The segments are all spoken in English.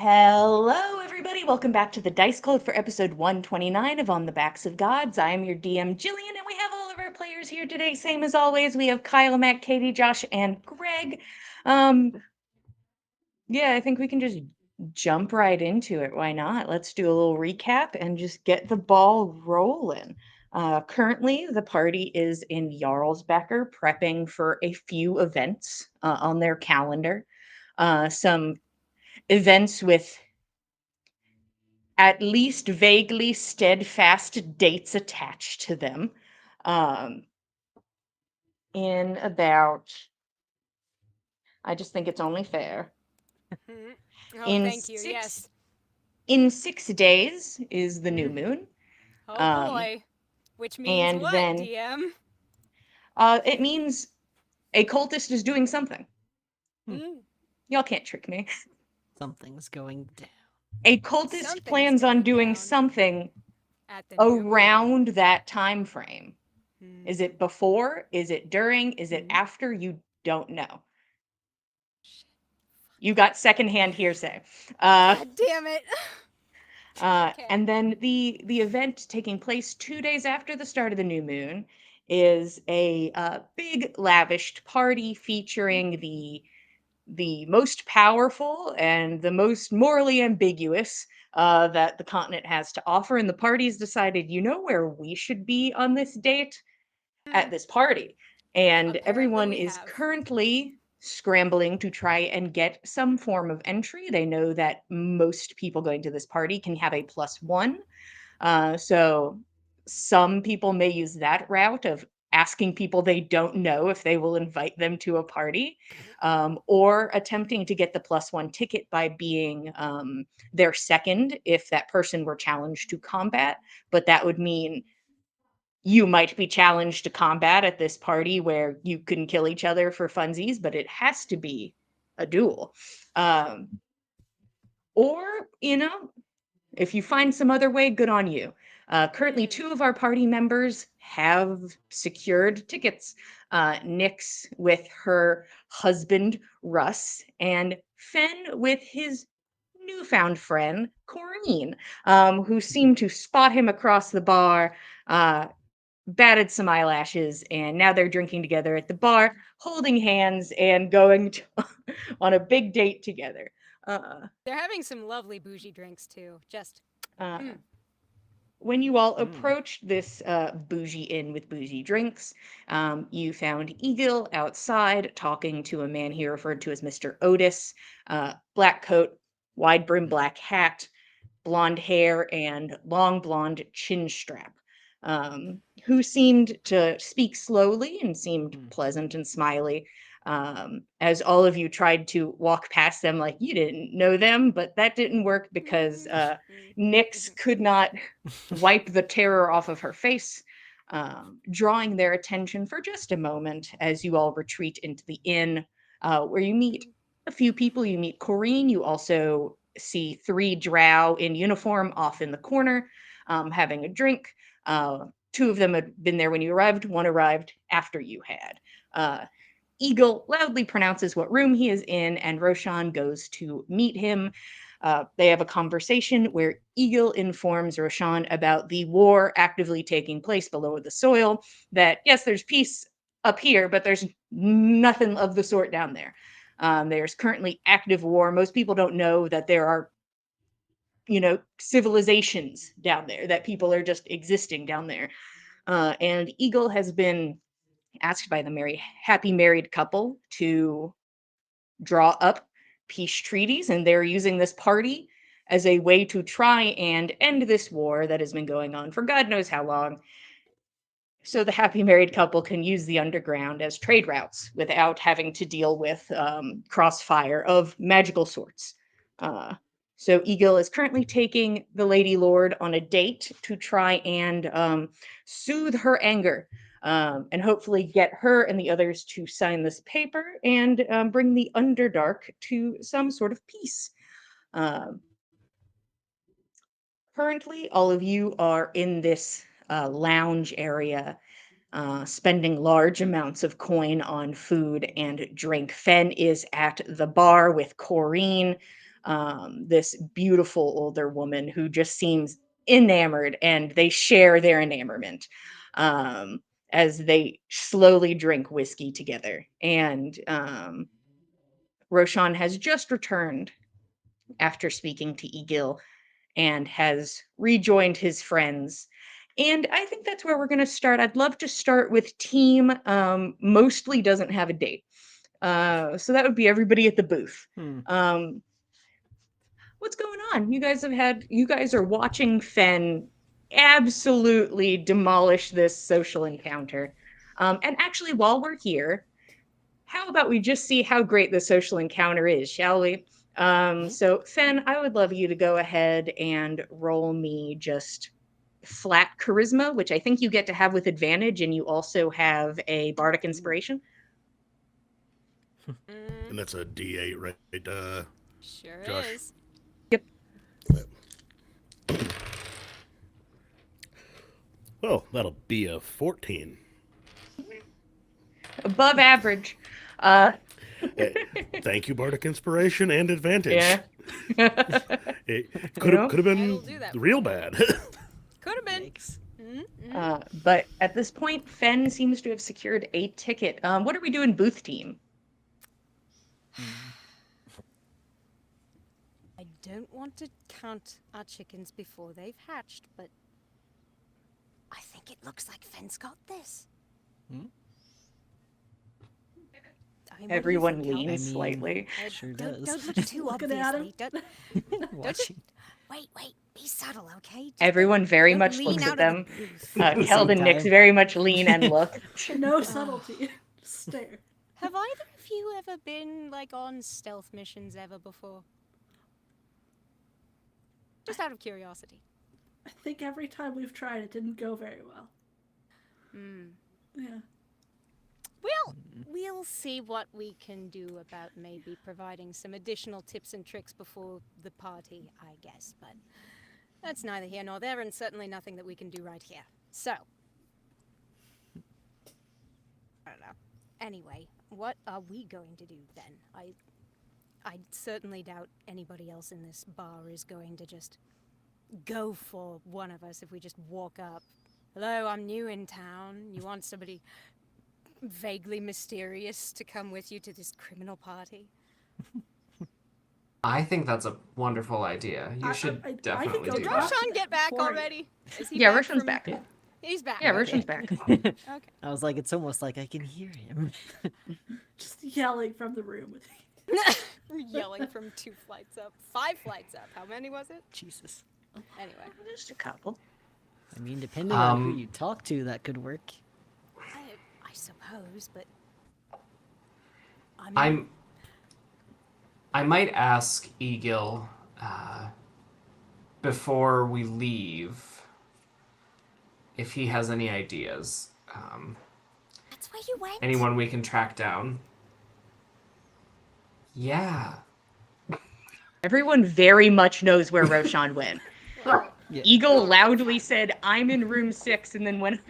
Hello, everybody. Welcome back to the Dice Code for episode 129 of On the Backs of Gods. I am your DM, Jillian, and we have all of our players here today. Same as always, we have Kyle, Matt, Katie, Josh, and Greg. Um, yeah, I think we can just jump right into it. Why not? Let's do a little recap and just get the ball rolling. Currently, the party is in Jarlsbecker prepping for a few events on their calendar. Some events with at least vaguely steadfast dates attached to them. Um, in about, I just think it's only fair. Mhm. Oh, In thank you. six Yes. in 6 days is the new Mm. moon. Oh Um, boy. Which means and what, then DM? it means a cultist is doing something. Hmm. Mm. Y'all can't trick me. Something's going down. A cultist Something's plans on going doing down something at the new moon. around that time frame. Is Mm. it before? Is it during? Is it Hmm. after? You don't know. Shit. You got secondhand hearsay. Uh, God damn it. Okay. and then the event taking place 2 days after the start of the new moon is a big lavished party featuring the most powerful and the most morally ambiguous that the continent has to offer. And the party's decided, you know, where we should be on this date? At Mm. this party. And Apparently everyone we is have. currently scrambling to try and get some form of entry. They know that most people going to this party can have a +1. So some people may use that route of asking people they don't know if they will invite them to a party, or attempting to get the +1 ticket by being their second if that person were challenged to combat. But that would mean you might be challenged to combat at this party where you can kill each other for funsies, but it has to be a duel. Um, or, you know, if you find some other way, good on you. Currently, Mm. two of our party members have secured tickets. Nyx with her husband, Russ, and Fen with his newfound friend, Corrine, who seemed to spot him across the bar, uh, batted some eyelashes, and now they're drinking together at the bar, holding hands, and going to, on a big date together. Uh, They're having some lovely bougie drinks too. Just uh, mm. when you all Hmm. approached this bougie inn with bougie drinks, you found Eagle outside talking to a man he referred to as Mr. Otis, black coat, wide brim black hat, blonde hair, and long blonde chin strap, who seemed to speak slowly and seemed Hmm. pleasant and smiley. As all of you tried to walk past them like you didn't know them, but that didn't work because Mm. Mm. Nyx could not wipe the terror off of her face, drawing their attention for just a moment as you all retreat into the inn, where you meet a few people. You meet Corrine. You also see three drow in uniform off in the corner, having a drink. Two of them had been there when you arrived, one arrived after you had. Uh, Eagle loudly pronounces what room he is in, and Roshan goes to meet him. They have a conversation where Eagle informs Roshan about the war actively taking place below the soil. That, yes, there's peace up here, but there's nothing of the sort down there. There's currently active war. Most people don't know that there are, civilizations down there, that people are just existing down there. And Eagle has been asked by the happy married couple to draw up peace treaties, and they're using this party as a way to try and end this war that has been going on for God knows how long, so the happy married couple can use the underground as trade routes without having to deal with crossfire of magical sorts. Uh, so Eagle is currently taking the Lady Lord on a date to try and soothe her anger, and hopefully get her and the others to sign this paper and bring the Underdark to some sort of peace. Um, Currently, all of you are in this lounge area, spending large amounts of coin on food and drink. Fen is at the bar with Corrine, this beautiful older woman who just seems enamored, and they share their enamorment as they slowly drink whiskey together. And Roshan has just returned after speaking to Egil and has rejoined his friends. And I think that's where we're going to start. I'd love to start with team mostly doesn't have a date. So that would be everybody at the booth. What's going on? You guys are watching Fen absolutely demolish this social encounter. And actually, while we're here, how about we just see how great the social encounter is, shall we? So Fen, I would love you to go ahead and roll me just flat charisma, which I think you get to have with advantage, and you also have a bardic inspiration. And that's a D8, right? Sure Josh. is. Yep. Well, that'll be a 14. Above average. Hey, thank you, Bardic Inspiration and Advantage. Yeah. It You know? could have been It'll do that. real bad. Could have been. Yikes. But at this point, Fen seems to have secured a ticket. What are we doing, booth team? I don't want to count our chickens before they've hatched, but I think it looks like Fen's got this. I mean, what do you Everyone think, Cal? leans I mean, slightly. Sure Don't does. look too Looking at obviously. Don't Watching. wait. Be subtle, okay? Just Everyone very don't much lean looks out at of the them. booth. At the Keld same and Nyx time. very much lean and look. No subtlety. Stare. Have either of you ever been like on stealth missions ever before? Just out of curiosity. I think every time we've tried, it didn't go very well. Yeah. Well, we'll see what we can do about maybe providing some additional tips and tricks before the party, I guess. But that's neither here nor there, and certainly nothing that we can do right here. So, I don't know. Anyway, what are we going to do then? I certainly doubt anybody else in this bar is going to just go for one of us if we just walk up. Hello, I'm new in town. You want somebody vaguely mysterious to come with you to this criminal party? I think that's a wonderful idea. You I should could definitely go do talk that. Roshan, get back For you. already. Is he Yeah, back Roshan's from- back. He's back. Yeah, okay. Roshan's back. Okay. I was like, it's almost like I can hear him. Just yelling from the room. Yelling from 2 flights up. 5 flights up. How many was it? Jesus. Anyway. Just a couple. I mean, depending on who Um, you talk to, that could work. I suppose, but I might ask Egil before we leave if he has any ideas. that's where you went. Anyone we can track down. Yeah. Everyone very much knows where Roshan went. Yeah. Eagle loudly said, "I'm in room 6," and then went.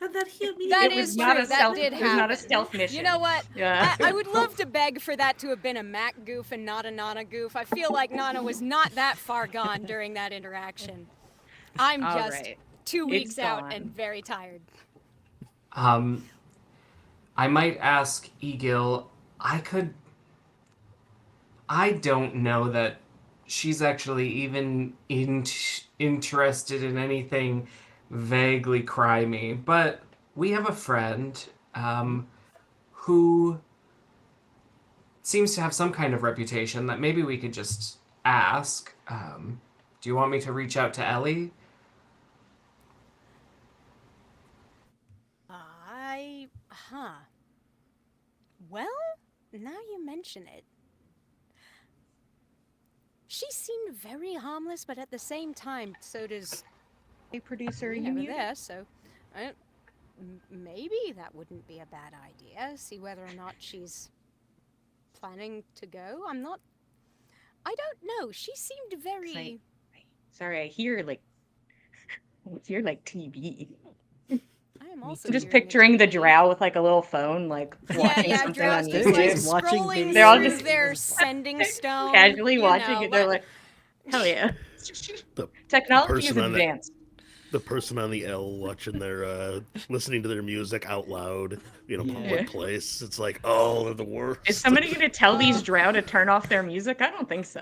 And then he immediately That It was is not true. a That stealth. did It was not a happen. stealth mission. You know what? Yeah. I would love to beg for that to have been a Mac goof and not a Nana goof. I feel like Nana was not that far gone during that interaction. I'm All just right. 2 weeks out gone. and very tired. I might ask Egil. I don't know that she's actually even interested in anything vaguely crimey, but we have a friend who seems to have some kind of reputation that maybe we could just ask. Do you want me to reach out to Ellie? Well, now you mention it. She seemed very harmless, but at the same time, so does Hey, producer, you over muted? there, so maybe that wouldn't be a bad idea. See whether or not she's planning to go. I don't know. She seemed very... Sorry, I hear like TV. am also I'm just hearing a picturing the TV. drow with like a little phone, like Yeah, watching yeah, something Drow's on just They're like YouTube. just watching scrolling videos. They're all through just- their sending stone. Casually you watching know, it, they're let- like, hell yeah. The Technology is person on that- advanced. The person on the L watching their, listening to their music out loud, Yeah. public place. It's like, oh, they're the worst. Is somebody going to tell these drow to turn off their music? I don't think so.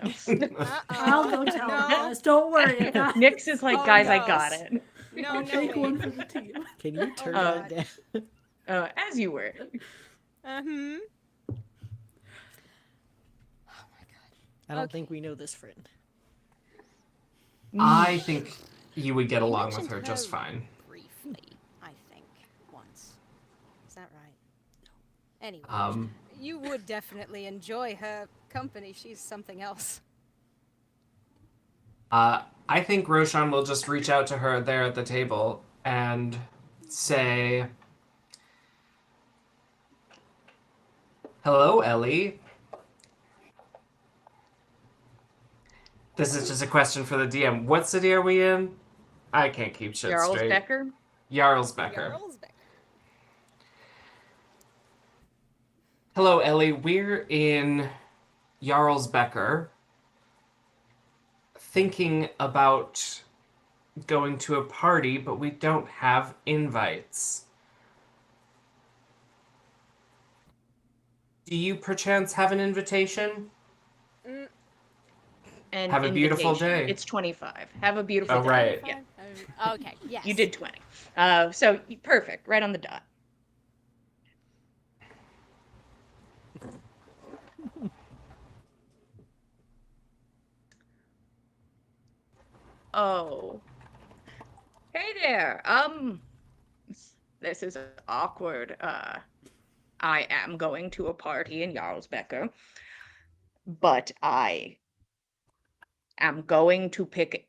I'll go tell no. them, guys. Don't worry. I got Nyx is like, Oh, guys, I no. got it. No, I'll no take way. one for the team. Can you turn Oh, that down? As you were. Uh-huh. I don't Okay. think we know this friend. I think you would get You along with mentioned her just fine. Briefly, I think, once. Is that right? Anyway, you would definitely enjoy her company. She's something else. I think Roshan will just reach out to her there at the table and say, "Hello, Ellie. This is just a question for the DM. What city are we in? I can't keep shit Jarls straight. Becker? Jarlsbecker. Jarlsbeck. Hello, Ellie. We're in Jarlsbecker, thinking about going to a party, but we don't have invites. Do you perchance have an invitation? And Have a beautiful invitation. day. It's 25. Have a beautiful Oh, day. right. Yeah. Okay, yes. You did 20. So perfect. Right on the dot. Oh. Hey there. This is awkward. I am going to a party in Jarlsbecker, but I am going to pick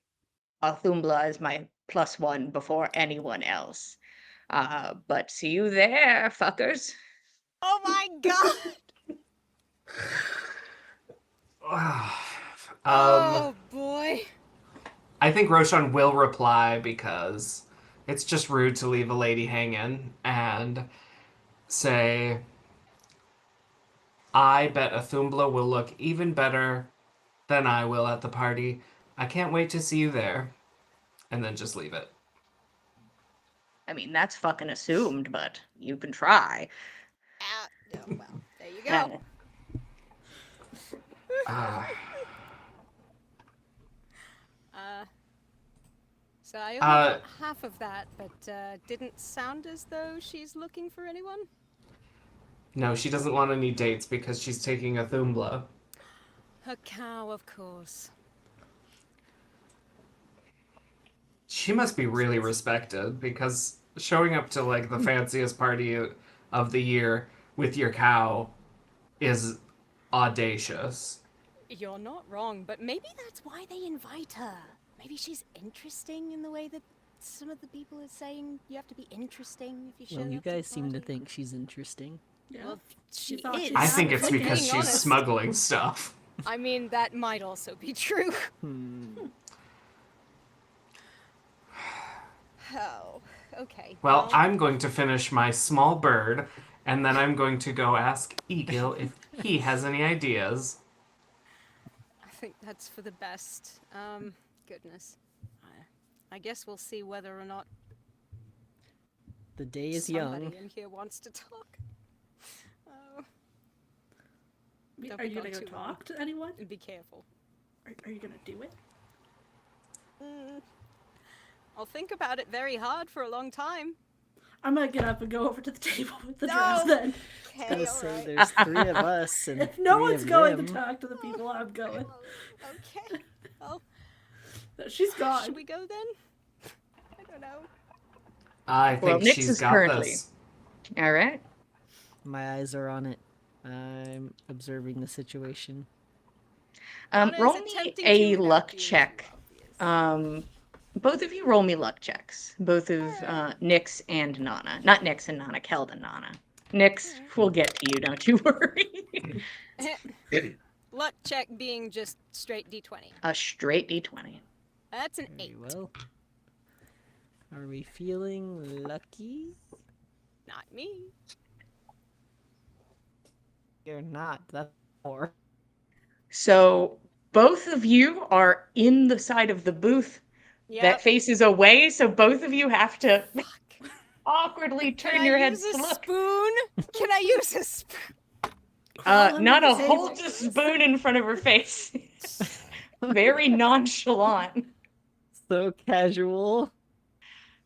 Thumbla as my +1 before anyone else. But see you there, fuckers. Oh my god! Oh boy. I think Roshan will reply because it's just rude to leave a lady hanging and say, I bet Athumbla will look even better than I will at the party. I can't wait to see you there. And then just leave it. I mean, that's fucking assumed, but you can try. Oh, well, there you go. So I only got half of that, but didn't sound as though she's looking for anyone. No, she doesn't want any dates because she's taking Athumbla. Her cow, of course. She must be really respected because showing up to like the fanciest party of the year with your cow is audacious. You're not wrong, but maybe that's why they invite her. Maybe she's interesting in the way that some of the people are saying you have to be interesting if you show Well, you up to the guys seem to party. think she's interesting. Yeah. Well, she thought is. she I Yeah, think it's but because being she's honest. smuggling stuff. I mean, that might also be true. Oh, okay. Well, I'm going to finish my small bird, and then I'm going to go ask Egil if he has any ideas. I think that's for the best. Goodness. I guess we'll see whether or not The day is somebody young. in here wants to talk. Oh, Don't Are be you gonna gone go too long. talk to anyone? and be careful. Are you gonna do it? I'll think about it very hard for a long time. I'm gonna get up and go over to the table with the No! dress then. I Okay, was gonna say alright. there's 3 of us and If no 3 one's of going them. to talk to the people, I'm going. Okay. Well, She's gone. should we go then? I don't know. I Well, think Nyx she's is got currently- this. All right. My eyes are on it. I'm observing the situation. Anna's Roll me attempting a to without luck being too check. obvious. Both of you roll me luck checks. Both of Nyx and Nana. Not Nyx and Nana, Keld and Nana. Nyx, we'll get to you, don't you worry. Luck check being just straight D20. A straight D20. That's an Very 8. well. Are we feeling lucky? Not me. You're not. That's more. So both of you are in the side of the booth Yep. that faces away, so both of you have to Fuck. awkwardly Can turn I your heads use to a look. spoon? Can I use a spoon? Crawl Nana under the table. holds a spoon in front of her face. Very nonchalant. So casual.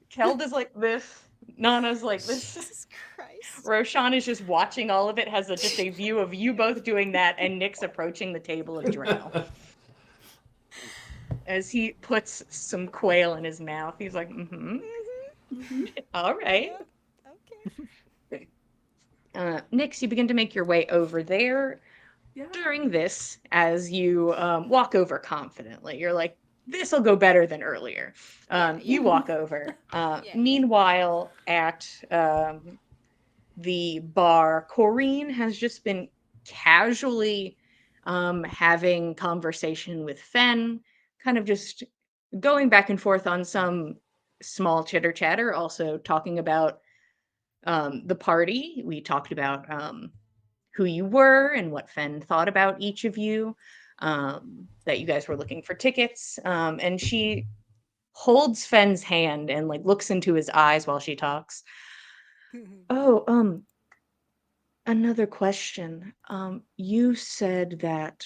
Kelda's like this. Nana's like this. Jesus Christ. Roshan is just watching all of it, has just a view of you both doing that, and Nick's approaching the table of Drow. As he puts some quail in his mouth, he's like, Mm-hmm. all right. Yep. Okay. Nix, you begin to make your way over there. Yeah. During this, as you walk over confidently, you're like, this will go better than earlier. You walk over. Meanwhile, at the bar, Corrine has just been casually having conversation with Fen, kind of just going back and forth on some small chitter chatter, also talking about the party. We talked about who you were and what Fen thought about each of you, that you guys were looking for tickets. And she holds Fen's hand and like looks into his eyes while she talks. Oh, another question. You said that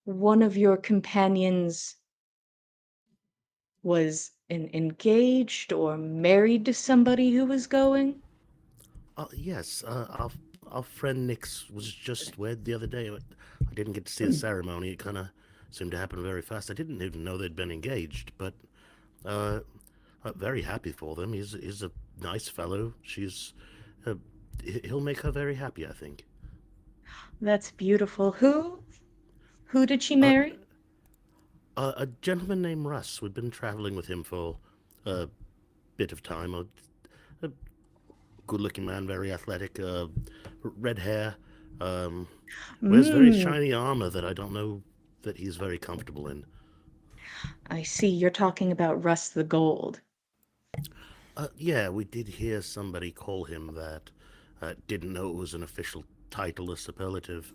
one of your companions was engaged or married to somebody who was going? Yes, our friend Nix was just wed the other day. I didn't get to see the ceremony. It kind of seemed to happen very fast. I didn't even know they'd been engaged, but very happy for them. He's a nice fellow. He'll make her very happy, I think. That's beautiful. Who did she marry? A gentleman named Russ. We've been traveling with him for a bit of time. A good-looking man, very athletic, red hair, wears very shiny armor that I don't know that he's very comfortable in. I see. You're talking about Russ the Gold. Yeah, we did hear somebody call him that. Didn't know it was an official title or superlative.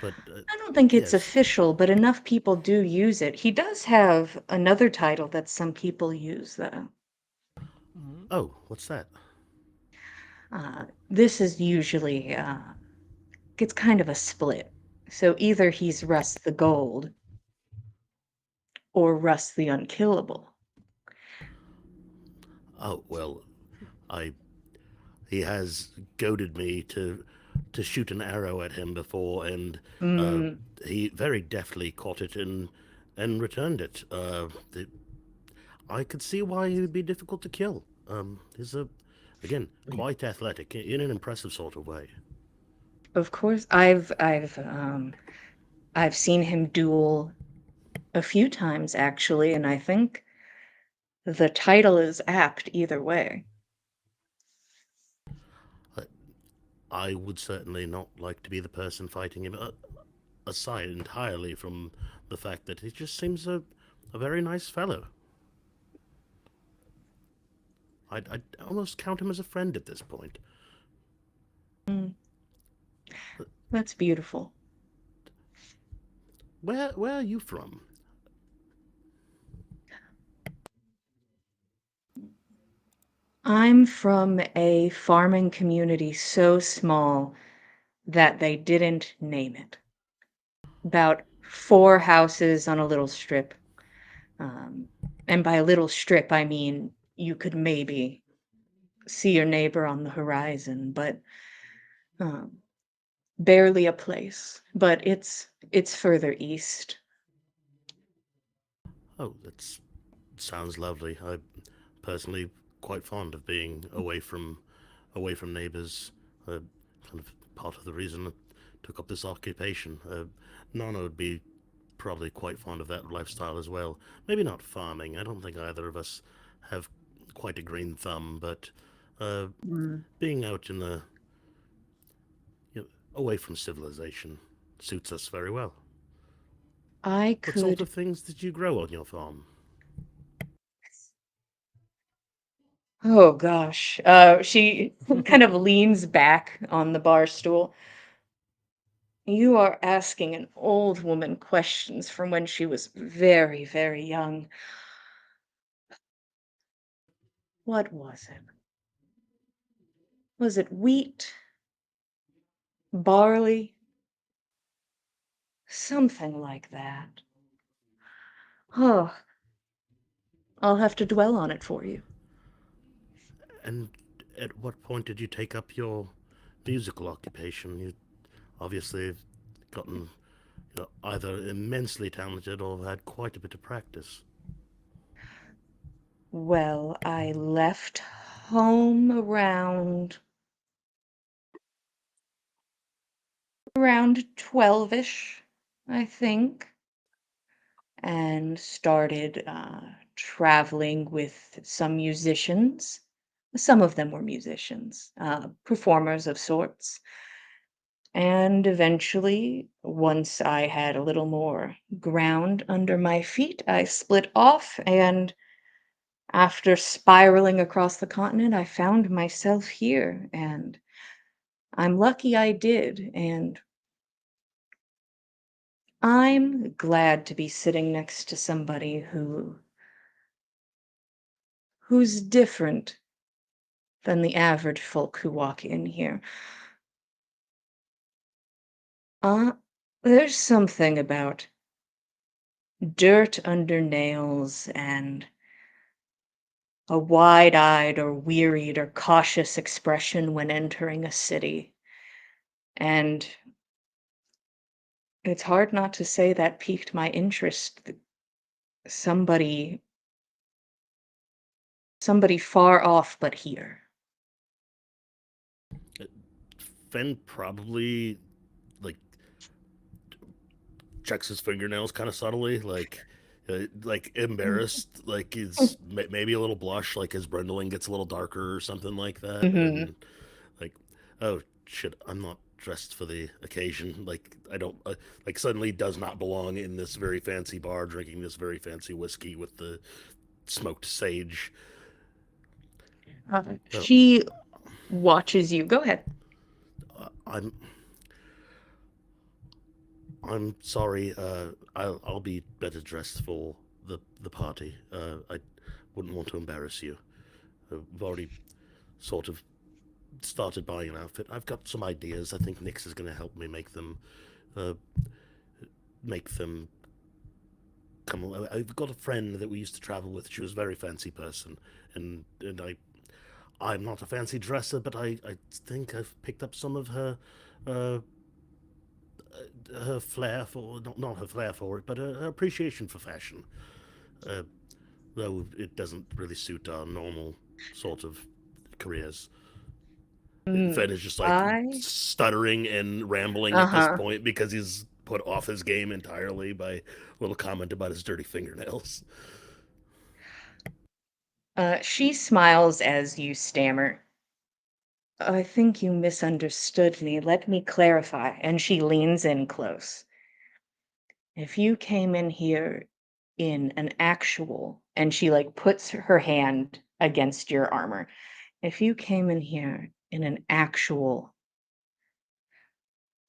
But I don't think it's yes. official, but enough people do use it. He does have another title that some people use, though. Oh, what's that? This is usually, it's kind of a split. So either he's Russ the Gold or Russ the Unkillable. Oh, well, he has goaded me to shoot an arrow at him before, and he very deftly caught it and returned it. I could see why he would be difficult to kill. He's again quite athletic in an impressive sort of way. Of course, I've seen him duel a few times actually, and I think the title is apt either way. I would certainly not like to be the person fighting him, aside entirely from the fact that he just seems a very nice fellow. I'd almost count him as a friend at this point. That's beautiful. Where are you from? I'm from a farming community so small that they didn't name it. About 4 houses on a little strip. And by a little strip, I mean you could maybe see your neighbor on the horizon, but barely a place. But it's further east. Oh, that sounds lovely. I personally quite fond of being away from neighbors. Kind of part of the reason I took up this occupation. Nana would be probably quite fond of that lifestyle as well. Maybe not farming. I don't think either of us have quite a green thumb, but being out in the away from civilization suits us very well. I What sort could of things did you grow on your farm? Oh gosh. She kind of leans back on the bar stool. You are asking an old woman questions from when she was very, very young. What was it? Was it wheat? Barley? Something like that. Oh, I'll have to dwell on it for you. And at what point did you take up your musical occupation? You obviously have gotten either immensely talented or had quite a bit of practice. Well, I left home around 12ish, I think, and started traveling with some musicians. Some of them were musicians, performers of sorts. And eventually, once I had a little more ground under my feet, I split off. And after spiraling across the continent, I found myself here. And I'm lucky I did. And I'm glad to be sitting next to somebody who's different than the average folk who walk in here. Uh, there's something about dirt under nails and a wide-eyed or wearied or cautious expression when entering a city. And it's hard not to say that piqued my interest. Somebody somebody far off but here. Fen probably like checks his fingernails kind of subtly, like embarrassed, like he's maybe a little blush, like his brindling gets a little darker or something like that, Mhm. and like, oh shit, I'm not dressed for the occasion. Like I don't like suddenly does not belong in this very fancy bar drinking this very fancy whiskey with the smoked sage. Oh, She watches you. Go ahead. I'm I'm sorry. I'll be better dressed for the party. I wouldn't want to embarrass you. I've already sort of started buying an outfit. I've got some ideas. I think Nyx is going to help me uh, make them come. I've got a friend that we used to travel with. She was a very fancy person, and I'm not a fancy dresser, but I think I've picked up some of uh, her flair for not her flair for it, but her appreciation for fashion. Uh, though it doesn't really suit our normal sort of careers. Mm, Fed is just like I stuttering and rambling at this uh-huh. point because he's put off his game entirely by a little comment about his dirty fingernails. She smiles as you stammer. I think you misunderstood me. Let me clarify. And she leans in close. If you came in here in an actual, and she like puts her hand against your armor. If you came in here in an actual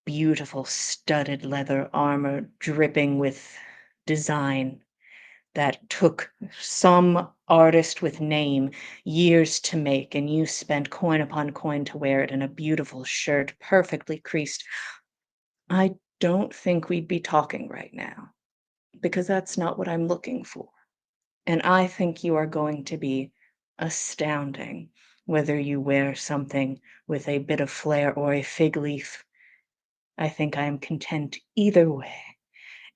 beautiful studded leather armor dripping with design that took some artist with name years to make, and you spent coin upon coin to wear it in a beautiful shirt, perfectly creased, I don't think we'd be talking right now because that's not what I'm looking for. And I think you are going to be astounding whether you wear something with a bit of flair or a fig leaf. I think I am content either way.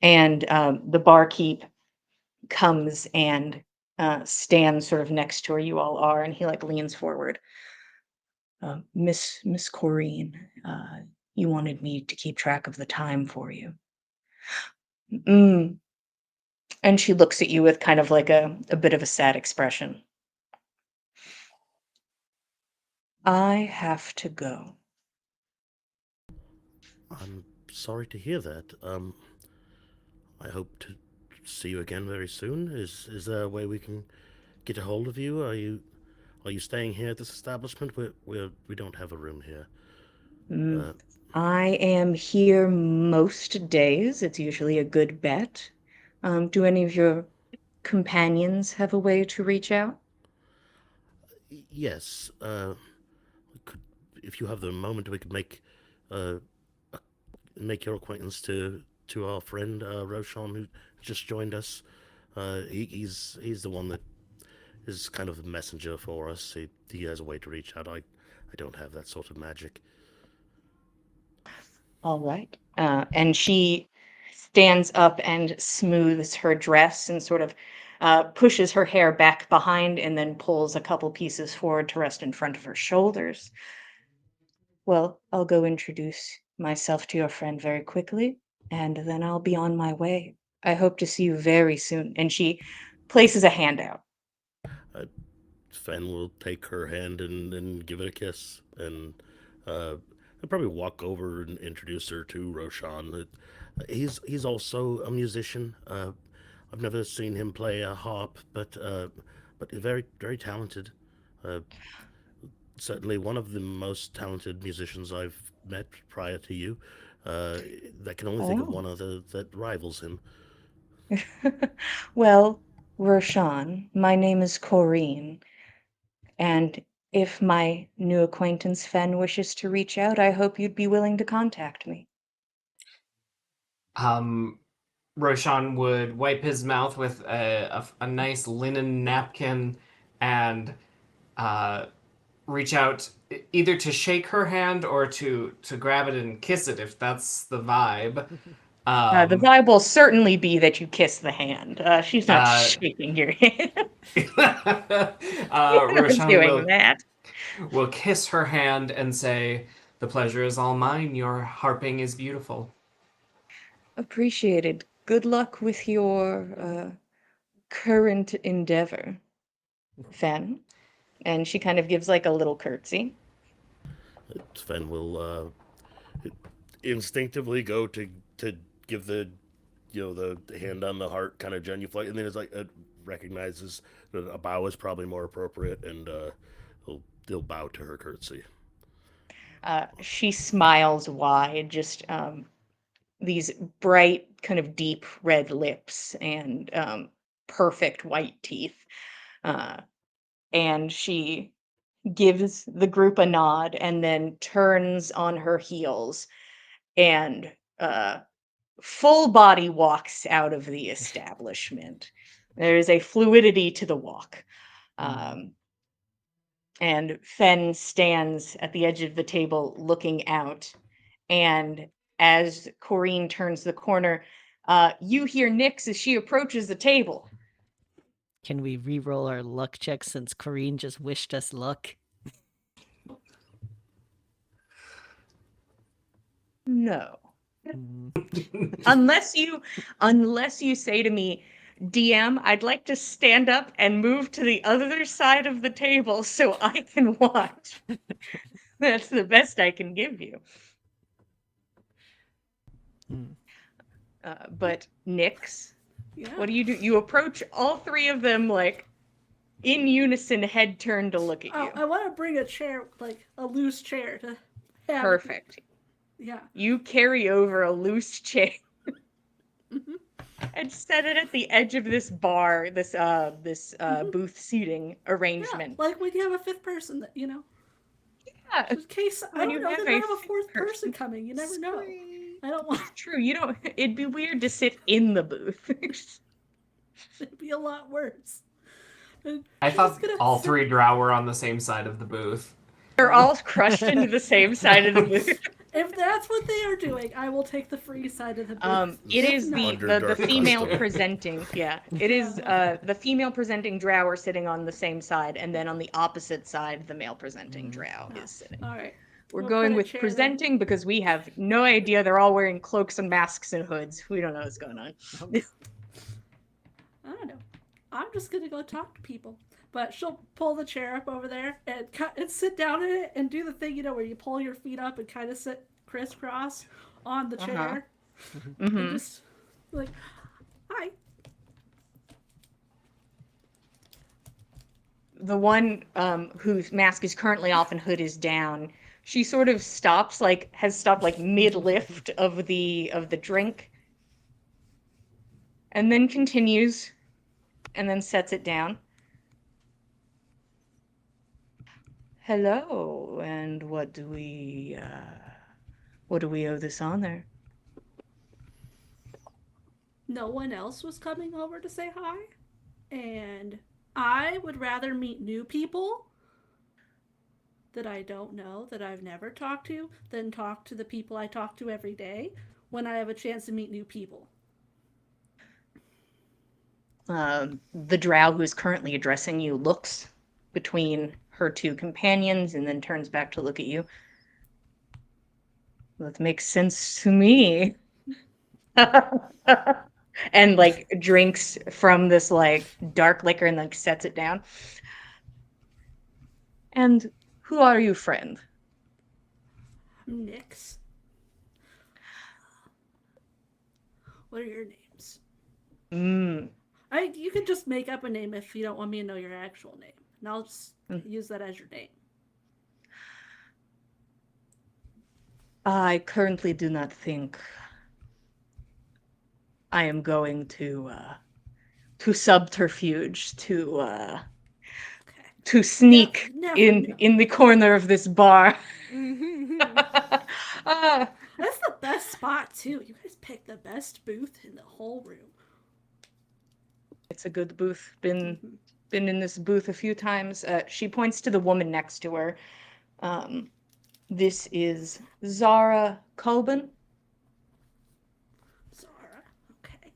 And the barkeep comes and stands sort of next to where you all are, and he like leans forward. Miss Corrine, you wanted me to keep track of the time for you. Mm. And she looks at you with kind of like a bit of a sad expression. I have to go. I'm sorry to hear that. I hope to see you again very soon. Is there a way we can get a hold of you? Are you staying here at this establishment? We don't have a room here. Mm, I am here most days. It's usually a good bet. Do any of your companions have a way to reach out? Yes. Could, if you have the moment, we could uh, make your acquaintance to our friend Roshan, who just joined us. He's the one that is kind of the messenger for us. He has a way to reach out. I don't have that sort of magic. All right. And she stands up and smooths her dress and sort of pushes her hair back behind and then pulls a couple pieces forward to rest in front of her shoulders. Well, I'll go introduce myself to your friend very quickly, and then I'll be on my way. I hope to see you very soon. And she places a hand out. Fen will take her hand and give it a kiss, and I'll probably walk over and introduce her to Roshan. He's also a musician. I've never seen him play a harp, but very talented. Uh, Certainly one of the most talented musicians I've met prior to you. I can only think of Oh. one other that rivals him. Well, Roshan, my name is Corrine, and if my new acquaintance Fen wishes to reach out, I hope you'd be willing to contact me. Roshan would wipe his mouth with a nice linen napkin and reach out either to shake her hand or to grab it and kiss it if that's the vibe. The vibe will certainly be that you kiss the hand. She's not Uh, shaking your hand. You're not Roshan doing that. will kiss her hand and say, "The pleasure is all mine. Your harping is beautiful." Appreciated. Good luck with your current endeavor, Fen. And she kind of gives like a little curtsy. Sven will instinctively go to give the the hand on the heart kind of genuflect, and then it's like it recognizes that a bow is probably more appropriate, and he'll bow to her curtsy. She smiles wide, just these bright, kind of deep red lips and perfect white teeth. Uh, and she gives the group a nod and then turns on her heels and full body walks out of the establishment. There is a fluidity to the walk. And Fen stands at the edge of the table looking out. And as Corrine turns the corner, you hear Nyx as she approaches the table. Can we re-roll our luck check since Corrine just wished us luck? No. Mm. Unless you say to me, DM, I'd like to stand up and move to the other side of the table so I can watch. That's the best I can give you. Mm. But Nyx, Yeah. what do? You approach all three of them like in unison, head turned to look at Oh, you. I want to bring a chair, like a loose chair, to have. Perfect. Yeah. You carry over a loose chair Mhm. and set it at the edge of this bar, this booth seating Yeah, arrangement. like when you have a fifth person, that Yeah. in case I When don't you know, have they a might have a fifth fourth person person. coming. You never know. Sweet. I don't want It's true. You don't. It'd be weird to sit in the booth. it'd be a lot worse. And I she's thought just gonna all sit- three drow were on the same side of the booth. They're all crushed into the same side of the booth. If that's what they are doing, I will take the free side of the booth. It If is not- the Underdark female custom. presenting. Yeah, it is the female presenting drow are sitting on the same side, and then on the opposite side, the male presenting drow is sitting. All right. We're We'll going put a with chair presenting because we have no idea. They're all wearing cloaks and masks and hoods. We don't know what's going on. I don't know. I'm just gonna go talk to people. But she'll pull the chair up over there and sit down in it and do the thing, where you pull your feet up and kind of sit crisscross on the chair. And Mhm. just like, hi. the one whose mask is currently off and hood is down, she sort of stops, like has stopped like mid lift of the drink, and then continues, and then sets it down. Hello, and what do we owe this honor? No one else was coming over to say hi, and I would rather meet new people that I don't know, that I've never talked to, than talk to the people I talk to every day when I have a chance to meet new people. The drow who is currently addressing you looks between her two companions and then turns back to look at you. That makes sense to me. And like drinks from this like dark liquor and like sets it down. And who are you, friend? Nyx. What are your names? You can just make up a name if you don't want me to know your actual name, and I'll just use that as your name. I currently do not think I am going to subterfuge Okay. to sneak Never in the corner of this bar. That's the best spot too. You guys picked the best booth in the whole room. It's a good booth. Been in this booth a few times. She points to the woman next to her. This is Zara Colbin. Zara. Okay.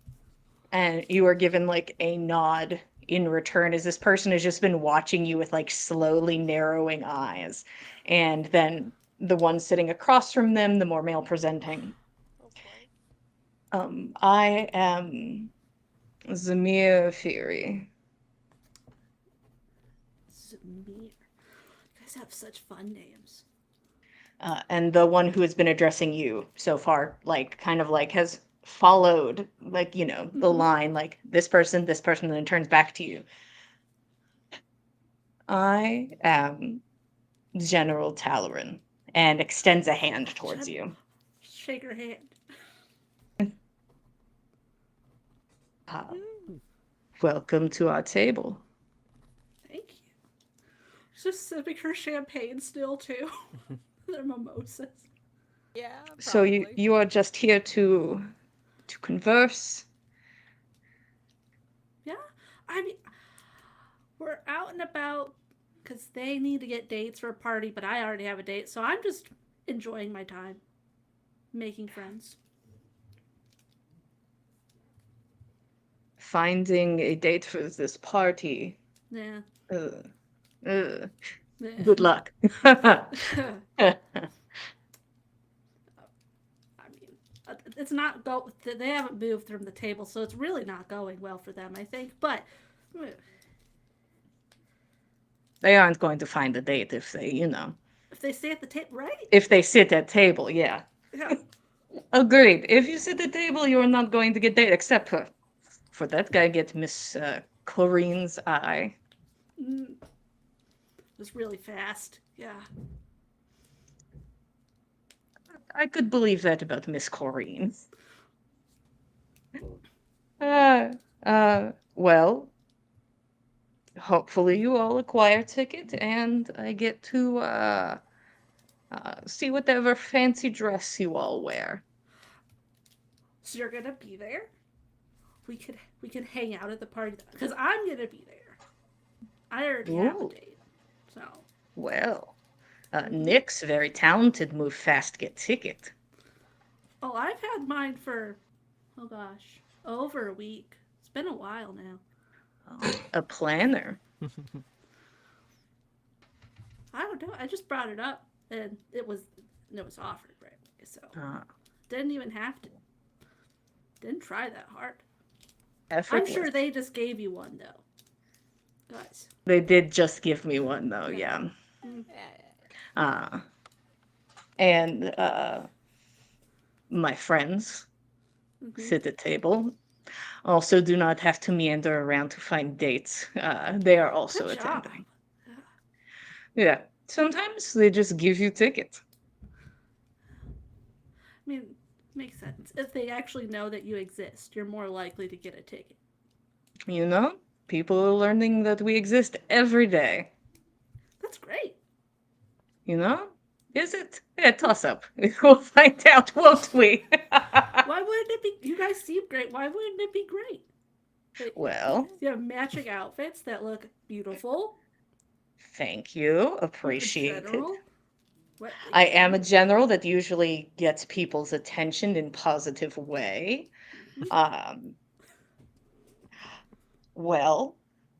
And you are given like a nod in return as this person has just been watching you with like slowly narrowing eyes. And then the one sitting across from them, the more male presenting. I am Zamir Fury. Zamir. You guys have such fun names. And the one who has been addressing you so far, like, kind of like has followed, like, you know, the line, like this person, and then turns back to you. I am General Talaran, and extends a hand towards you. Shake her hand. Welcome to our table. Thank you. She's just sipping her champagne still too. They're mimosas. Yeah. So you are just here to converse. Yeah, I mean, we're out and about because they need to get dates for a party, but I already have a date, so I'm just enjoying my time, making friends. Finding a date for this party. Yeah. Good Yeah. luck. I mean, it's not they haven't moved from the table, so it's really not going well for them, I think. But They aren't going to find a date if they, you know. if they stay at the table, right? If they sit at table, yeah. Yeah. Agreed. If you sit at table, you are not going to get date, except for that guy get Miss Chlorine's eye. It was really fast. Yeah. I could believe that about Miss Chlorine. Well, hopefully you all acquire a ticket and I get to see whatever fancy dress you all wear. So you're gonna be there? We could hang out at the party because I'm gonna be there. I already have a Ooh. date, so. Well, Nick's very talented, move fast, get ticket. Oh, I've had mine for, oh gosh, over a week. It's been a while now. A planner. I don't know. I just brought it up, and it was offered, right? So didn't even have to. Didn't try that hard. I'm Effortless. sure they just gave you one though, guys. They did just give me one though, yeah. And my friends sit at table. Also do not have to meander around to find dates. They are also Good job. attending. Yeah. Sometimes they just give you tickets. I mean, makes sense. If they actually know that you exist, you're more likely to get a ticket. You know? People are learning that we exist every day. That's great. You know? Is it? Yeah, toss up. We'll find out, won't we? Why wouldn't it be? You guys seem great. Why wouldn't it be great? Well, You have matching outfits that look beautiful. thank you. You're a Appreciate it. general. What? I am a general that usually gets people's attention in positive way. Um, well,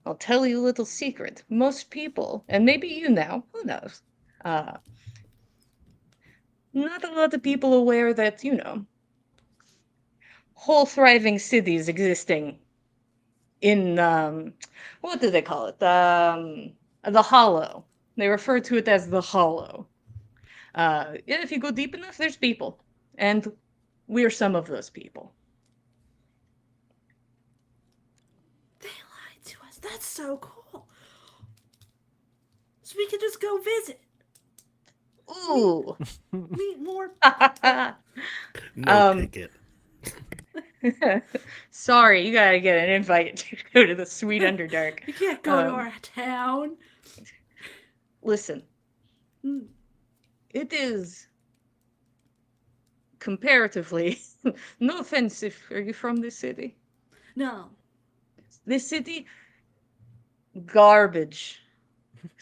I'll tell you a little secret. Most people, and maybe you now, who knows? Uh, not a lot of people aware that, whole thriving cities existing in what do they call it? The Hollow. They refer to it as the Hollow. Yeah, if you go deep enough, there's people, and we're some of those people. They lied to us. That's so cool. So we can just go visit, Ooh. meet more. No Um, ticket. Sorry, you gotta get an invite to go to the Sweet Underdark. You can't go to Um, our town. Listen, Mm. it is comparatively, no offense if are you from this city? No. This city, garbage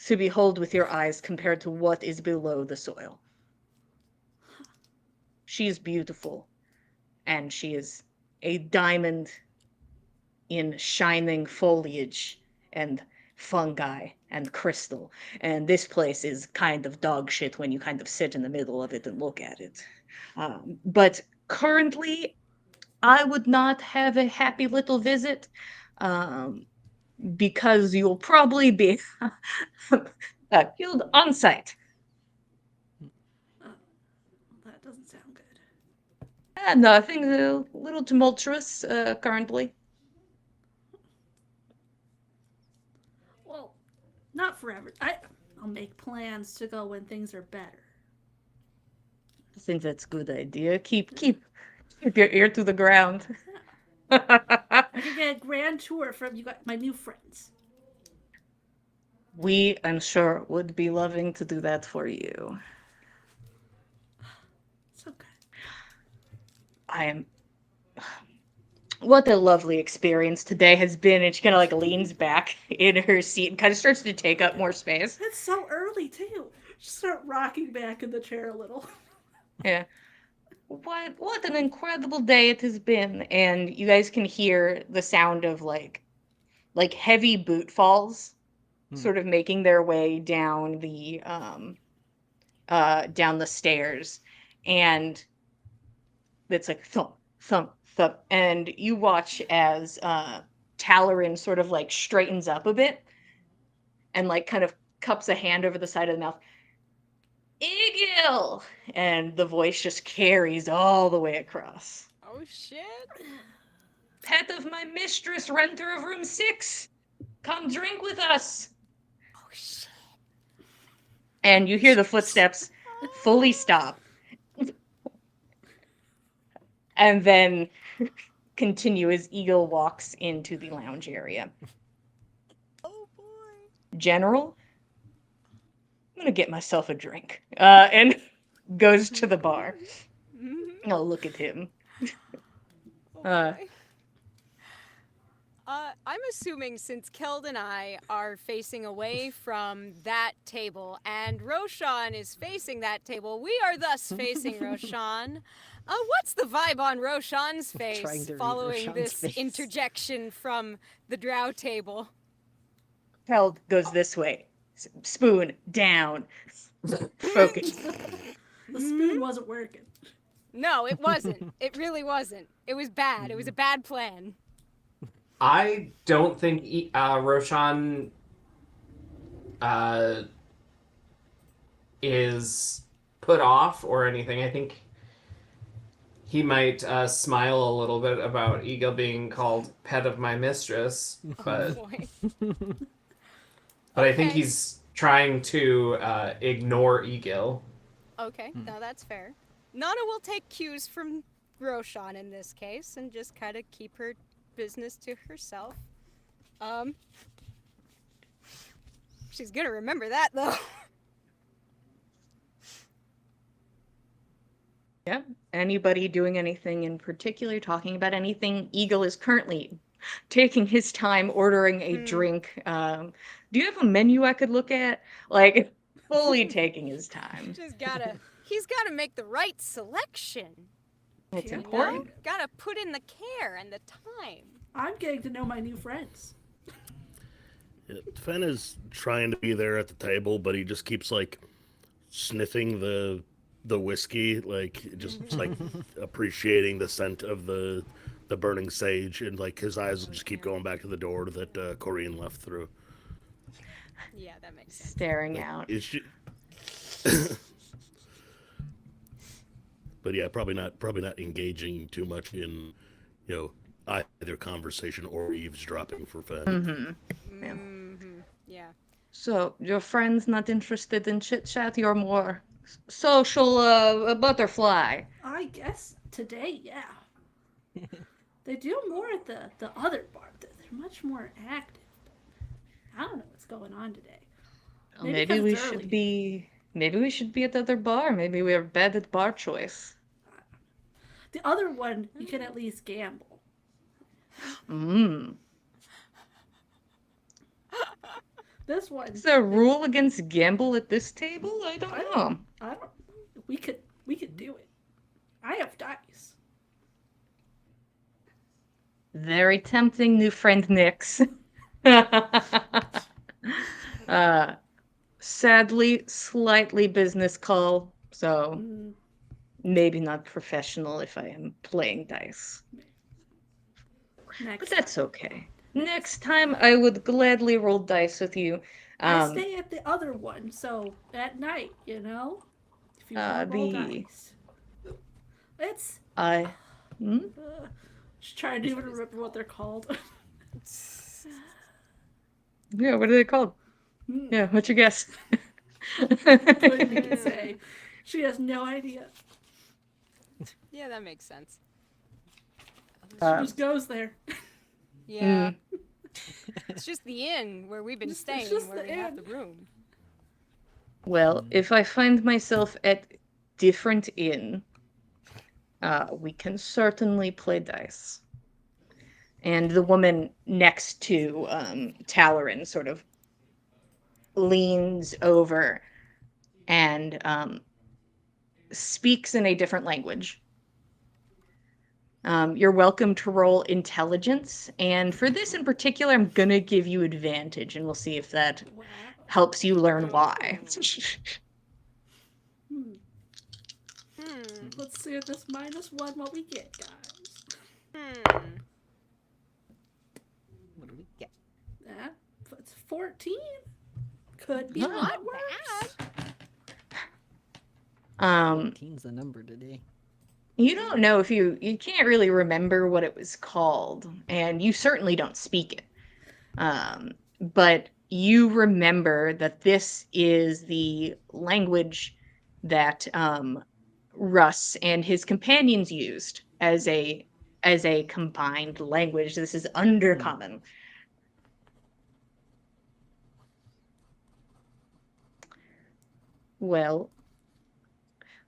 to behold with your eyes compared to what is below the soil. She is beautiful, and she is a diamond in shining foliage and fungi and crystal. And this place is kind of dog shit when you kind of sit in the middle of it and look at it. But currently, I would not have a happy little visit because you'll probably be killed on sight. That doesn't sound good. No, things are a little tumultuous currently. Well, not forever. I'll make plans to go when things are better. I think that's a good idea. Keep your ear to the ground. I can get a grand tour from you, my new friends. We, I'm sure, would be loving to do that for you. So good. I am. What a lovely experience today has been. And she kind of like leans back in her seat and kind of starts to take up more space. It's so early too. Just start rocking back in the chair a little. Yeah. What an incredible day it has been. And you guys can hear the sound of like heavy boot falls sort of making their way down the stairs. And it's like thump, thump, thump. And you watch as Talarin sort of like straightens up a bit and like kind of cups a hand over the side of the mouth. Igil! And the voice just carries all the way across. Oh shit! Pet of my mistress, renter of room 6. Come drink with us. Oh shit! And you hear the footsteps fully stop. And then continue as Eagle walks into the lounge area. Oh boy! General, I'm gonna get myself a drink. And goes to the bar. Mhm. Oh, look at him. Oh Uh, boy. I'm assuming since Keld and I are facing away from that table and Roshan is facing that table, we are thus facing Roshan. What's the vibe on Roshan's Trying face to read following Roshan's this face. interjection from the drow table? Held goes this way. Spoon down. Focus. The spoon wasn't working. No, it wasn't. It really wasn't. It was bad. It was a bad plan. I don't think Roshan is put off or anything. I think he might smile a little bit about Eagle being called pet of my mistress, Oh but boy. I think Okay. he's trying to ignore Egil. Okay, now that's fair. Nana will take cues from Roshan in this case and just kind of keep her business to herself. She's gonna remember that though. Yeah. Anybody doing anything in particular? Talking about anything? Eagle is currently taking his time ordering a drink. Do you have a menu I could look at? Like, fully taking his time. He's gotta make the right selection. It's You know? important. Gotta put in the care and the time. I'm getting to know my new friends. Yeah, Fen is trying to be there at the table, but he just keeps like sniffing the whiskey, like just like appreciating the scent of the burning sage, and like his eyes will just keep going back to the door that Corrine left through. Yeah, that makes sense. Staring Like, out. is she? But yeah, probably not engaging too much in, either conversation or eavesdropping for Fen. Mm-hmm. Yeah. Yeah. So, your friend's not interested in chit chat? You're more social butterfly. I guess today, yeah. They do more at the other bar. They're much more active. I don't know what's going on today. Maybe 'cause we it's should early. be. Maybe we should be at the other bar. Maybe we are bad at bar choice. The other one, you can at least gamble. Mm. This one, Is there a rule against gamble at this table? I don't know. I don't. We could do it. I have dice. Very tempting, new friend Nix. Sadly, slightly business call, so Mm, maybe not professional if I am playing dice. next But that's time. okay. Next time, I would gladly roll dice with you. I stay at the other one, so at night, If you want to roll the- dice. It's Hmm? just trying to even remember what they're called. Yeah, what are they called? Hmm. Yeah, what's your guess? Couldn't even say. She has no idea. Yeah, that makes sense. She just goes there. Yeah. It's just the inn where we've been It's staying, just where the we have inn. the room. Well, if I find myself at different inn, we can certainly play dice. And the woman next to Talarin sort of leans over and speaks in a different language. You're welcome to roll intelligence, and for this in particular, I'm gonna give you advantage, and we'll see if that Wow. helps you learn why. Hmm. Hmm. Let's see if this -1 what we get, guys. Hmm. What do we get? It's 14. Could be a Not lot worse. Um, 14's the number today. you don't know if you can't really remember what it was called, and you certainly don't speak it. But you remember that this is the language that Russ and his companions used as a combined language. This is Undercommon. Well,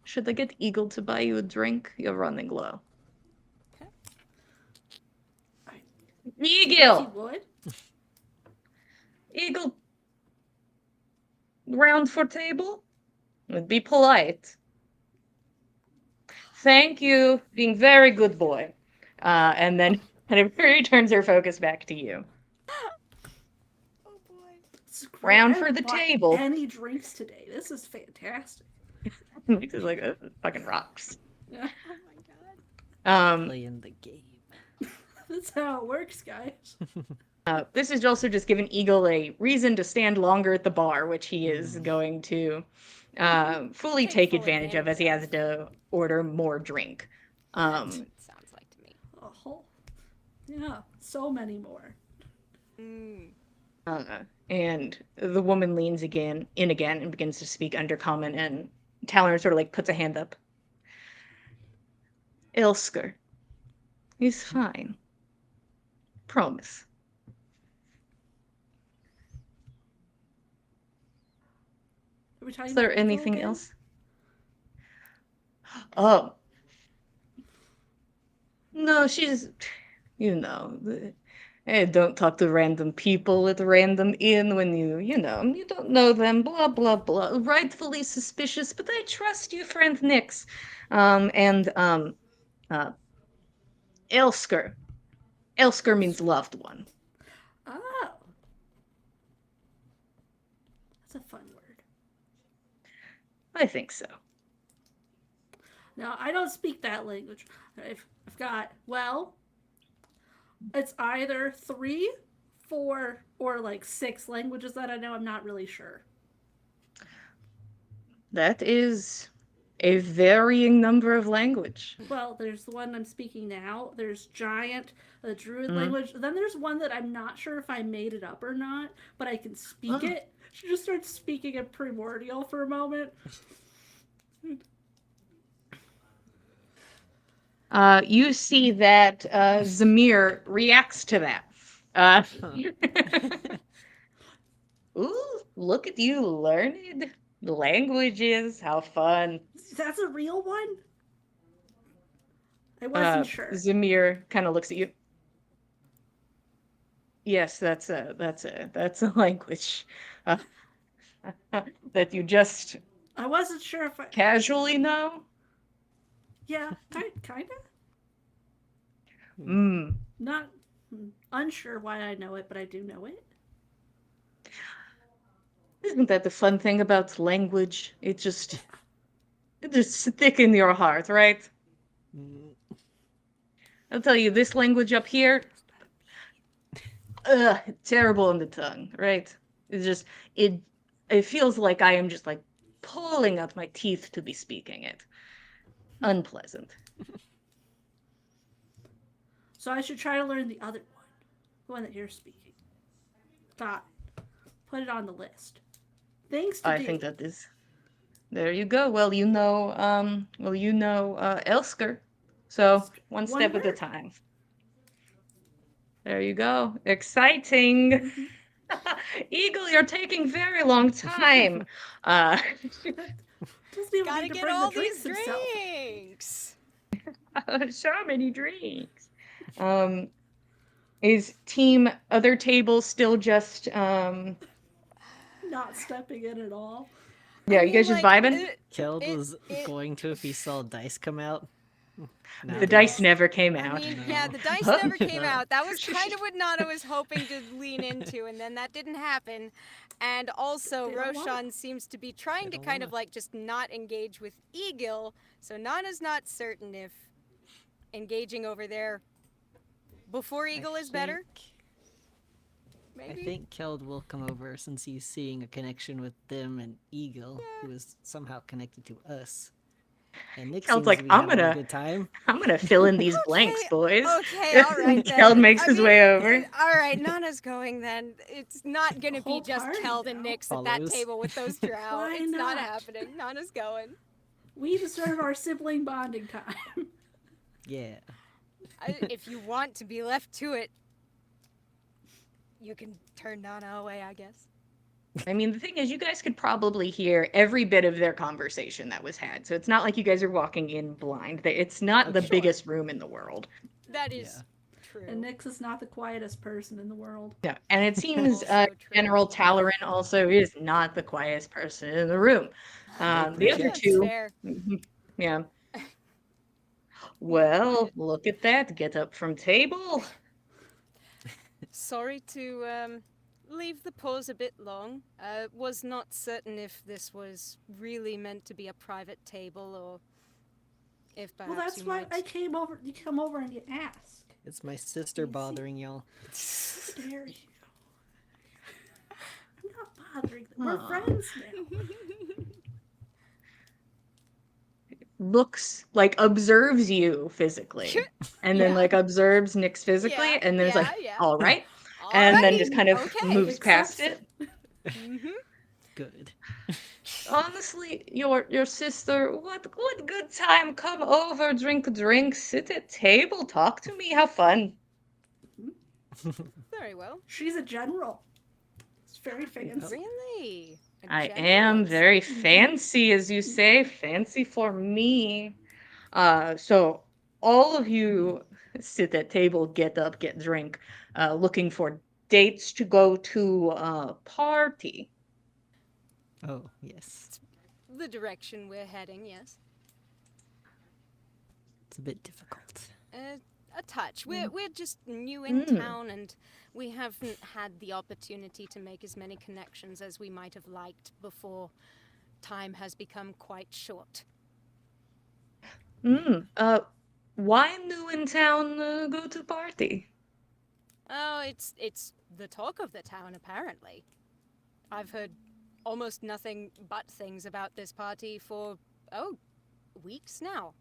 should I get Eagle to buy you a drink? You're running low. He Eagle! would. Eagle! Round for table? Would be polite. Thank you. Being very good boy. And then it returns her focus back to you. Oh boy. This is great. Round I for haven't the bought table. Any drinks today? This is fantastic. This is like fucking rocks. Yeah, Oh my god. Playing the game. that's how it works, guys. This is also just giving Eagle a reason to stand longer at the bar, which he is going to fully Take take full advantage of as he has advantage to order more drink. That's what it sounds like to me. A whole, yeah, so many more. Mm. And the woman leans again and begins to speak Undercommon, and Talon sort of like puts a hand up. Elsker. He's fine. Promise. Are we talking Is there about Eagle anything again? else? Oh. No, she's, don't talk to random people at a random inn when you don't know them, blah, blah, blah. Rightfully suspicious, but I trust you, friend Nix. Uh, Elsker. Elsker means loved one. Oh. That's a fun word. I think so. No, I don't speak that language. I've got, well, it's either 3, 4, or like 6 languages that I know. I'm not really sure. That is a varying number of language. Well, there's the one I'm speaking now. There's Giant, the Druid Mhm. language. Then there's one that I'm not sure if I made it up or not, but I can speak Oh. it. She just starts speaking in Primordial for a moment. You see that Zamir reacts to that. Ooh, look at you learned languages. How fun. That's a real one? I wasn't sure. Zamir kind of looks at you. Yes, that's a language that you just I wasn't sure if I. casually know. Yeah, kind of. Not unsure why I know it, but I do know it. Isn't that the fun thing about language? It just stick in your heart, right? I'll tell you, this language up here, terrible on the tongue, right? It's just it feels like I am just like pulling out my teeth to be speaking it. Unpleasant. So I should try to learn the other one, the one that you're speaking. Got it. Put it on the list. Things to do. I think that is. There you go. Well, you know Elsker. So one step at a word. time. There you go. Exciting. Eagle, you're taking very long time. Doesn't even Gotta need to get bring all the drinks these himself. drinks. So many drinks. Is team other tables still just Not stepping in at all. yeah, I you guys mean, just like, vibing? Keld It- was it- going to if he saw dice come out. Now The dice he's- never came I out. mean, No. yeah, the dice Huh? never came No. out. That was kind of what Nana was hoping to lean into, and then that didn't happen. And also, They don't wanna. Roshan seems to be trying to don't kind of wanna. like just not engage with Eagle, so Nana's not certain if engaging over there before Eagle is better. I Maybe. think Keld will come over since he's seeing a connection with them and Eagle, who is somehow connected to us. And Nick Keld's seems like, to be "I'm having gonna- a good time. I'm gonna fill in these blanks, Okay, boys. Okay, all right then. Keld makes I his mean, way over. All right, Nana's going then. It's not gonna The be whole just party Keld and now Nyx at that follows. table with those drow. Why It's not not? happening. Nana's going. We deserve our sibling bonding time. Yeah. If you want to be left to it, you can turn Nana away, I guess. I mean, the thing is, you guys could probably hear every bit of their conversation that was had. So it's not like you guys are walking in blind. It's not the Okay. biggest room in the world. That is Yeah. true. And Nyx is not the quietest person in the world. Yeah, and it seems Also true. General Talaran also is not the quietest person in the room. The other That's two, fair. yeah. Well, look at that. Get up from table. Sorry to leave the pause a bit long. Was not certain if this was really meant to be a private table or if perhaps Well, that's you why might... I came over. You come over and you ask. It's my sister bothering y'all. How dare you? I'm not bothering them. We're Aw. friends now. Looks like observes you physically, and then Yeah. like observes Nyx physically, Yeah, and then it's like, yeah. all right, and then Alrighty, just kind of okay. moves past Accepts it. Mm-hmm. Good. Honestly, your sister, what good time. Come over, drink a drink, sit at table, talk to me, have fun. Very well. She's a general. It's very fancy. Really? A I general am is- very fancy, as you say, fancy for me. So all of you sit at table, get up, get drink, looking for dates to go to a party. Oh, yes. the direction we're heading, yes. It's a bit difficult. A touch. We're just new in Mm. town, and we haven't had the opportunity to make as many connections as we might have liked before time has become quite short. Why new in town go to party? Oh, it's the talk of the town, apparently. I've heard almost nothing but things about this party for, weeks now.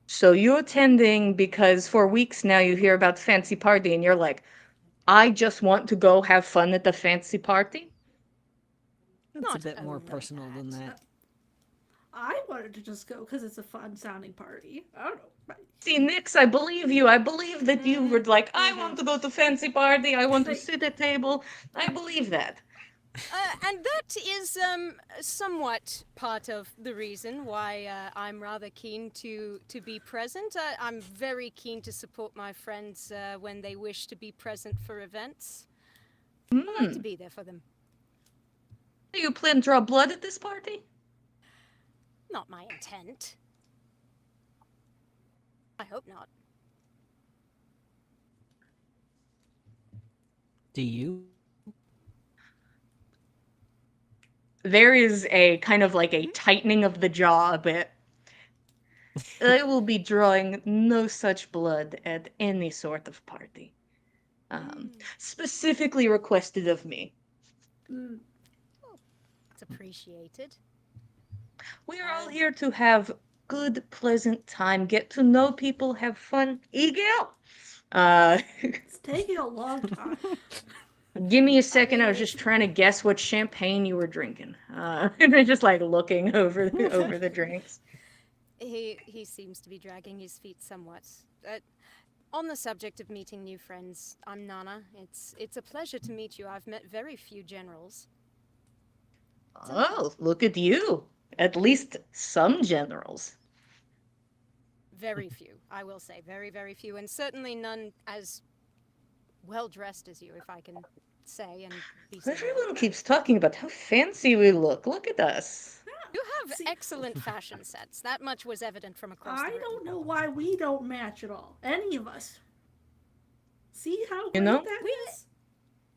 So you're attending because for weeks now you hear about fancy party and you're like, I just want to go have fun at the fancy party? That's Not a bit more only personal than that. that. I wanted to just go because it's a fun sounding party. I don't know. See, Nix, I believe you. I believe that you were like, I want to go to fancy party. I want to Like- sit at table. I believe that. And that is somewhat part of the reason why I'm rather keen to be present. I'm very keen to support my friends when they wish to be present for events. I like to be there for them. Do you plan to draw blood at this party? Not my intent. I hope not. Do you? There is a kind of like a tightening of the jaw a bit. I will be drawing no such blood at any sort of party. Specifically requested of me. Mm. It's appreciated. We are all here to have good, pleasant time, get to know people, have fun. Egil! It's taking a long time. Give me a second. I mean, was just trying to guess what champagne you were drinking. And I'm just like looking over the drinks. He seems to be dragging his feet somewhat. On the subject of meeting new friends, I'm Nana. It's a pleasure to meet you. I've met very few generals. Oh, look at you. At least some generals. Very few, I will say. Very, very few. And certainly none as well dressed as you, if I can say and be so bold. Everyone keeps talking about how fancy we look. Look at us. You have See- excellent fashion sets. That much was evident from across the I room. don't know why we don't match at all. Any of us. See how great know? that is?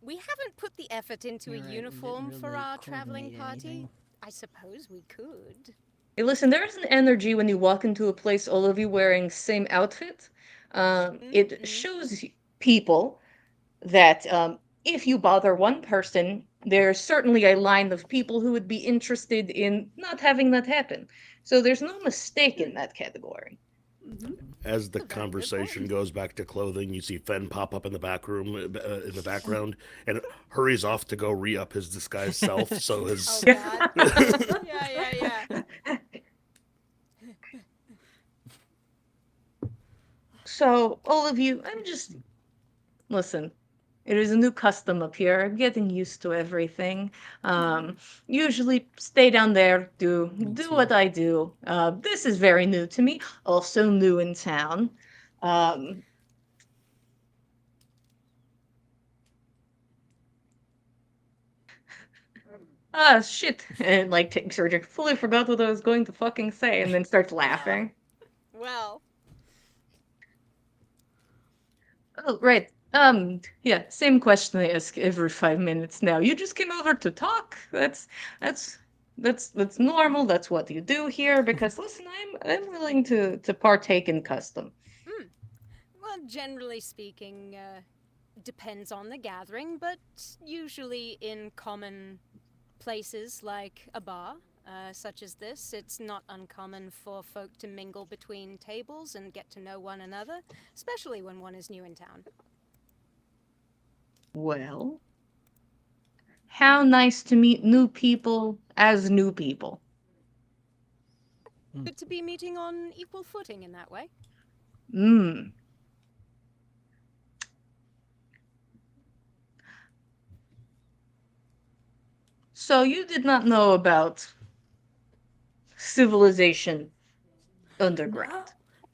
We haven't put the effort into You're a right, we didn't uniform for really our traveling coordinate party. anything. I suppose we could. Hey, listen, there's an energy when you walk into a place, all of you wearing same outfit. It shows people that if you bother one person, there's certainly a line of people who would be interested in not having that happen. So there's no mistake in that category. As the That's a very good conversation point. goes back to clothing, you see Fen pop up in the back room, in the background, and hurries off to go re-up his disguised self. So his Oh god. yeah. So all of you, listen. It is a new custom up here. I'm getting used to everything. Usually stay down there, do too. what I do. This is very new to me. Also new in town. Shit. And like takes her drink. Fully forgot what I was going to fucking say, and then starts laughing. Well, Oh, right. Yeah, same question I ask every 5 minutes now. You just came over to talk. That's normal. That's what you do here. Because listen, I'm willing to partake in custom. well, generally speaking, depends on the gathering, but usually in common places like a bar, such as this, it's not uncommon for folk to mingle between tables and get to know one another, especially when one is new in town. Well, how nice to meet new people as new people. Good to be meeting on equal footing in that way. Mm. So you did not know about civilization underground. No,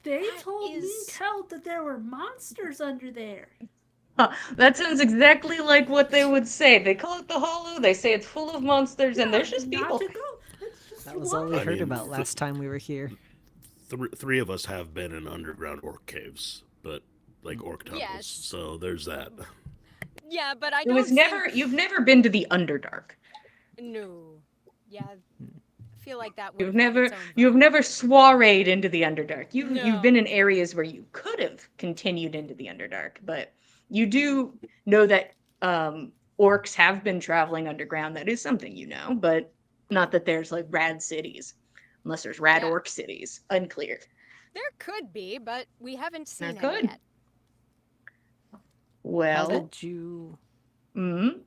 they That told me and is- Kel that there were monsters under there. Huh, that sounds exactly like what they would say. They call it the Hollow. They say it's full of monsters, and there's just not people. to go. It's just That was all we I heard mean, about last time we were here. Three of us have been in underground orc caves, but like orc tunnels. Yes. So there's that. Yeah, but I It don't was never. think... You've never been to the Underdark. No. Yeah, I feel like that would You've have had never. its own You've vibe. never soireed into the Underdark. You've No. been in areas where you could have continued into the Underdark, but you do know that orcs have been traveling underground. That is something you know, but not that there's like rad cities, unless there's rad Yeah. orc cities. Unclear. There could be, but we haven't seen Not any good. yet. How Well, did you mm,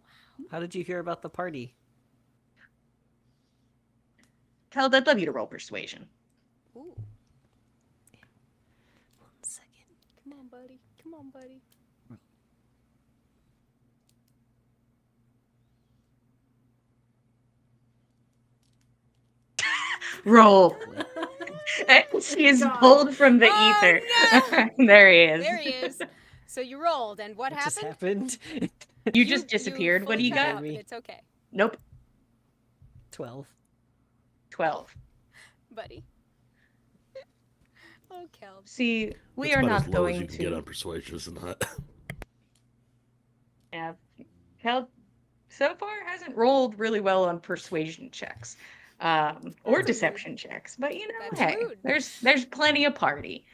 How did you hear about the party? Cal, I'd love you to roll persuasion. Ooh, 1 second. come on, buddy. Come on, buddy. Roll. He is God. pulled from the Oh, ether. There he is. There he is. So you rolled, and what Just happened? happened. You just disappeared. What do fully you cut got? out, Me. but it's okay, 12. 12. buddy. Oh, Kel. See, we That's are about not as low as going you can get on to. persuasion, isn't it? Yeah. Cal so far hasn't rolled really well on persuasion checks. Or That's rude. deception checks. But you know, That's hey, rude. there's plenty of party.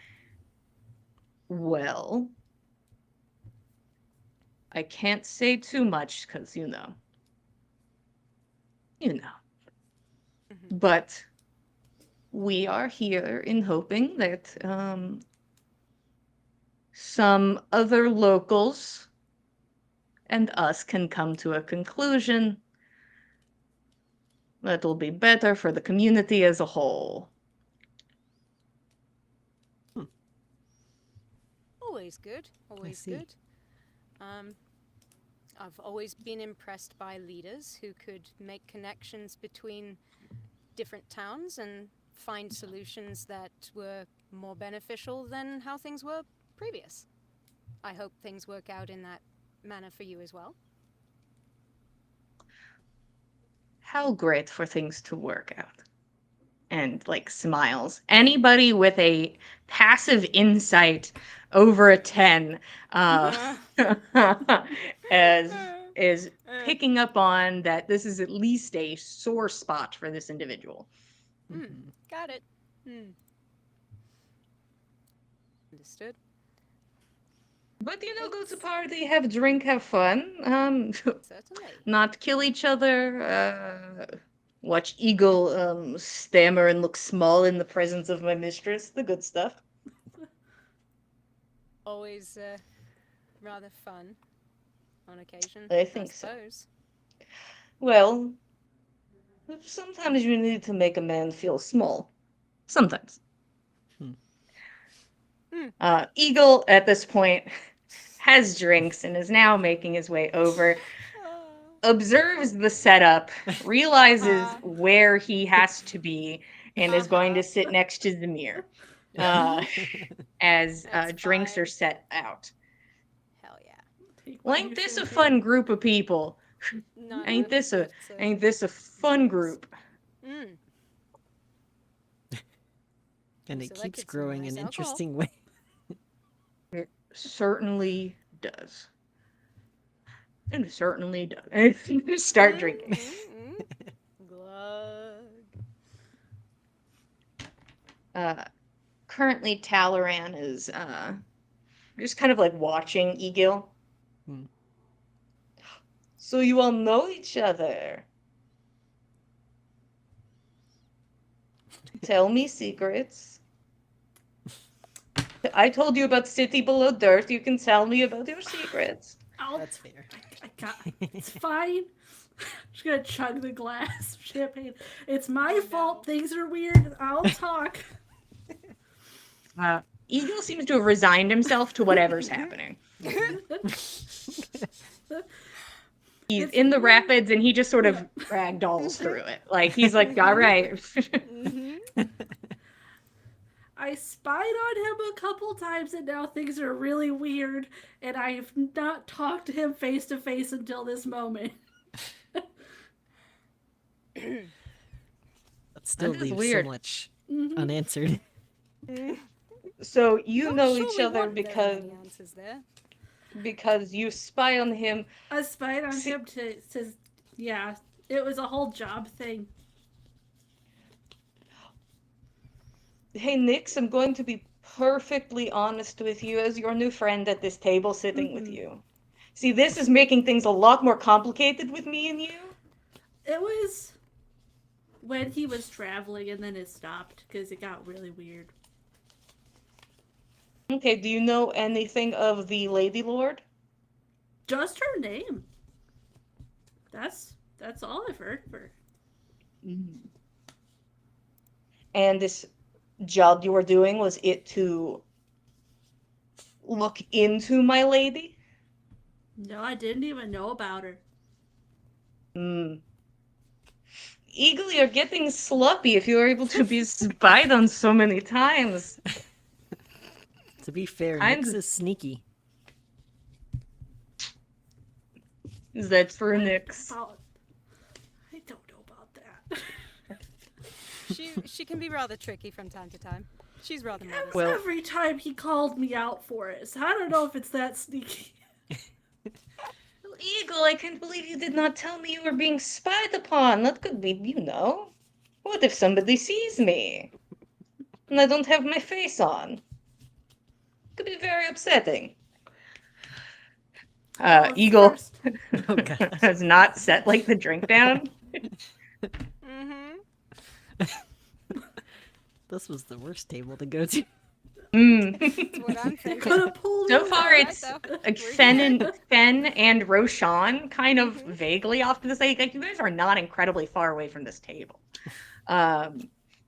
Well, I can't say too much because you know. Mhm. But we are here in hoping that some other locals and us can come to a conclusion that will be better for the community as a whole. Always good. Always see. good. I've always been impressed by leaders who could make connections between different towns and find solutions that were more beneficial than how things were previous. I hope things work out in that manner for you as well. How great for things to work out. And like smiles. Anybody with a passive insight over a 10 is picking up on that this is at least a sore spot for this individual. Mhm. Got it. Understood. But you know, go to party, have drink, have fun. Certainly. Not kill each other. Watch Eagle stammer and look small in the presence of my mistress. The good stuff. Always rather fun on occasion. I think so. suppose. Well, sometimes you need to make a man feel small. Sometimes. Eagle, at this point, has drinks and is now making his way over. Observes the setup, realizes where he has to be, and is going to sit next to Zamir as That's drinks fine. are set out. Hell yeah. Take what Ain't you this can a take. fun group of people? Not Ain't this a fun group? And it Selected keeps some growing nice in alcohol. interesting ways. It certainly does. It certainly does. Start drinking. Glug. Currently, Talaran is just kind of like watching Egil. Hmm. So you all know each other. Tell me secrets. I told you about City Below Dirt. You can tell me about your secrets. That's fair. I got it's fine. She's gonna chug the glass of champagne. It's my fault. Things are weird. I'll talk. Eagle seems to have resigned himself to whatever's happening. He's It's in the weird. rapids and he just sort of ragdolls through it. Like he's like, all right. I spied on him a couple times and now things are really weird and I've not talked to him face to face until this moment. That still is leaves weird. so much Mhm. unanswered. So you Don't know show each me other what because the answers there. you spy on him. I spied on See- him to yeah, it was a whole job thing. Hey Nix, I'm going to be perfectly honest with you as your new friend at this table sitting with Mhm. you. See, this is making things a lot more complicated with me and you. It was when he was traveling and then it stopped because it got really weird. Okay, do you know anything of the Lady Lord? Just her name. That's all I've heard of her. And this job you were doing, was it to look into my lady? No, I didn't even know about her. Hmm. Eagle, you're getting sloppy if you were able to be spied on so many times. To be fair, I'm- Nix is sneaky. Is that true, Nix? I don't know about that. She can be rather tricky from time to time. She's rather It modest. was Well- every time he called me out for it, so I don't know if it's that sneaky. Eagle, I can't believe you did not tell me you were being spied upon. That could be, What if somebody sees me? And I don't have my face on? Could be very upsetting. Well, Eagle first- Oh god. has not set like the drink down. Mm-hmm. This was the worst table to go to. That's what I'm thinking. Could have pulled So it far, out. it's though. like We're Fen and Roshan kind of vaguely off to the side. Like you guys are not incredibly far away from this table.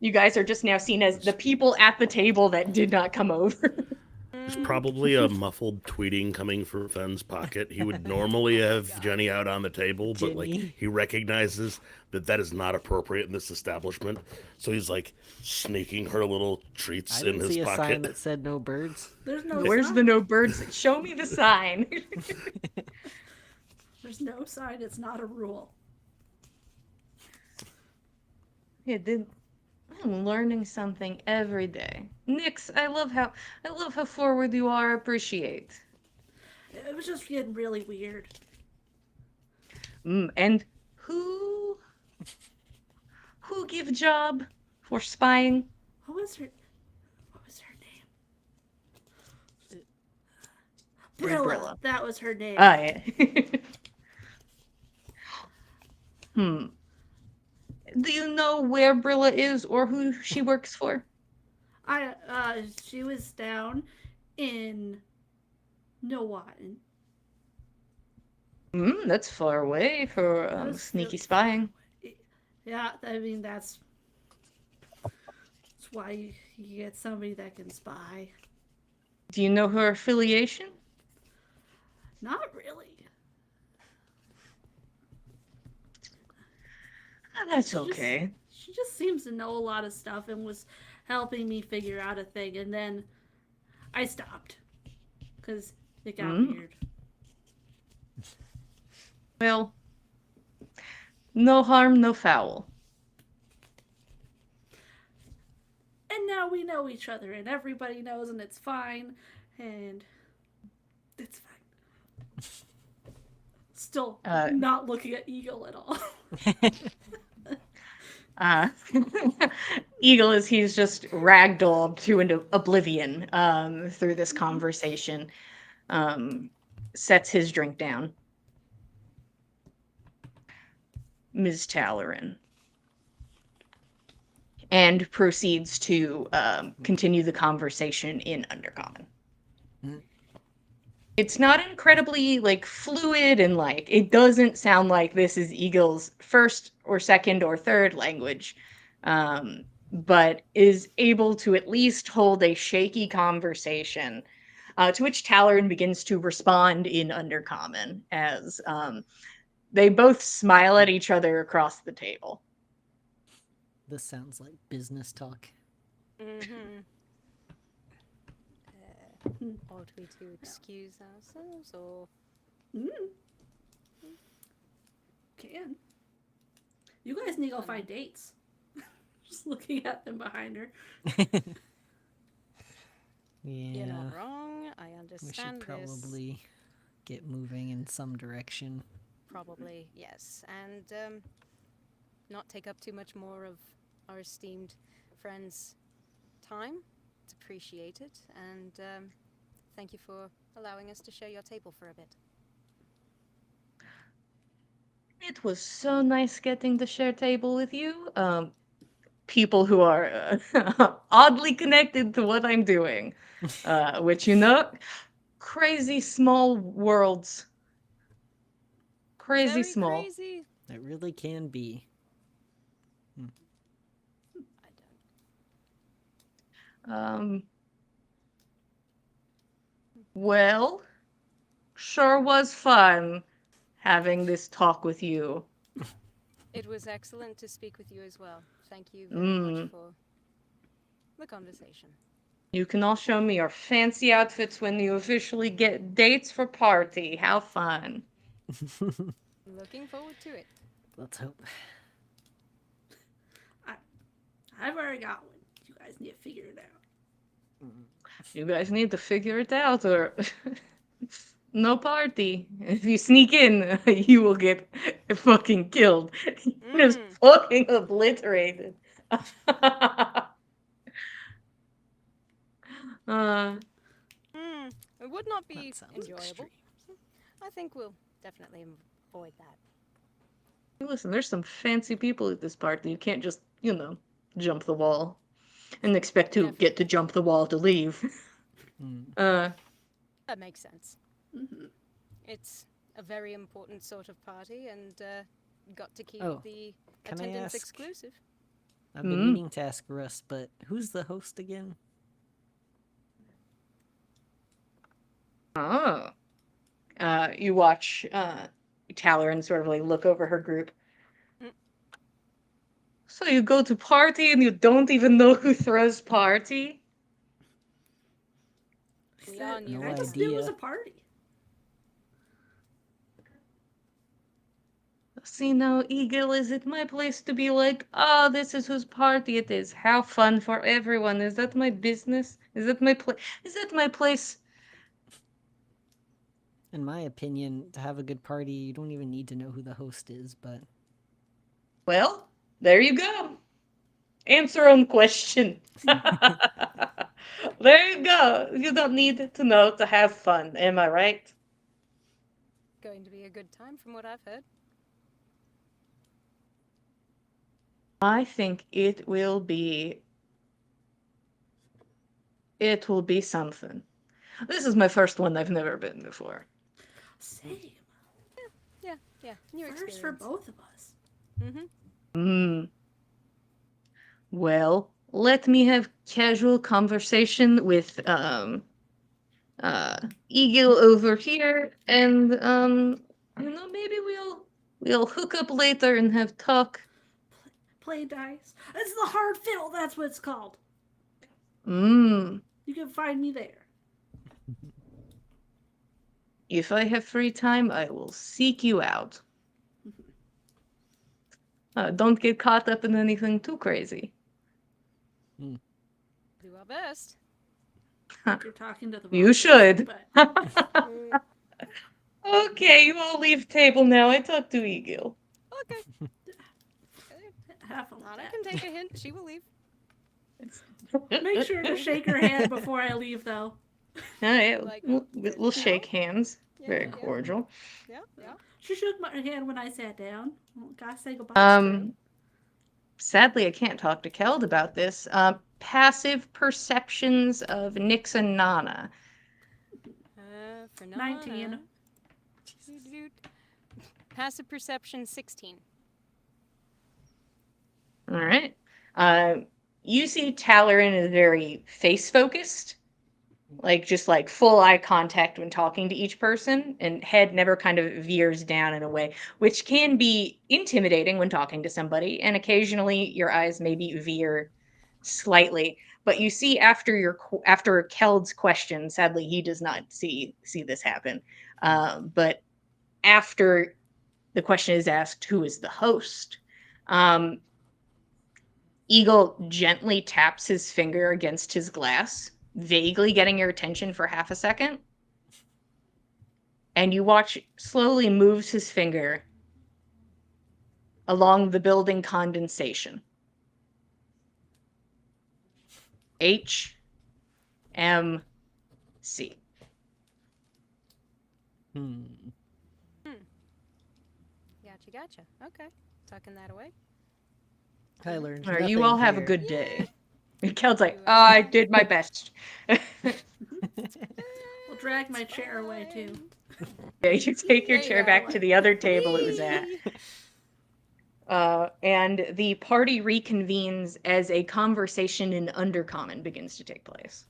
You guys are just now seen as the people at the table that did not come over. There's probably a muffled tweeting coming from Fenn's pocket. He would normally have Jenny out on the table, but like Jenny. he recognizes that is not appropriate in this establishment. So he's like sneaking her little treats I in didn't his see a sign pocket. that said no birds. There's no Where's sign. the no birds? Show me the sign. There's no sign. It's not a rule. I'm learning something every day. Nix, I love how forward you are. Appreciate. It was just getting really weird. And who give job for spying? What was her name? Brilla. Brilla. That was her name. Ah, yeah. Do you know where Brilla is or who she works for? She was down in Nowatin. That's far away for That's sneaky really spying. Yeah, I mean that's why you get somebody that can spy. Do you know her affiliation? Not really. That's okay. She just seems to know a lot of stuff and was helping me figure out a thing, and then I stopped because it got weird. Well, no harm, no foul. And now we know each other, and everybody knows, and it's fine, and it's fine. Still not looking at Eagle at all. Eagle is he's just ragdolled to into oblivion through this conversation. Sets his drink down. Ms. Tallerin. And proceeds to continue the conversation in Undercommon. It's not incredibly like fluid and like it doesn't sound like this is Eagle's first or second or third language, but is able to at least hold a shaky conversation, to which Talaran begins to respond in Undercommon as they both smile at each other across the table. This sounds like business talk. Mm-hmm. Ought we to excuse ourselves, or Can. You guys need to go find dates. Just looking at them behind her. you're Yeah. not wrong? I We should understand this. probably get moving in some direction. Probably, yes. And not take up too much more of our esteemed friend's time. It's appreciated. And thank you for allowing us to share your table for a bit. It was so nice getting to share table with you. People who are oddly connected to what I'm doing, which crazy small worlds. Crazy Very small. crazy. It really can be. I don't. Well, sure was fun having this talk with you. It was excellent to speak with you as well. Thank you very much for the conversation. You can all show me your fancy outfits when you officially get dates for party. How fun. Looking forward to it. Let's hope. I've already got one. You guys need to figure it out. You guys need to figure it out or no party. If you sneak in, you will get fucking killed. Just fucking obliterated. It would not be That sounds enjoyable. extreme. I think we'll definitely avoid that. Listen, there's some fancy people at this party. You can't just, jump the wall and expect to get to jump the wall to leave. That makes sense. Mm-hmm. It's a very important sort of party, and got to keep Oh, the can I attendance ask- exclusive. I've been meaning to ask Russ, but who's the host again? Oh. You watch Talaran sort of like look over her group. So you go to party and you don't even know who throws party? We are new. No I just knew it was a idea. party. See now, Eagle, is it my place to be like, oh, this is whose party it is. How fun for everyone. Is that my business? Is that my place? Is that my place? In my opinion, to have a good party, you don't even need to know who the host is, but Well, there you go. Answer own question. There you go. You don't need to know to have fun. Am I right? Going to be a good time, from what I've heard. I think it will be something. This is my first one. I've never been before. Same. Yeah. New First experience. for both of us. Mm-hmm. Well, let me have casual conversation with Eagle over here, and maybe we'll hook up later and have talk. Play dice. It's the hard fiddle. That's what it's called. Mm. You can find me there. If I have free time, I will seek you out. Don't get caught up in anything too crazy. Do our best. You're talking to the You wrong should. person, but Okay, you all leave table now. I talk to Eagle. Okay. have fun with Anna that. can take a hint. She will leave. Make sure to shake her hand before I leave, though. Yeah, Like, we'll shake hands. Yeah, Very yeah. cordial. Yeah. She shook my hand when I sat down. Well, gotta say goodbye. Sadly, I can't talk to Keld about this. Passive perceptions of Nix and Nana. for 19. Nana. Doot. Passive perception 16. All right. You see Talarin is very face focused, like just like full eye contact when talking to each person, and head never kind of veers down in a way, which can be intimidating when talking to somebody. And occasionally your eyes maybe veer slightly. But you see after Keld's question, sadly he does not see this happen. But after the question is asked, who is the host? Eagle gently taps his finger against his glass, vaguely getting your attention for half a second. And you watch slowly moves his finger along the building condensation. HMC. Hmm. Gotcha. Okay. Tucking that away. I learned All right, nothing you all have a here. good day. And Keld's like, You oh, as I well. did my best. We'll drag my chair away too. Yeah, you take your There you chair go. back to the other table it was at. Whee! And the party reconvenes as a conversation in Undercommon begins to take place.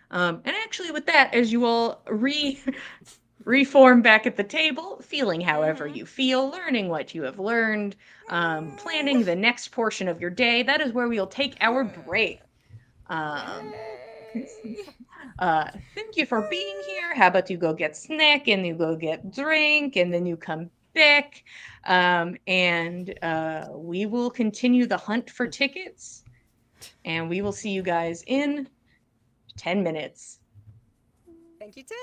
And actually, with that, as you all reform back at the table, feeling however you feel, learning what you have learned, planning the next portion of your day, that is where we'll take our break. Thank you for being here. How about you go get snack and you go get drink and then you come back, and we will continue the hunt for tickets, and we will see you guys in 10 minutes. Thank you, Tin.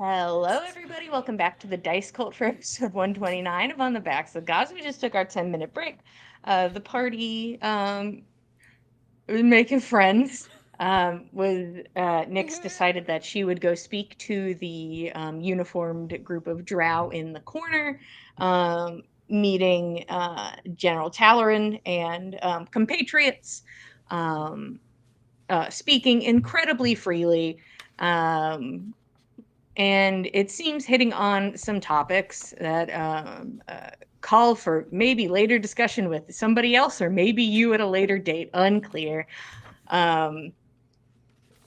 Hello, everybody. Welcome back to the Dice Cult for episode 129 of On the Backs of Gods. We just took our 10-minute break. The party was making friends. Nyx decided that she would go speak to the uniformed group of drow in the corner, meeting General Talaran and compatriots, speaking incredibly freely. And it seems hitting on some topics that call for maybe later discussion with somebody else or maybe you at a later date, unclear. But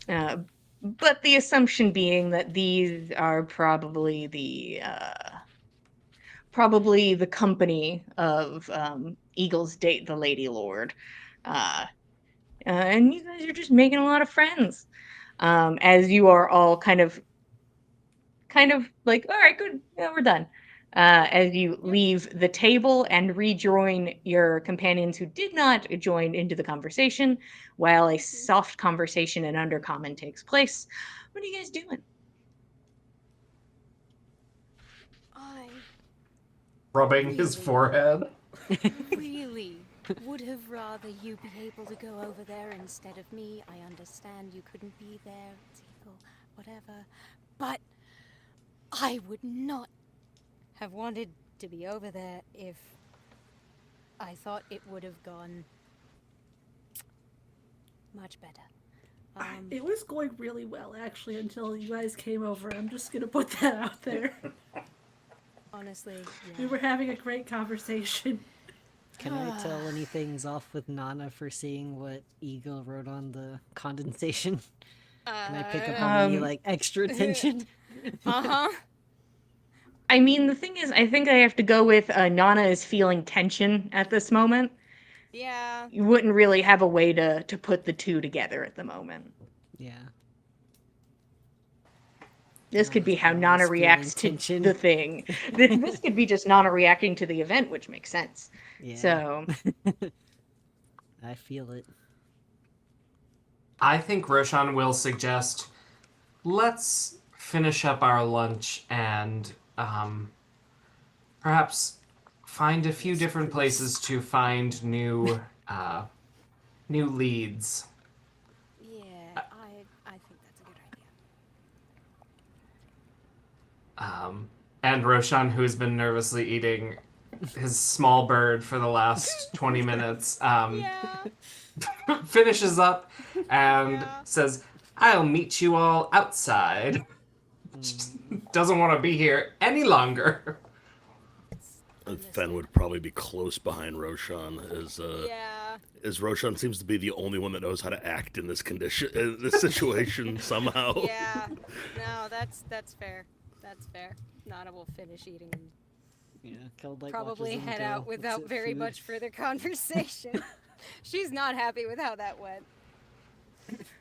the assumption being that these are probably the company of Eagle's date, the Lady Lord. And you guys are just making a lot of friends. As you are all kind of like, all right, good, yeah, we're done. As you leave the table and rejoin your companions who did not join into the conversation, while a soft conversation in Undercommon takes place. What are you guys doing? I Rubbing his Really? forehead. really would have rather you be able to go over there instead of me. I understand you couldn't be there, it's equal, whatever. But I would not have wanted to be over there if I thought it would have gone much better. It was going really well, actually, until you guys came over. I'm just gonna put that out there. Honestly, We yeah. were having a great conversation. Can I tell anything's off with Nana for seeing what Eagle wrote on the condensation? Can I pick up on any like extra attention? Uh-huh. I mean, the thing is, I think I have to go with Nana is feeling tension at this moment. Yeah. You wouldn't really have a way to put the two together at the moment. Yeah. This could be Nana's how always Nana feeling reacts to tension. the thing. This could be just Nana reacting to the event, which makes sense. Yeah. So, I feel it. I think Roshan will suggest, let's finish up our lunch and perhaps find a few different places to find new leads. Yeah, I think that's a good idea. And Roshan, who's been nervously eating his small bird for the last 20 minutes, Yeah. finishes up and Yeah. says, I'll meet you all outside. Doesn't want to be here any longer. Fen would probably be close behind Roshan, Yeah. as Roshan seems to be the only one that knows how to act in this condition, in this situation somehow. Yeah. No, that's fair. That's fair. Nana will finish eating and Yeah. Keld, like, probably watches him head go, out "What's without it, very food?" much further conversation. She's not happy with how that went.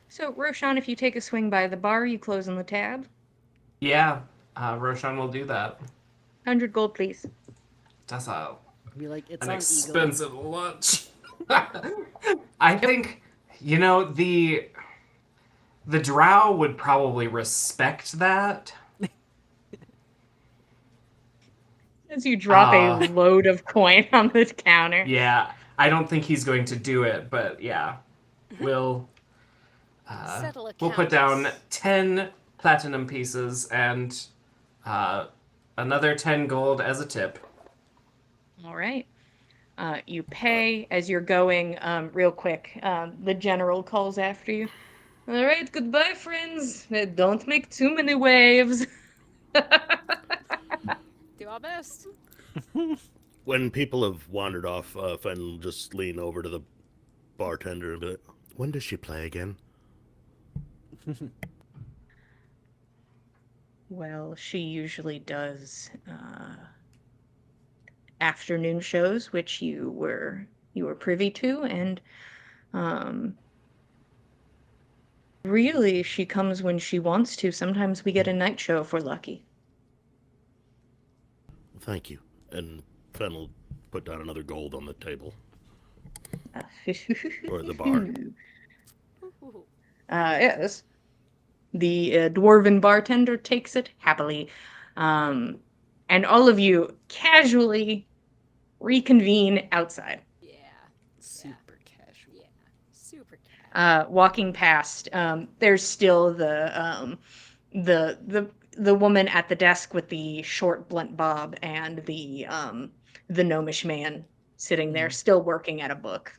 so Roshan, if you take a swing by the bar, you close on the tab. Yeah, Roshan will do that. 100 gold, please. That's Be like, it's an on Eagle. expensive lunch. I think, the drow would probably respect that. As you drop a load of coin on the counter. Yeah, I don't think he's going to do it, but yeah, we'll Settle we'll put down accounts. 10 platinum pieces and another 10 gold as a tip. All right. You pay as you're going, real quick. The general calls after you. All right, goodbye, friends. Don't make too many waves. Do our best. When people have wandered off, Fen will just lean over to the bartender and be like, when does she play again? Well, she usually does afternoon shows, which you were privy to, and really, she comes when she wants to. Sometimes we get a night show if we're lucky. Thank you. And Fen will put down another gold on the table. Or the bar. Ooh. Yes. The dwarven bartender takes it happily. And all of you casually reconvene outside. Yeah. Super casual. Yeah. Super cat. Walking past, there's still the woman at the desk with the short blunt bob and the gnomish man sitting there, still working at a book.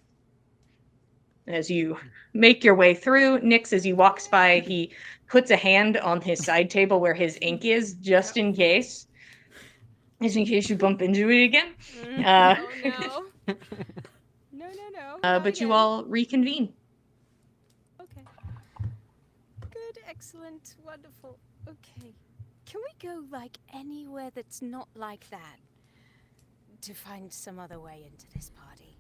As you make your way through, Nix, as he walks by, he puts a hand on his side table where his ink is, just in case. Just in case you bump into it again. Oh no. No. Not But you again. all reconvene. Okay. Good, excellent, wonderful. Okay. Can we go, like, anywhere that's not like that? To find some other way into this party.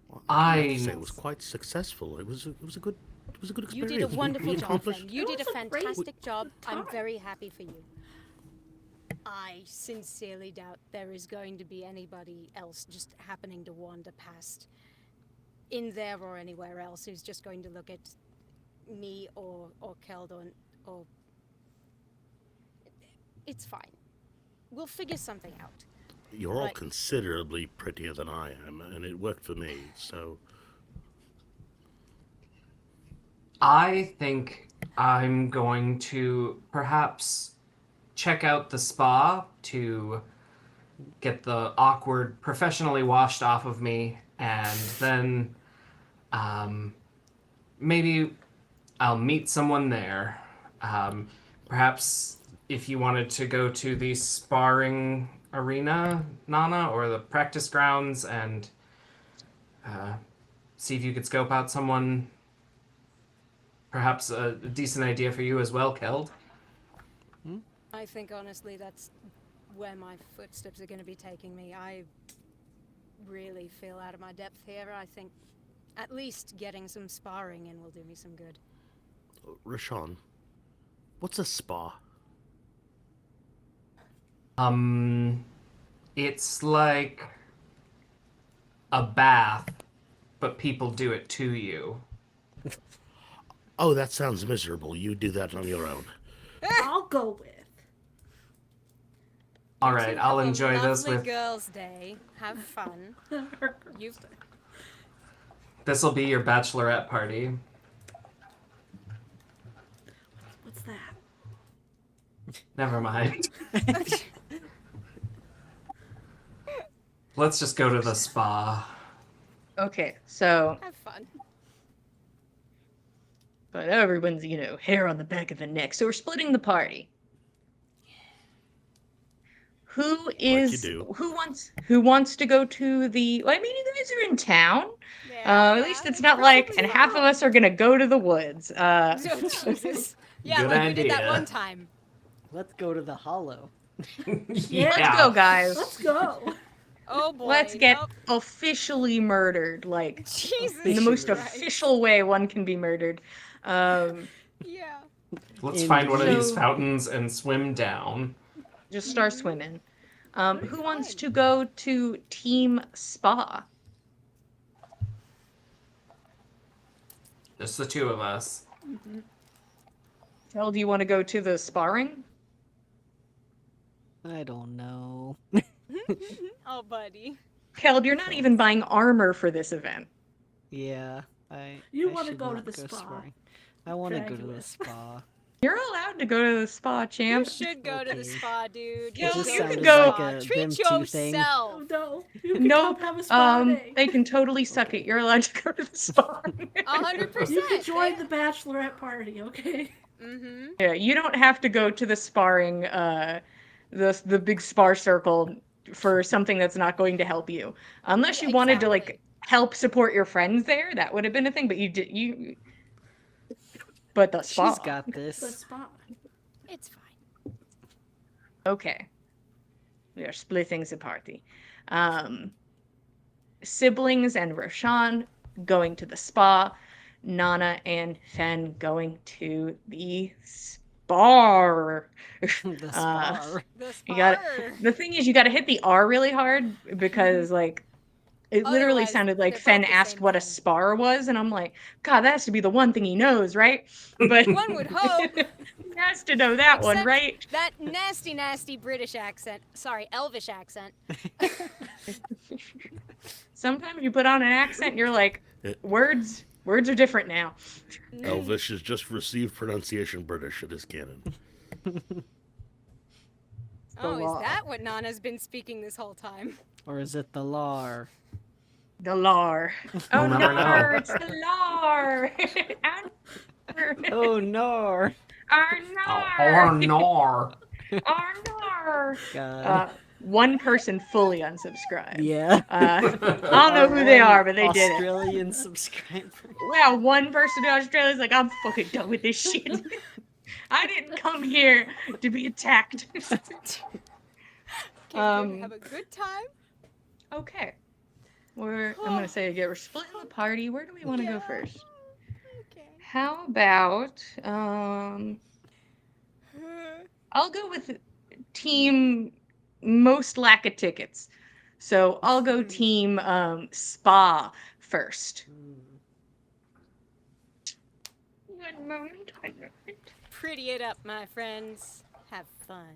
Well, I- have to say it was quite successful. It was a good experience. You did a We wonderful job, accomplished- then. You It did a was a great fantastic job. I'm time. very happy for you. I sincerely doubt there is going to be anybody else just happening to wander past in there or anywhere else who's just going to look at me or Keldon or... It's fine. We'll figure something out. You're all Right. considerably prettier than I am, and it worked for me. So I think I'm going to perhaps check out the spa to get the awkward professionally washed off of me, and then maybe I'll meet someone there. Perhaps if you wanted to go to the sparring arena, Nana, or the practice grounds, and see if you could scope out someone. Perhaps a decent idea for you as well, Keld. I think honestly that's where my footsteps are going to be taking me. I really feel out of my depth here. I think at least getting some sparring in will do me some good. Rashawn, what's a spa? It's like a bath, but people do it to you. Oh, that sounds miserable. You do that on your own. I'll go with. All You right, two I'll have a enjoy this lovely with. girls' day. Have fun. You've This will be your bachelorette party. What's that? Never mind. Let's just go to the spa. Okay, so have fun. but everyone's, hair on the back of the neck. So we're splitting the party. Who is do. who wants to go to the? Well, I mean, you guys are in town. Yeah, At least it's not like, and half of us are gonna go to the woods. Oh, Jesus. Yeah, Good like we did that idea. one time. Let's go to the hollow. Yeah. Let's go, guys. Let's go. Oh boy. Let's get Nope. officially murdered, like Jesus in the most Christ. official way one can be murdered. Yeah. Let's find one of these So- fountains and swim down. Just start swimming. Who wants to go to Team Spa? Just the two of us. Hell, do you want to go to the sparring? I don't know. Oh, buddy. Keld, you're not even buying armor for this event. Yeah, I. You I wanna should go to not the go spa. sparring. I want to go to the Dracula. spa. You're allowed to go to the spa, You champ. should go to the Okay. spa, dude. Yo, Go you to could the go- spa. them Treat two thing. yourself. Oh no. You can No, come have a spa day. they can totally suck it. You're allowed to go to the spa. 100%. You can join the bachelorette party, okay? Mm-hmm. Yeah, you don't have to go to the sparring, the big spar circle for something that's not going to help you, unless you wanted to Exactly. like help support your friends there. That would have been a thing, but But the spa. She's got The this. spa. It's fine. Okay. We are splitting the party. Siblings and Roshan going to the spa. Nana and Fen going to the spar. The spa. The You got spa. The thing is, you got to hit the R really hard because, like, It literally Otherwise, sounded like they're both Fen the asked same what a thing. spar was, and I'm like, God, that has to be the one thing he knows, right? But One would hope. he has to know that one, Except right? that nasty British accent. Sorry, Elvish accent. Sometimes you put on an accent, and you're like, It- words are different now. Elvish has just received pronunciation British. It is canon. Oh, is law. that what Nana's been speaking this whole time? Or is it the lar? The lar. Oh We'll never no, know. it's the lar. Oh no! Arnar. Or nor. Arnar. God. One person fully unsubscribed. Yeah. I don't know who they are, but they did it. Australian subscriber. Wow, one person in Australia is like, I'm fucking done with this shit. I didn't come here to be attacked. Came here to have a good time. Okay. I'm gonna say again, we're splitting the party. Where do we want to go Yeah. first? Okay. How about I'll go with team most lack of tickets. So I'll go team spa first. One moment. Pretty it up, my friends. Have fun.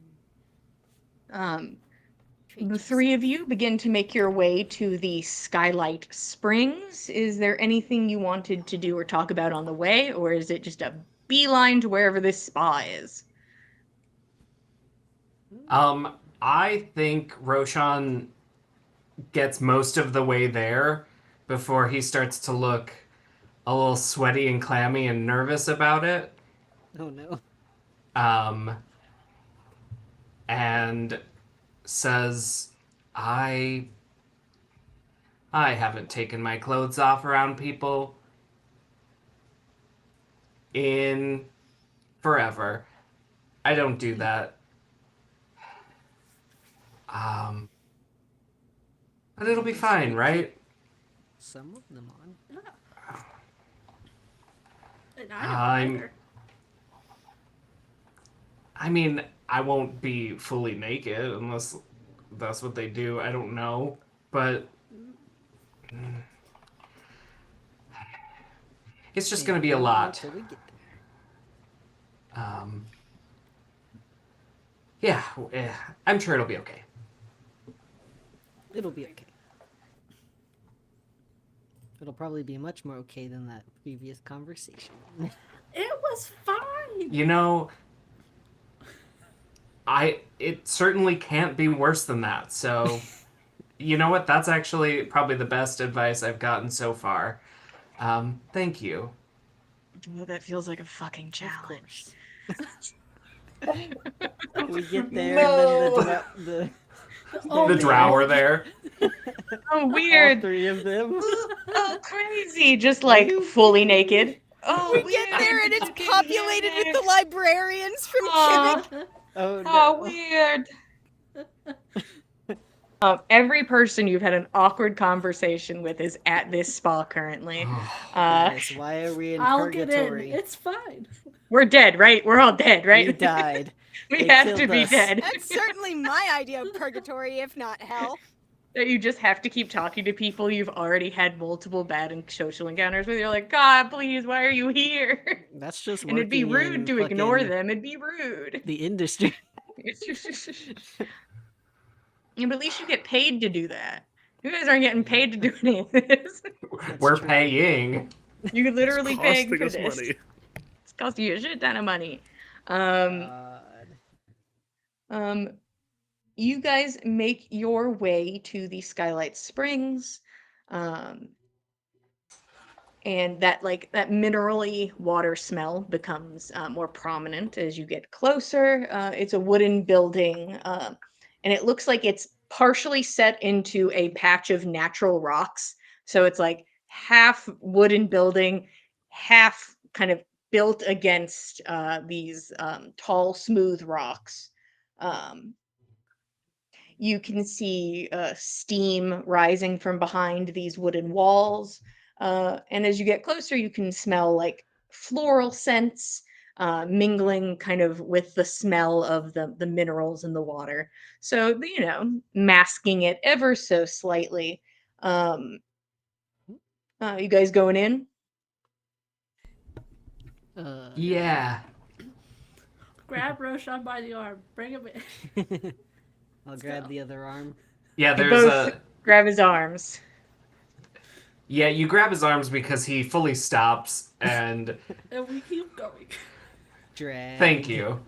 Treat The three yourself. of you begin to make your way to the Skylight Springs. Is there anything you wanted to do or talk about on the way, or is it just a beeline to wherever this spa is? I think Roshan gets most of the way there before he starts to look a little sweaty and clammy and nervous about it. Oh no. And says, I haven't taken my clothes off around people in forever. I don't do that. But it'll be fine, right? Some of them on. And I don't I'm- either. I mean, I won't be fully naked unless that's what they do. I don't know. But it's just going to be a lot. Until we get there. Yeah, I'm sure it'll be okay. It'll be okay. It'll probably be much more okay than that previous conversation. It was fine. You know, it certainly can't be worse than that. So, you know what? That's actually probably the best advice I've gotten so far. Thank you. Oh, that feels like a fucking Of challenge. course. We get there No. and then Oh, The man. drower there. Oh, all weird. three of them. Oh, crazy. Just like fully naked. Oh, We weird. get there and it's Okay, populated with the librarians from Aw. Kivik. Oh no. Oh, weird. Every person you've had an awkward conversation with is at this spa currently. Goodness, why are we in I'll get in. purgatory? It's fine. We're dead, right? We're all dead, right? You died. We They have to killed be us. dead. That's certainly my idea of purgatory, if not hell. That you just have to keep talking to people you've already had multiple bad and social encounters with. You're like, God, please, why are you here? That's just And it'd be working in rude to ignore fucking them. It'd be rude. The industry. Yeah, but at least you get paid to do that. You guys aren't getting paid to do any of this. We're true. paying. You could literally It's pay costing for us this. money. It's costing you a shit ton of money. God. You guys make your way to the Skylight Springs. And that minerally water smell becomes more prominent as you get closer. It's a wooden building, and it looks like it's partially set into a patch of natural rocks. So it's like half wooden building, half kind of built against these tall, smooth rocks. You can see steam rising from behind these wooden walls. And as you get closer, you can smell like floral scents mingling kind of with the smell of the minerals in the water. So, masking it ever so slightly. Um, you guys going in? Yeah. Grab Roshan by the arm. Bring him in. I'll grab the other arm. Yeah, You there's both a. grab his arms. Yeah, you grab his arms because he fully stops, and And we keep going. Drag. thank you.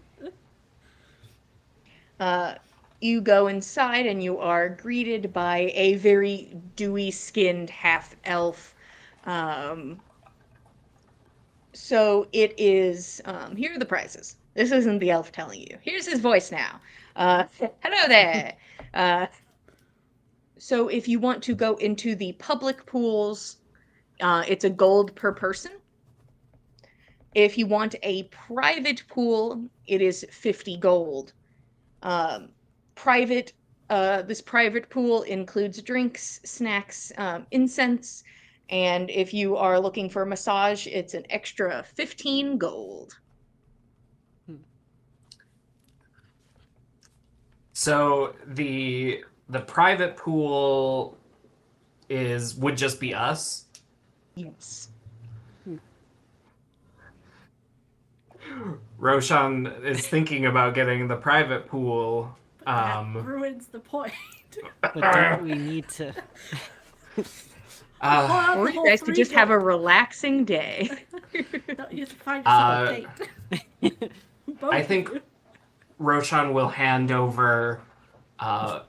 You go inside and you are greeted by a very dewy-skinned half-elf. So it is, here are the prices. This isn't the elf telling you. Here's his voice now. Hello there. So if you want to go into the public pools, it's a gold per person. If you want a private pool, it is 50 gold. This private pool includes drinks, snacks, incense, and if you are looking for a massage, it's an extra 15 gold. So the private pool would just be us. Yes. Roshan is thinking about getting the private pool. That ruins the point. But don't we need to? Pull out Or the you whole guys could 3 just have a gold. relaxing day. No, you have to find yourself a date. Both I of think you. Roshan will hand over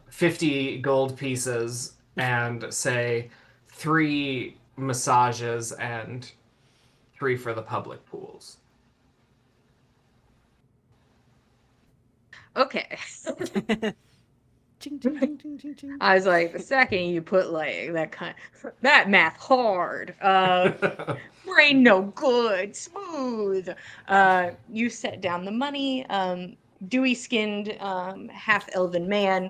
50 gold pieces and say 3 massages and 3 for the public pools. Okay. Ching, ching, ching, ching, ching, ching. I was like, the second you put like that math hard, brain no good, smooth. You set down the money. Dewy skinned, half elven man,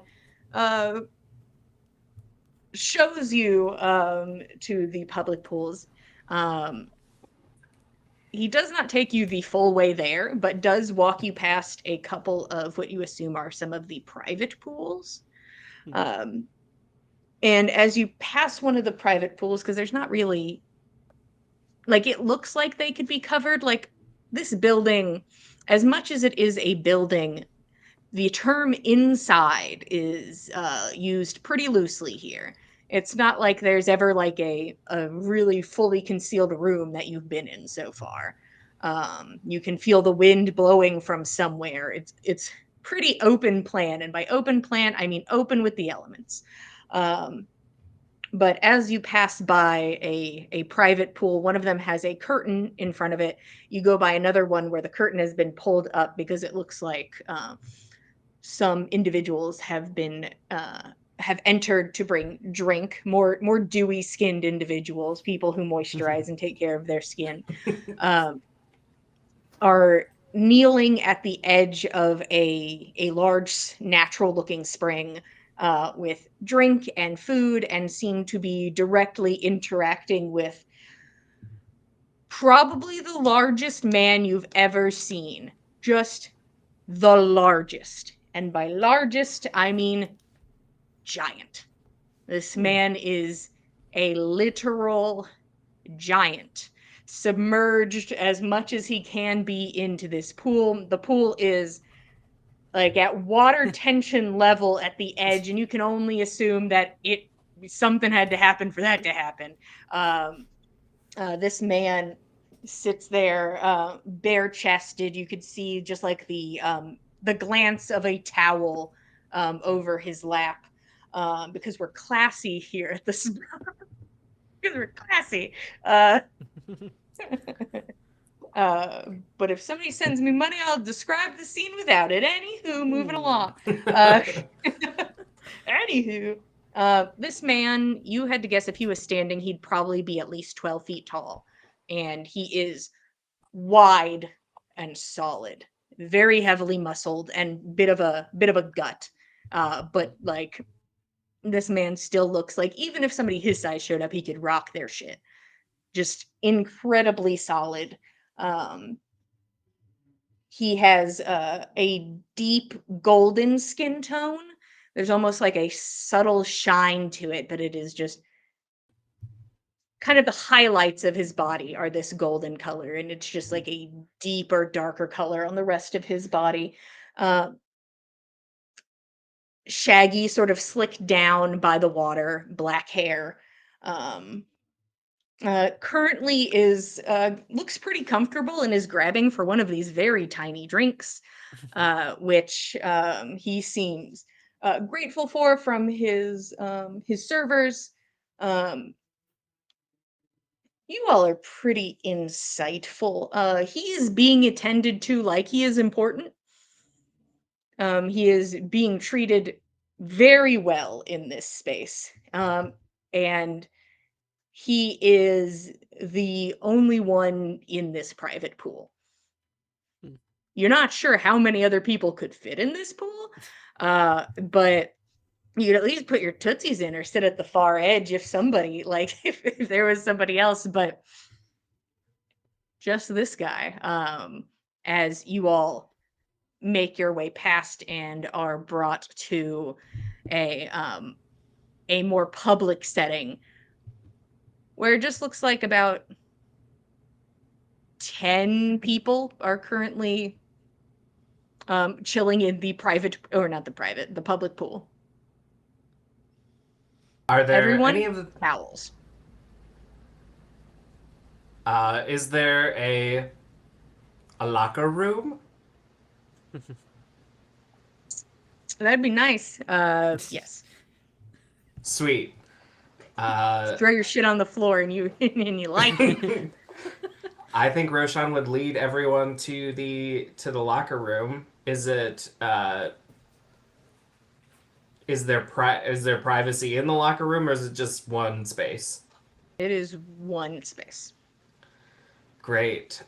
shows you to the public pools. He does not take you the full way there, but does walk you past a couple of what you assume are some of the private pools. And as you pass one of the private pools, because there's not really, like, it looks like they could be covered. Like, this building, as much as it is a building, the term inside is used pretty loosely here. It's not like there's ever like a really fully concealed room that you've been in so far. You can feel the wind blowing from somewhere. It's pretty open plan, and by open plan I mean open with the elements. But as you pass by a private pool, one of them has a curtain in front of it. You go by another one where the curtain has been pulled up because it looks like some individuals have entered to bring drink, more dewy skinned individuals, people who moisturize and take care of their skin, are kneeling at the edge of a large natural looking spring with drink and food, and seem to be directly interacting with probably the largest man you've ever seen. Just the largest. And by largest, I mean giant. This man is a literal giant, submerged as much as he can be into this pool. The pool is like at water tension level at the edge, and you can only assume that something had to happen for that to happen. This man sits there, bare-chested. You could see just like the glance of a towel over his lap, because we're classy here at this. Because we're classy. But if somebody sends me money, I'll describe the scene without it. Anywho, moving along. Anywho, this man, you had to guess if he was standing, he'd probably be at least 12 feet tall. And he is wide and solid, very heavily muscled, and bit of a gut. But like, this man still looks like, even if somebody his size showed up, he could rock their shit. Just incredibly solid. He has a deep golden skin tone. There's almost like a subtle shine to it, but it is just kind of the highlights of his body are this golden color, and it's just like a deeper, darker color on the rest of his body. Uh, Shaggy, sort of slicked down by the water, black hair. Um, Currently is looks pretty comfortable and is grabbing for one of these very tiny drinks, which he seems grateful for from his servers. Um, you all are pretty insightful. He is being attended to like he is important. He is being treated very well in this space. And he is the only one in this private pool. Hmm. You're not sure how many other people could fit in this pool, but you'd at least put your tootsies in or sit at the far edge if somebody, like, if there was somebody else, but just this guy. As you all make your way past and are brought to a more public setting where it just looks like about 10 people are currently chilling in the private, or not the private, the public pool. Are there Everyone any of the towels. is there a locker room? That'd be nice. Yes. Sweet. Throw your shit on the floor and you and you like it. I think Roshan would lead everyone to the locker room. Is it is there privacy in the locker room, or is it just one space? It is one space. Great.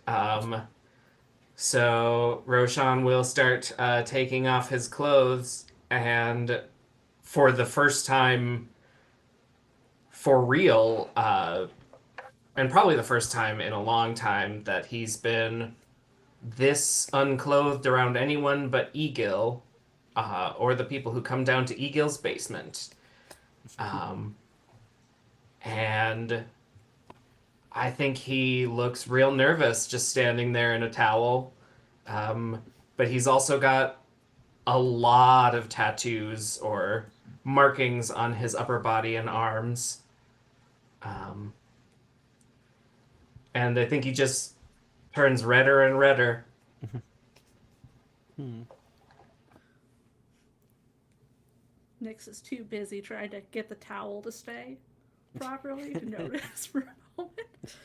So Roshan will start taking off his clothes, and for the first time for real, and probably the first time in a long time that he's been this unclothed around anyone but Egil, or the people who come down to Egil's basement. And I think he looks real nervous just standing there in a towel. But he's also got a lot of tattoos or markings on his upper body and arms. And I think he just turns redder and redder. Nyx is too busy trying to get the towel to stay properly to notice for a moment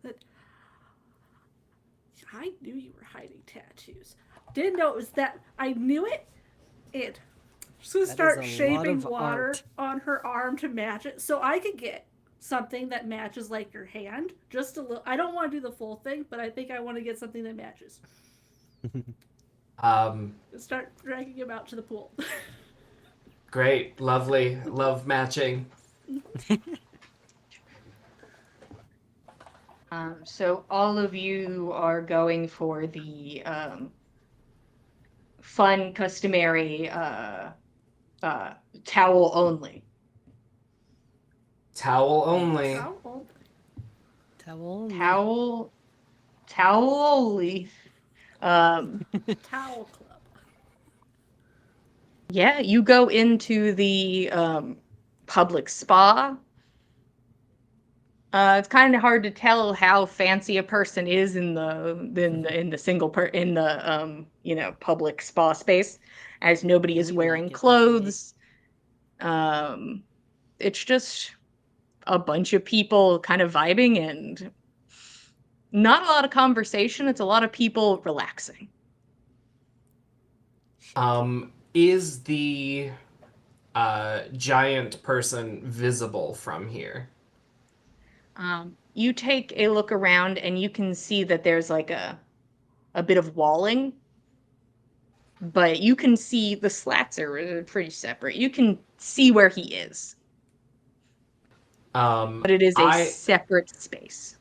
that I knew you were hiding tattoos. Didn't know it was that. I knew it. And she's gonna That is start a lot shaping of water art. on her arm to match it, so I could get something that matches like your hand. Just a little. I don't want to do the full thing, but I think I want to get something that matches. Start dragging him out to the pool. Great, lovely, love matching. So all of you are going for the fun, customary towel only. Towel only. Towel. Towel. Towel only. Towel club. Yeah, you go into the public spa. It's kind of hard to tell how fancy a person is in the public spa space, as nobody is We wearing like it that way. clothes. It's just a bunch of people kind of vibing and not a lot of conversation. It's a lot of people relaxing. Is the giant person visible from here? You take a look around and you can see that there's like a bit of walling, but you can see the slats are pretty separate. You can see where he is, but it is a separate space.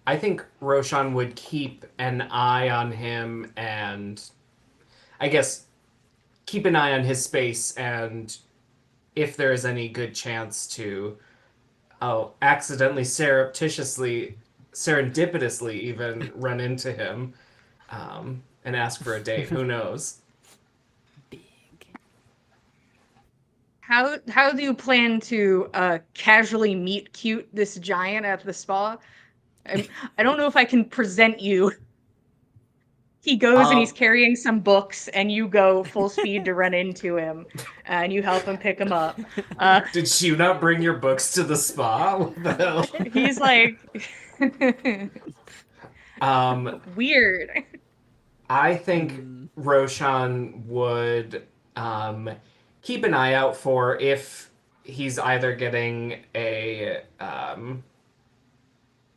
I think Roshan would keep an eye on him, and I guess keep an eye on his space, and if there is any good chance to accidentally, serendipitously even run into him and ask for a date. Who knows? Big. How do you plan to casually meet cute this giant at the spa? I don't know if I can present you. He goes and he's carrying some books, and you go full speed to run into him, and you help him pick him up. Did you not bring your books to the spa? What the hell? He's like, weird. I think Roshan would keep an eye out for if he's either getting a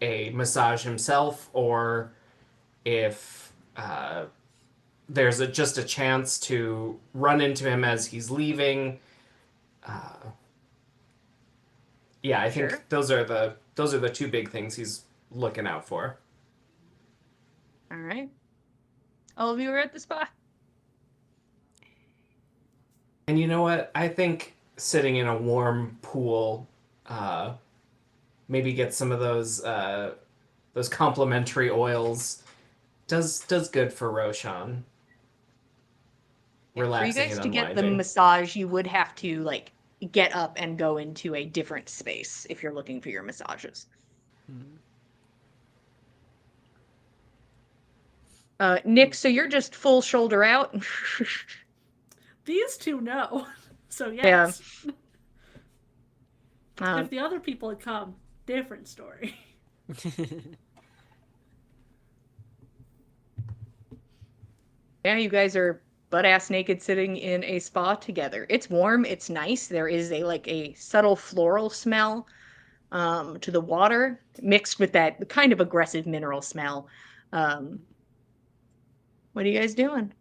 massage himself, or if there's just a chance to run into him as he's leaving. Yeah, I think Sure. those are the two big things he's looking out for. All right. All of you are at the spa. And you know what? I think sitting in a warm pool, maybe get some of those complimentary oils, does good for Roshan. For you Relaxing guys and to get the unwinding. massage, you would have to like get up and go into a different space if you're looking for your massages. Nick, so you're just full shoulder out. These two know. So yes. If the other people had come, different story. Yeah, you guys are butt ass naked sitting in a spa together. It's warm, it's nice. There is a subtle floral smell to the water mixed with that kind of aggressive mineral smell. What are you guys doing?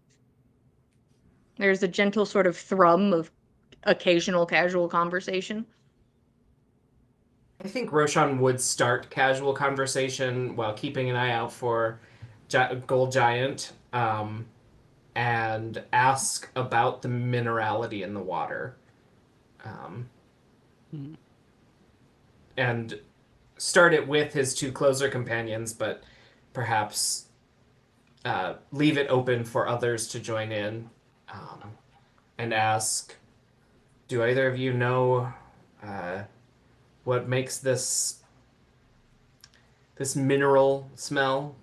There's a gentle sort of thrum of occasional casual conversation. I think Roshan would start casual conversation while keeping an eye out for Gold Giant, and ask about the minerality in the water. And start it with his two closer companions, but perhaps leave it open for others to join in, and ask, do either of you know what makes this mineral smell?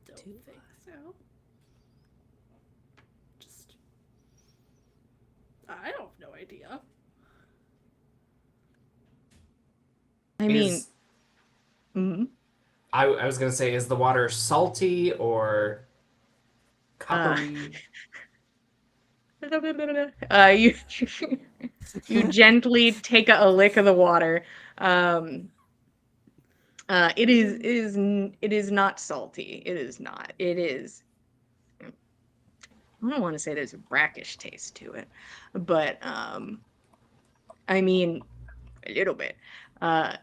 Don't think so. Just, I have no idea. I mean, Is- mhm. I was gonna say, is the water salty or coppery? You you gently take a lick of the water. It is not salty. It is not. It is. I don't want to say there's a brackish taste to it, but I mean, a little bit. I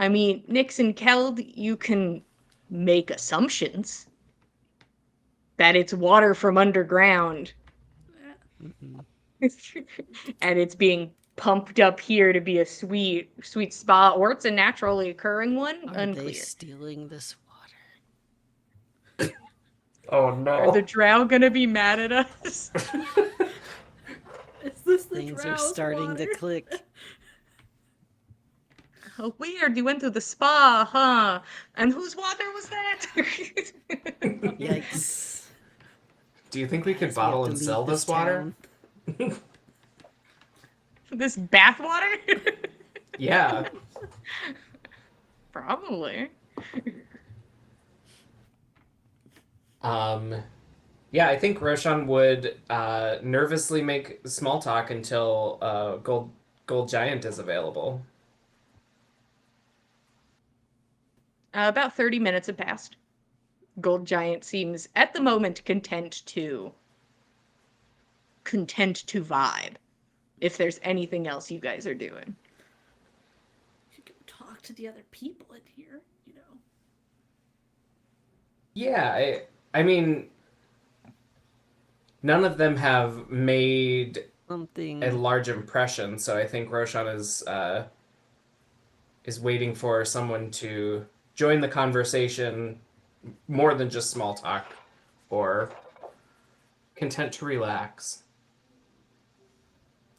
mean, Nix and Keld, you can make assumptions that it's water from underground and it's being pumped up here to be a sweet spa, or it's a naturally occurring one. Are Unclear. they stealing this water? Oh no! Are the drow gonna be mad at us? Is this the Things are drow's starting water? to click. Oh, weird. You went to the spa, huh? And whose water was that? Yikes. Do you think we could Guys, we have bottle to and leave sell this water? town. This bath water? Yeah. Probably. Yeah, I think Roshan would nervously make small talk until Gold Giant is available. About 30 minutes have passed. Gold Giant seems, at the moment, content to vibe. If there's anything else you guys are doing. You can talk to the other people in here, you know. Yeah, I mean, none of them have made Something. a large impression, so I think Roshan is waiting for someone to join the conversation more than just small talk or content to relax.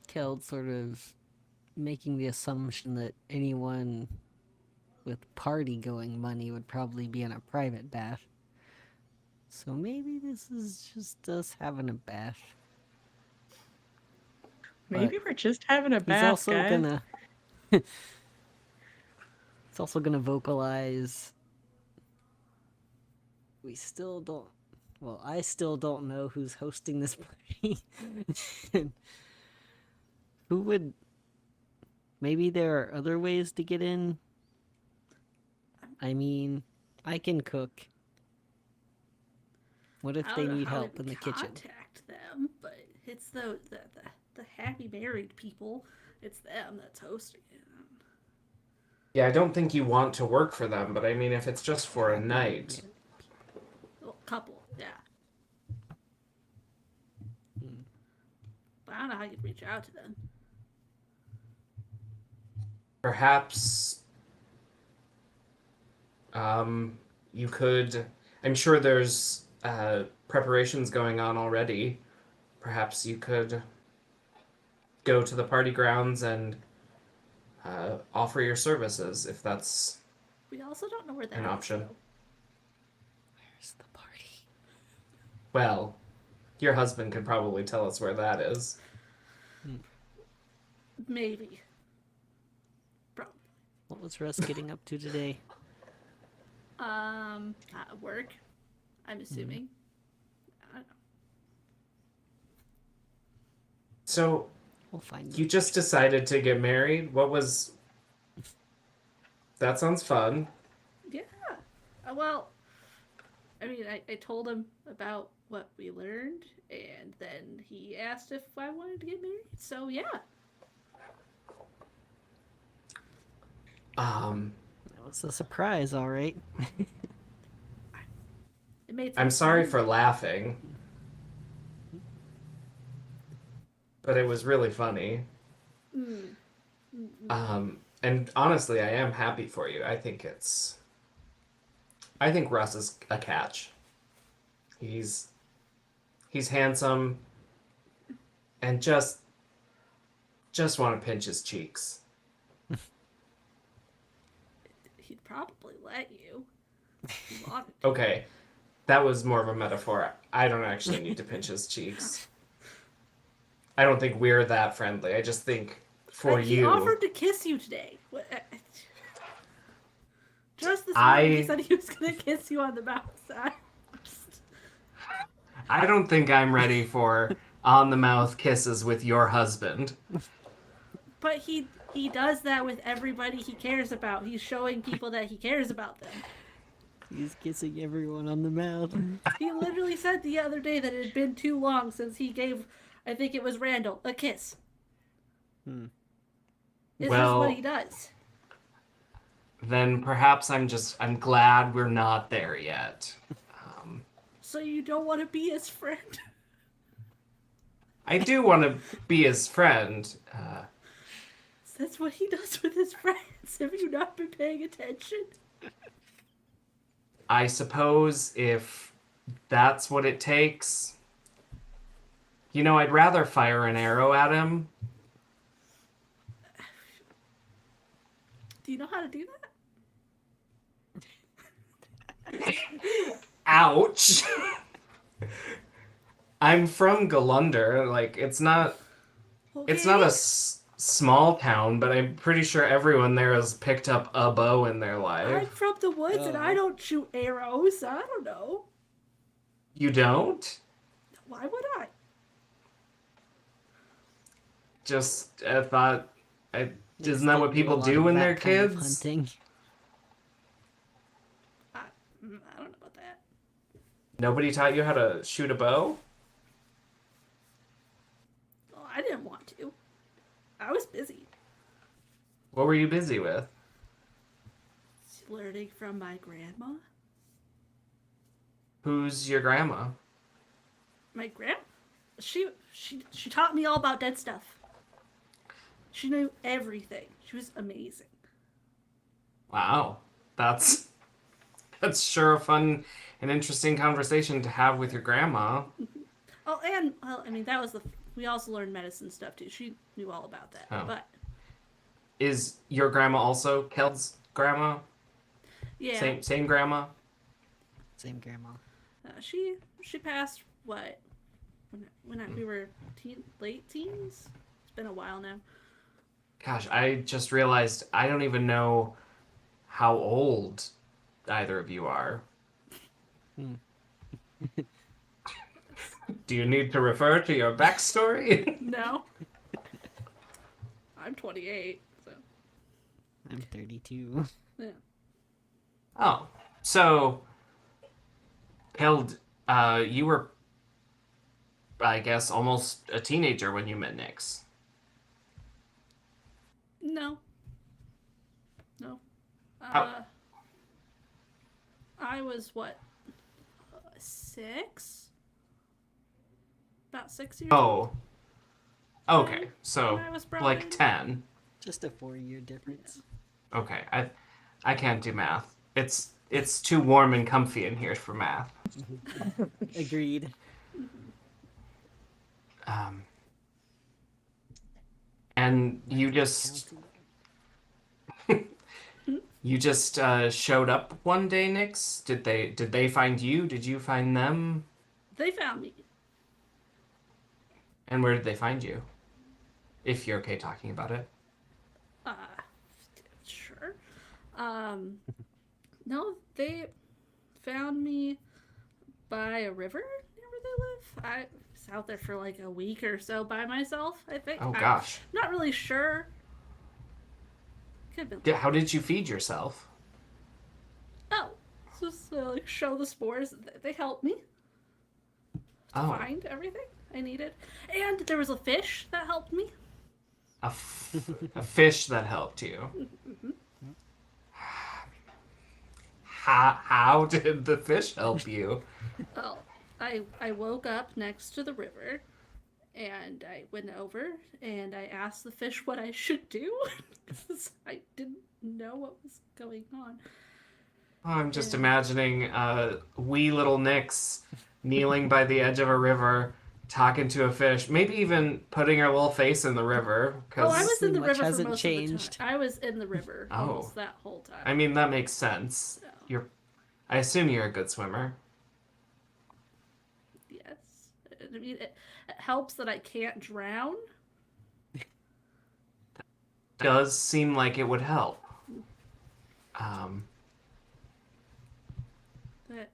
Keld sort of making the assumption that anyone with party-going money would probably be in a private bath. So maybe this is just us having a bath. Maybe we're just having a He's bath, also guys. gonna... He's also gonna vocalize... We still don't... Well, I still don't know who's hosting this party. Who would... Maybe there are other ways to get in? I mean, I can cook. What if I they don't know need how we help in would the kitchen? contact them, but it's the happy married people. It's them that's hosting it. Yeah, I don't think you want to work for them, but I mean, if it's just for a night, Well, couple, yeah. But I don't know how you'd reach out to them. perhaps you could. I'm sure there's preparations going on already. Perhaps you could go to the party grounds and offer your services if that's We also don't know where that an is, option. though. Where's the party? Well, your husband could probably tell us where that is. Maybe. Probably. What was Russ getting up to today? Work. I'm assuming. I don't know. So We'll find you just decided to get married? What was... That sounds fun. Yeah. Well, I mean, I told him about what we learned, and then he asked if I wanted to get married. So yeah. That was a surprise, all right. It made I'm sense sorry to me. for laughing. But it was really funny. And honestly, I am happy for you. I think Russ is a catch. He's handsome and just want to pinch his cheeks. He'd probably let you. If he wanted to. Okay, that was more of a metaphor. I don't actually need to pinch his cheeks. I don't think we're that friendly. I just think for Like, he you. offered to kiss you today. Just this morning, he said he was gonna kiss you on the mouth. I don't think I'm ready for on the mouth kisses with your husband. But he does that with everybody he cares about. He's showing people that he cares about them. He's kissing everyone on the mouth. He literally said the other day that it had been too long since he gave, I think it was Randall, a kiss. This is Well- what he does. Then perhaps I'm glad we're not there yet. So you don't want to be his friend? I do want to be his friend. That's what he does with his friends. Have you not been paying attention? I suppose if that's what it takes. You know, I'd rather fire an arrow at him. Do you know how to do that? Ouch! I'm from Galunder. Like, it's not a small town, but I'm pretty sure everyone there has picked up a bow in their I'm life. from the woods and I don't shoot arrows. I don't know. You don't? Why would I? Just thought... isn't that They what do a people lot do of when that they're kind of kids? hunting. I don't know about that. Nobody taught you how to shoot a bow? Well, I didn't want to. I was busy. What were you busy with? Learning from my grandma. Who's your grandma? My grandma? She taught me all about dead stuff. She knew everything. She was amazing. Wow, that's sure a fun and interesting conversation to have with your grandma. Oh, and well, I mean that was the. We also learned medicine stuff too. She knew all about that. Oh. But Is your grandma also Keld's grandma? yeah, Same grandma? Same grandma. she passed what we were late teens. It's been a while now. Gosh, I just realized I don't even know how old either of you are. Do you need to refer to your backstory? No, I'm 28. So I'm 32. yeah. Oh, so Keld, you were, I guess, almost a teenager when you met Nyx. No. How- I was what 6? About 6 years old. Oh, okay. So When I was brought like in. 10. Just a 4-year difference. Okay, I can't do math. It's too warm and comfy in here for math. Agreed. And you just showed up one day, Nyx? Did they find you? Did you find them? They found me. And where did they find you? If you're okay talking about it. Sure. No, they found me by a river near where they live. I was out there for like a week or so by myself, I think. Oh gosh. I'm not really sure. Could have been. How did you feed yourself? Oh, just like show the spores. They helped me Oh, find everything I needed, and there was a fish that helped me. a fish that helped you. How did the fish help you? Well, I woke up next to the river, and I went over and I asked the fish what I should do because I didn't know what was going on. Oh, I'm just imagining wee little Nyx kneeling by the edge of a river, talking to a fish, maybe even putting her little face in the river. Oh, Because I was in the Much river for hasn't most changed. of the time. I was in the river Oh. almost that whole time. I mean, that makes sense. So, I assume you're a good swimmer. yes. I mean, it helps that I can't drown. Does seem like it would help. But,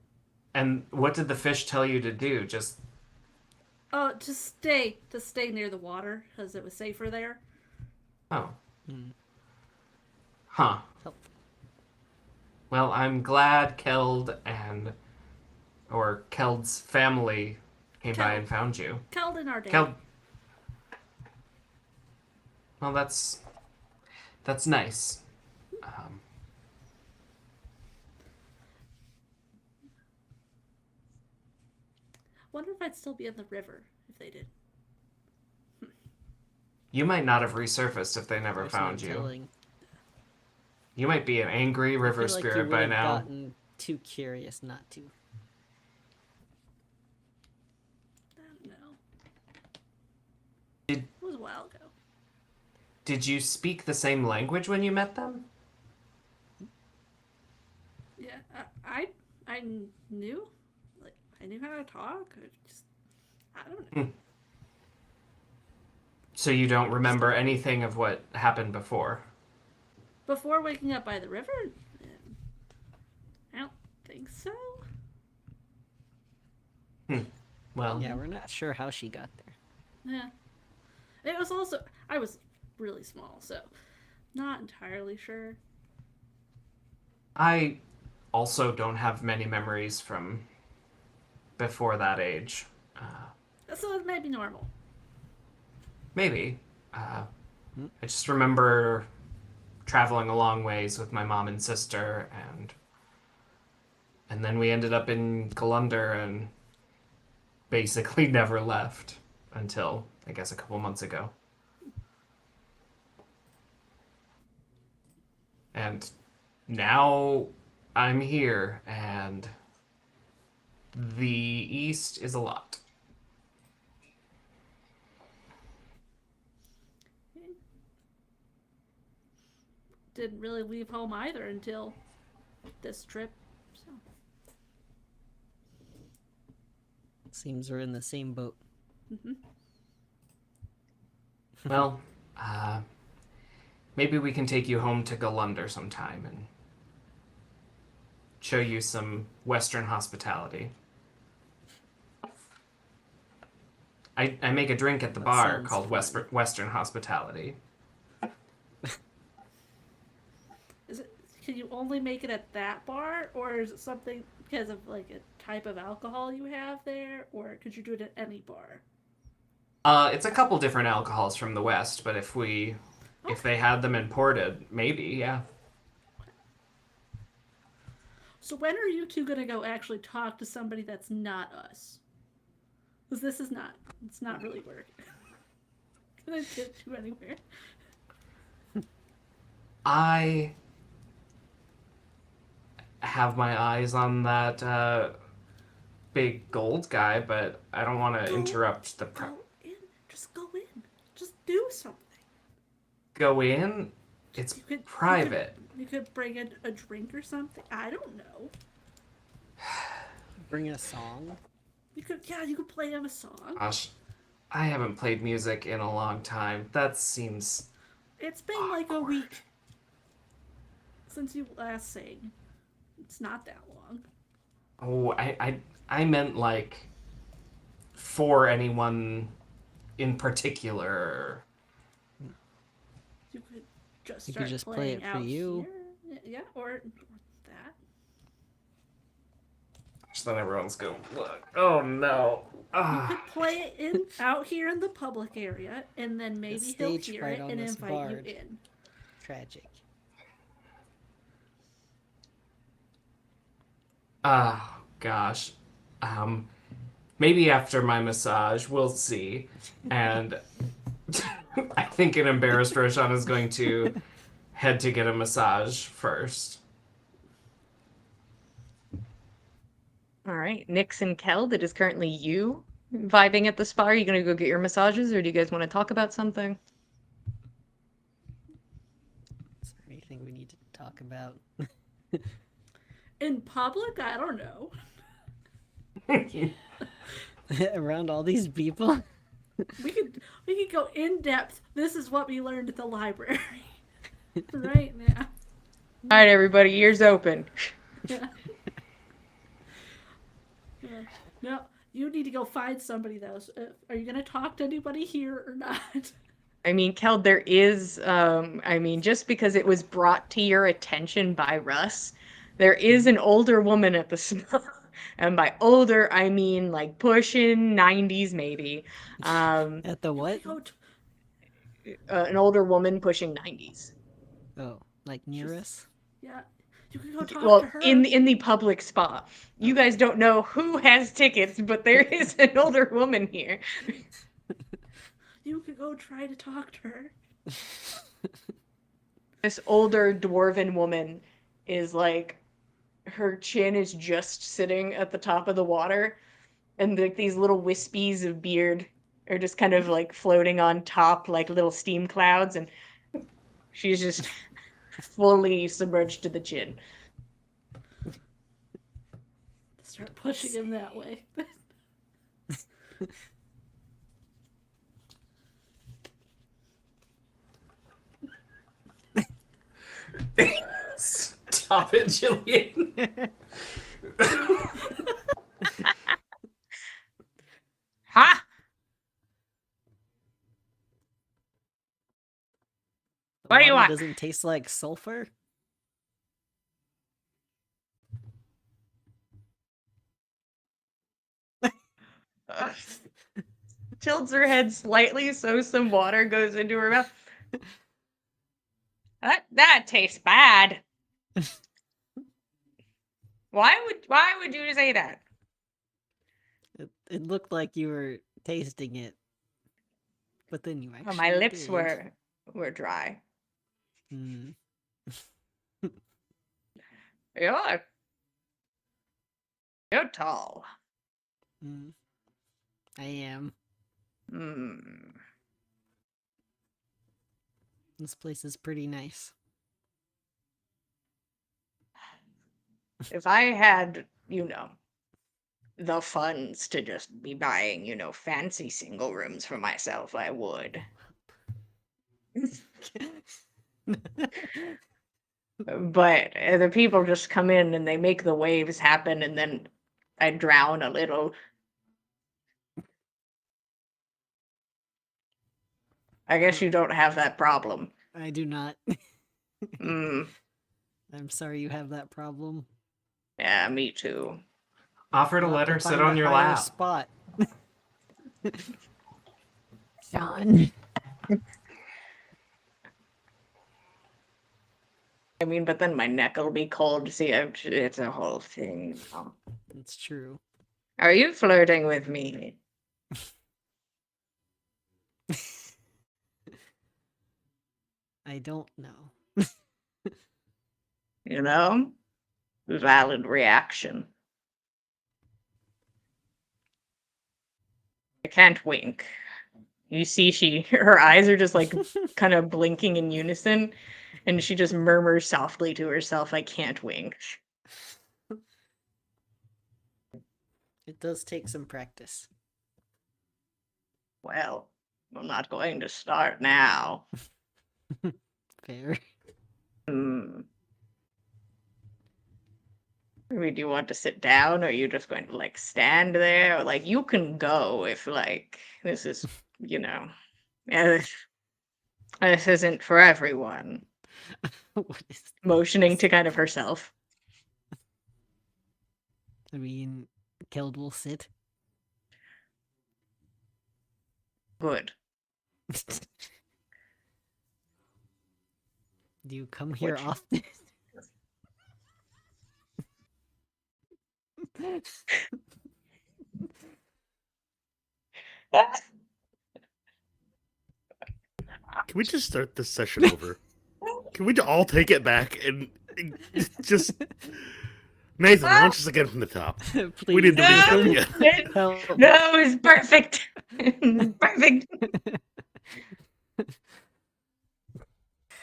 And what did the fish tell you to do? Just oh, to stay near the water because it was safer there. oh, Hmm. huh. Help. Well, I'm glad Keld's family came by Keld. and found you. Keldon our day. Keld. Well, that's nice. Wonder if I'd still be in the river if they did. You might not have resurfaced if they never There's found no you. telling. You might be an angry river I feel like you spirit would by have now. gotten too curious not to. I don't know. Did- It was a while ago. Did you speak the same language when you met them? Yeah, I knew, like I knew how to talk. I don't know. So you don't remember anything of what happened before? Before waking up by the river, I don't think so. Well, Yeah, we're not sure how she got there. Yeah, it was also I was really small, so not entirely sure. I also don't have many memories from before that age. So it may be normal. Maybe. I just remember traveling a long ways with my mom and sister, and then we ended up in Golunder and basically never left. until, I guess, a couple months ago. And now I'm here, and the East is a lot. Didn't really leave home either until this trip. So. Seems we're in the same boat. Well, maybe we can take you home to Galunder sometime and show you some Western hospitality. I make a drink at the That bar sounds called fun. Western Hospitality. Is it? Can you only make it at that bar, or is it something because of like a type of alcohol you have there, or could you do it at any bar? It's a couple different alcohols from the West, but if they had them imported, maybe, yeah. So when are you two gonna go actually talk to somebody that's not us? Because this is not. It's not really working. Gonna get you anywhere. I have my eyes on that big gold guy, but I don't want to Go- interrupt the Go in. Just go in. Just do something. go in. It's You could private. You could bring a drink or something. I don't know. Bring a song. You could play him a song. Gosh, I haven't played music in a long time. That seems It's been like a week since you last sang. It's not that long. Oh, I meant like for anyone in particular. You could just You could start just play playing it for out you. here. Yeah, or that. So then everyone's going, look. Oh no. You Ah. could play it in out here in the public area, and then maybe he'll stage hear fright it on and this invite bard. you in. Tragic. Oh gosh. Maybe after my massage, we'll see. And I think an embarrassed Roshan is going to head to get a massage first. All right, Nix and Keld, it is currently you vibing at the spa. Are you going to go get your massages, or do you guys want to talk about something? Is there anything we need to talk about? In public, I don't know. Around all these people? We could go in depth. This is what we learned at the library. Right now. All right, everybody, ears open. Yeah. Yeah. No, you need to go find somebody though. Are you gonna talk to anybody here or not? I mean, Keld, there is, just because it was brought to your attention by Russ, there is an older woman at the spa. And by older, I mean like pushing 90s maybe. At the what? Go An older woman pushing 90s. Oh, like near us? yeah, you can go talk Well, to her. in the public spa. You guys don't know who has tickets, but there is an older woman here. You could go try to talk to her. This older dwarven woman is like, her chin is just sitting at the top of the water, and like these little wispies of beard are just kind of like floating on top like little steam clouds, and she's just fully submerged to the chin. Start pushing him that way. Stop it, Jillian. Ha! The What do you water want? doesn't taste like sulfur? Tilts her head slightly so some water goes into her mouth. That tastes bad. Why would you say that? It looked like you were tasting it But then you Oh, actually my lips did. were dry. Hmm. You're you're tall. Mm, I am. Hmm. This place is pretty nice. If I had, the funds to just be buying, fancy single rooms for myself, I would. But the people just come in and they make the waves happen, and then I drown a little. I guess you don't have that problem. I do not. Mm, I'm sorry you have that problem. yeah, me too. Offer to You'll have let her sit find on a your higher lap. spot. John. I mean, but then my neck will be cold. See, it's a whole thing. It's true. Are you flirting with me? I don't know. You know? Valid reaction. I can't wink. You see, her eyes are just like kind of blinking in unison, and she just murmurs softly to herself, I can't wink. It does take some practice. Well, I'm not going to start now. Fair. Hmm. Maybe do you want to sit down, or are you just going to like stand there? Or like you can go if like this is, uh, this isn't for everyone. What is Motioning to kind of herself. I mean, Keld will sit. Good. Do you come here Which- often? Can we just start this session over? Can we all take it back and just Nathan? Why don't you just again from the top? Please. We need to recap No! again. Help. No, it's perfect. Perfect.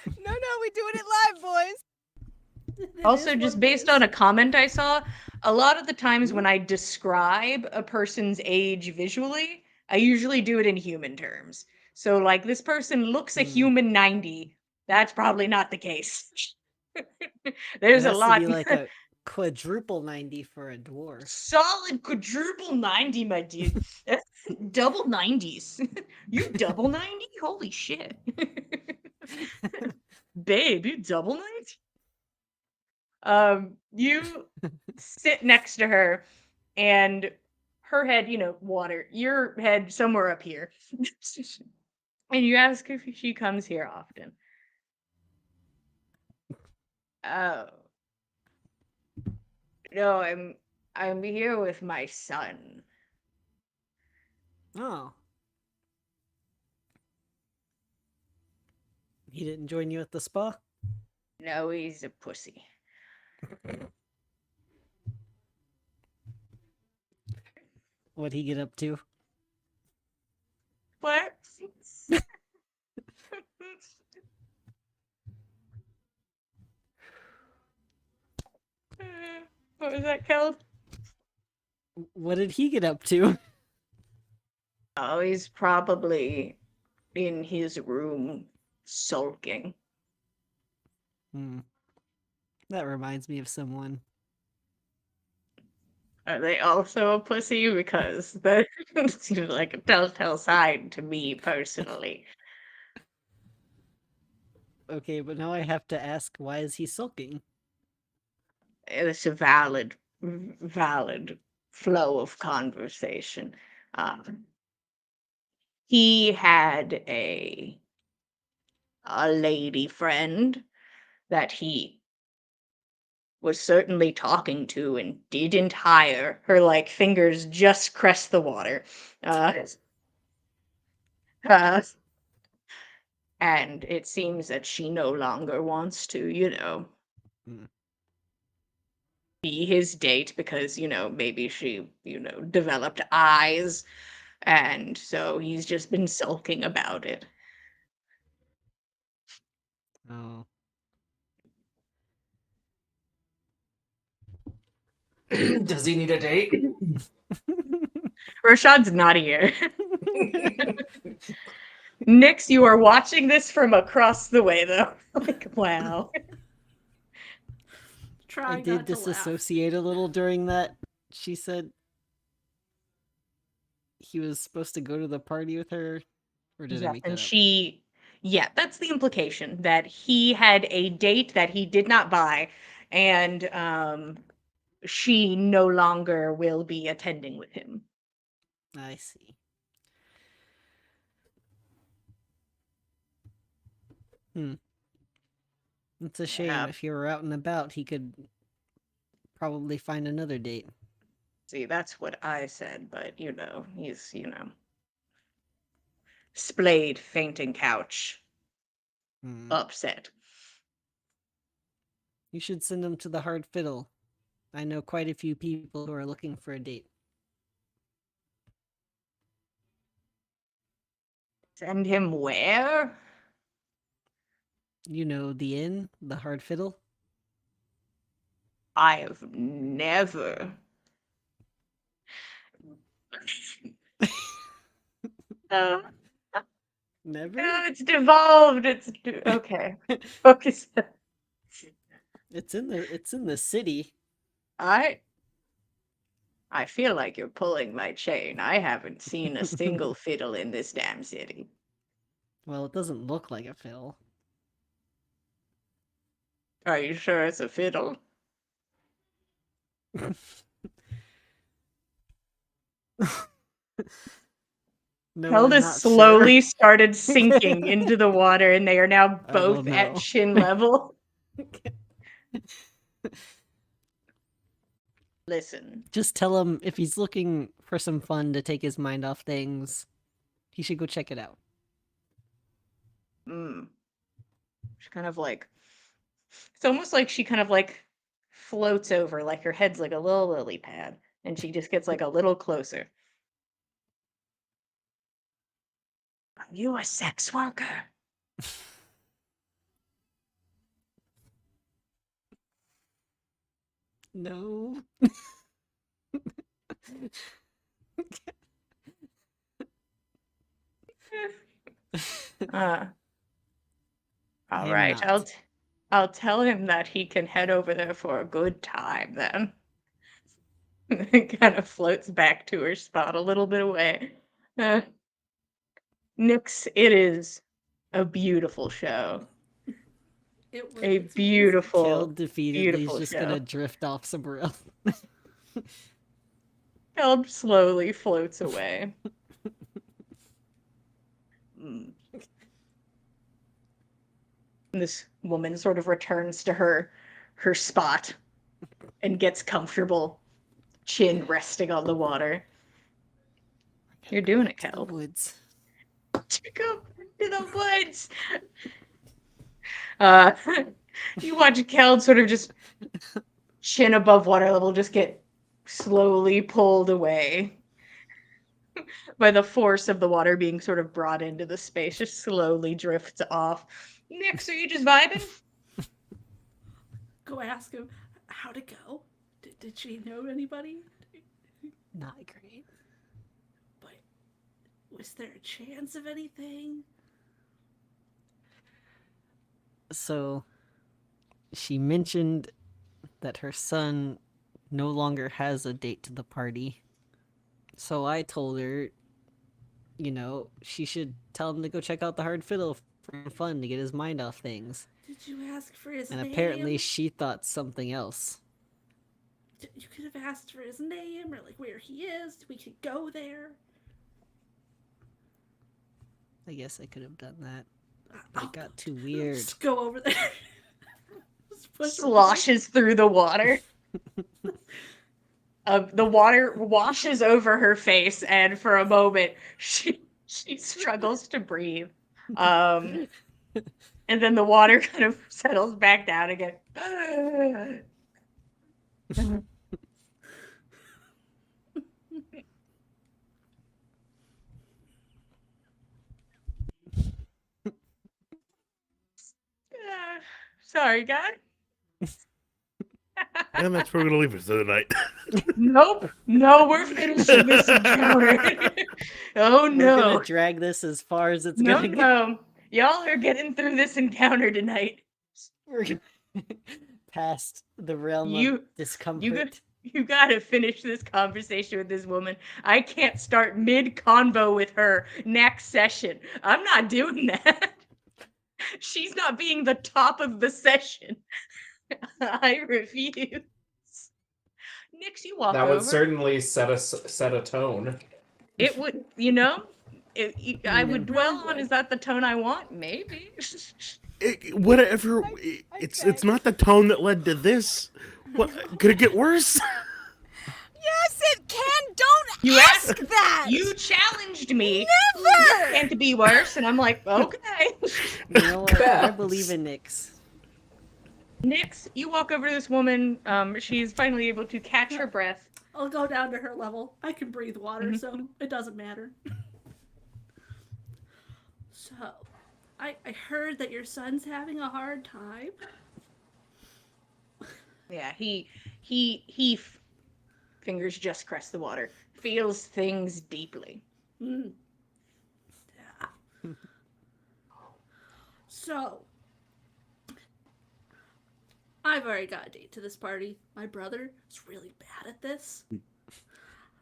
No, we doing it live, boys. It Also, is just what it based is. on a comment I saw, a lot of the times when I describe a person's age visually, I usually do it in human terms. So, like, this person looks a Hmm. human 90. That's probably not the case. It There's a has to lot. be like a quadruple 90 for a dwarf. Solid quadruple 90, my dude. That's double 90s. You double 90? Holy shit. Babe, you double 90? You sit next to her, and her head, water, your head somewhere up here. And you ask if she comes here often. Oh. No, I'm here with my son. Oh. He didn't join you at the spa? No, he's a pussy. What'd he get up to? What? What was that, Kel? What did he get up to? Oh, he's probably in his room sulking. Hmm. That reminds me of someone. Are they also a pussy? Because that seems like a telltale sign to me personally. Okay, but now I have to ask, why is he sulking? It's a valid flow of conversation. He had a lady friend that he was certainly talking to and didn't hire. Her like fingers just crest the water. Uh, and it seems that she no longer wants to, Mm. be his date because, maybe she, developed eyes. And so he's just been sulking about it. Oh. Does he need a date? Rashad's not here. Nix, you are watching this from across the way, though. Like, wow. I Trying did not to laugh. disassociate a little during that. She said he was supposed to go to the party with her, or did I make And that up? yeah, that's the implication, that he had a date that he did not buy, and she no longer will be attending with him. I see. It's a shame. Yeah. If you were out and about, he could probably find another date. See, that's what I said, but he's, splayed, fainting couch, Hmm. upset. You should send him to the Hard Fiddle. I know quite a few people who are looking for a date. Send him where? You know the inn, the Hard Fiddle? I have never. Uh, Never? no, it's devolved. Okay. Focus. It's in the city. I feel like you're pulling my chain. I haven't seen a single fiddle in this damn city. Well, it doesn't look like a fiddle. Are you sure it's a fiddle? No, I'm Hilda not slowly sure. started sinking into the water, and they are now I both don't at know. chin level. Listen, Just tell him if he's looking for some fun to take his mind off things, he should go check it out. she kind of like, it's almost like she kind of like floats over, like her head's like a little lily pad, and she just gets like a little closer. Are you a sex worker? No. All I am right, not. I'll tell him that he can head over there for a good time then. Kind of floats back to her spot a little bit away. Nix, it is a beautiful show. It's A amazing. Kale beautiful, defeatedly is beautiful just show. gonna drift off somewhere else. Keld slowly floats away. This woman sort of returns to her spot and gets comfortable, chin resting on the water. You're doing it, To the Keld. woods. To go to the woods. You watch Keld sort of just chin above water level just get slowly pulled away by the force of the water being sort of brought into the space, just slowly drifts off. Nix, are you just vibing? Go ask him how'd it go. Did she know anybody? Not great. But was there a chance of anything? So, she mentioned that her son no longer has a date to the party. So I told her, she should tell him to go check out the Hard Fiddle for fun to get his mind off things. Did you ask for his And name? apparently she thought something else. You could have asked for his name or like where he is. We could go there. I guess I could have done that. But it got too weird. Just go over there. Just push him away. Sloshes through the water. The water washes over her face, and for a moment, she She struggles to breathe. And then the water kind of settles back down again. Sorry, guy. And that's where we're gonna leave it for the night. Nope. No, we're finishing this encounter. Oh We're no. gonna drag this as far as it's No, gonna go. no. Y'all are getting through this encounter tonight. We're gonna past the realm You- of discomfort. You gotta finish this conversation with this woman. I can't start mid-convo with her next session. I'm not doing that. She's not being the top of the session. I refuse. Nix, you walk That over. would certainly set a tone. It would, I would dwell on, is that the tone I want? Maybe. Whatever. Okay. It's not the tone that led to this. What could it get worse? Yes, it can. Don't You ask that. You challenged me. Never. Can't be worse. And I'm like, okay. You know what? I Babs. believe in Nyx. Nix, you walk over to this woman. She's finally able to catch her breath. I'll go down to her level. I can breathe water, so it doesn't matter. So, I heard that your son's having a hard time. Yeah, he fingers just caress the water. Feels things deeply. Mm. Yeah. So, I've already got a date to this party. My brother is really bad at this.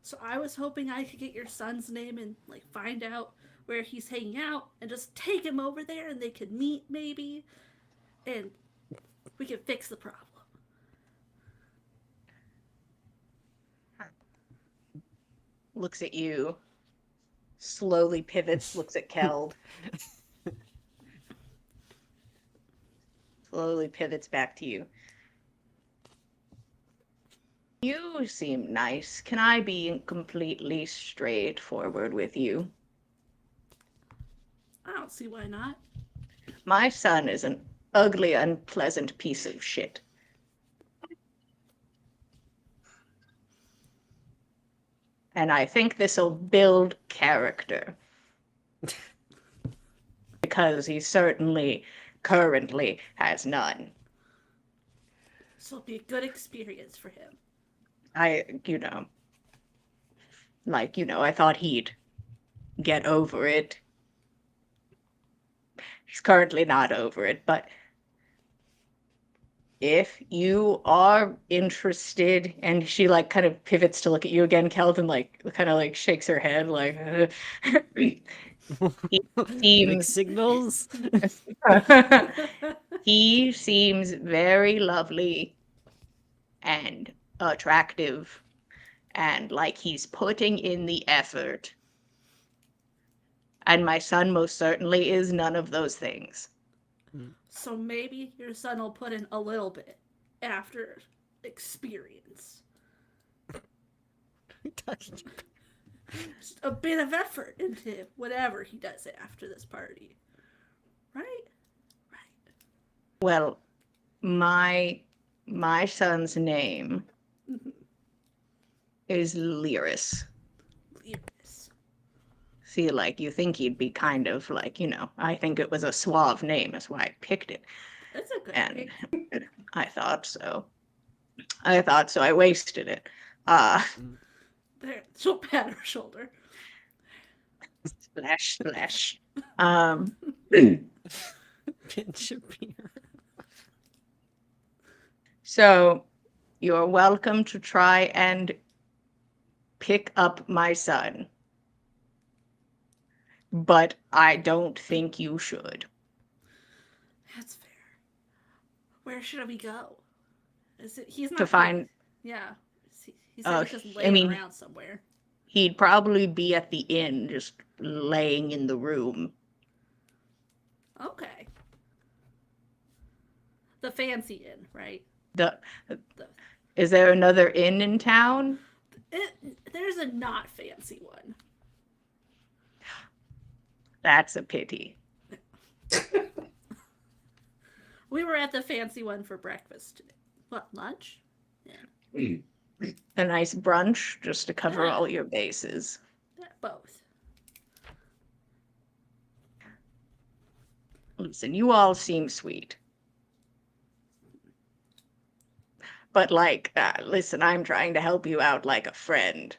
So I was hoping I could get your son's name and find out where he's hanging out and just take him over there and they could meet maybe and we could fix the problem. Looks at you. Slowly pivots, looks at Keld. Slowly pivots back to you. You seem nice. Can I be completely straightforward with you? I don't see why not. My son is an ugly, unpleasant piece of shit. And I think this'll build character. Because he certainly currently has none. This will be a good experience for him. I thought he'd get over it. He's currently not over it, but if you are interested, and she kind of pivots to look at you again, Kelvin, kind of shakes her head, he Mixed seems signals. he seems very lovely and attractive and like he's putting in the effort. And my son most certainly is none of those things. So maybe your son will put in a little bit after experience. Just a bit of effort into whatever he does after this party. Right? Right. Well, my son's name is Lyris. Lyris. See, you think he'd be kind of I think it was a suave name, that's why I picked it. That's a good And name. I thought so. I wasted it. There, she'll pat her shoulder. Splash, splash. Pinch of beer. So, you're welcome to try and pick up my son. But I don't think you should. That's fair. Where should we go? Is it? He's not To find, Yeah. He's just I laying mean- around somewhere. he'd probably be at the inn, just laying in the room. Okay. The fancy inn, right? Is there another inn in town? There's a not fancy one. That's a pity. We were at the fancy one for breakfast today. What, lunch? Yeah, A nice brunch just to cover Yeah. all your bases. both. Listen, you all seem sweet. But like, listen, I'm trying to help you out like a friend.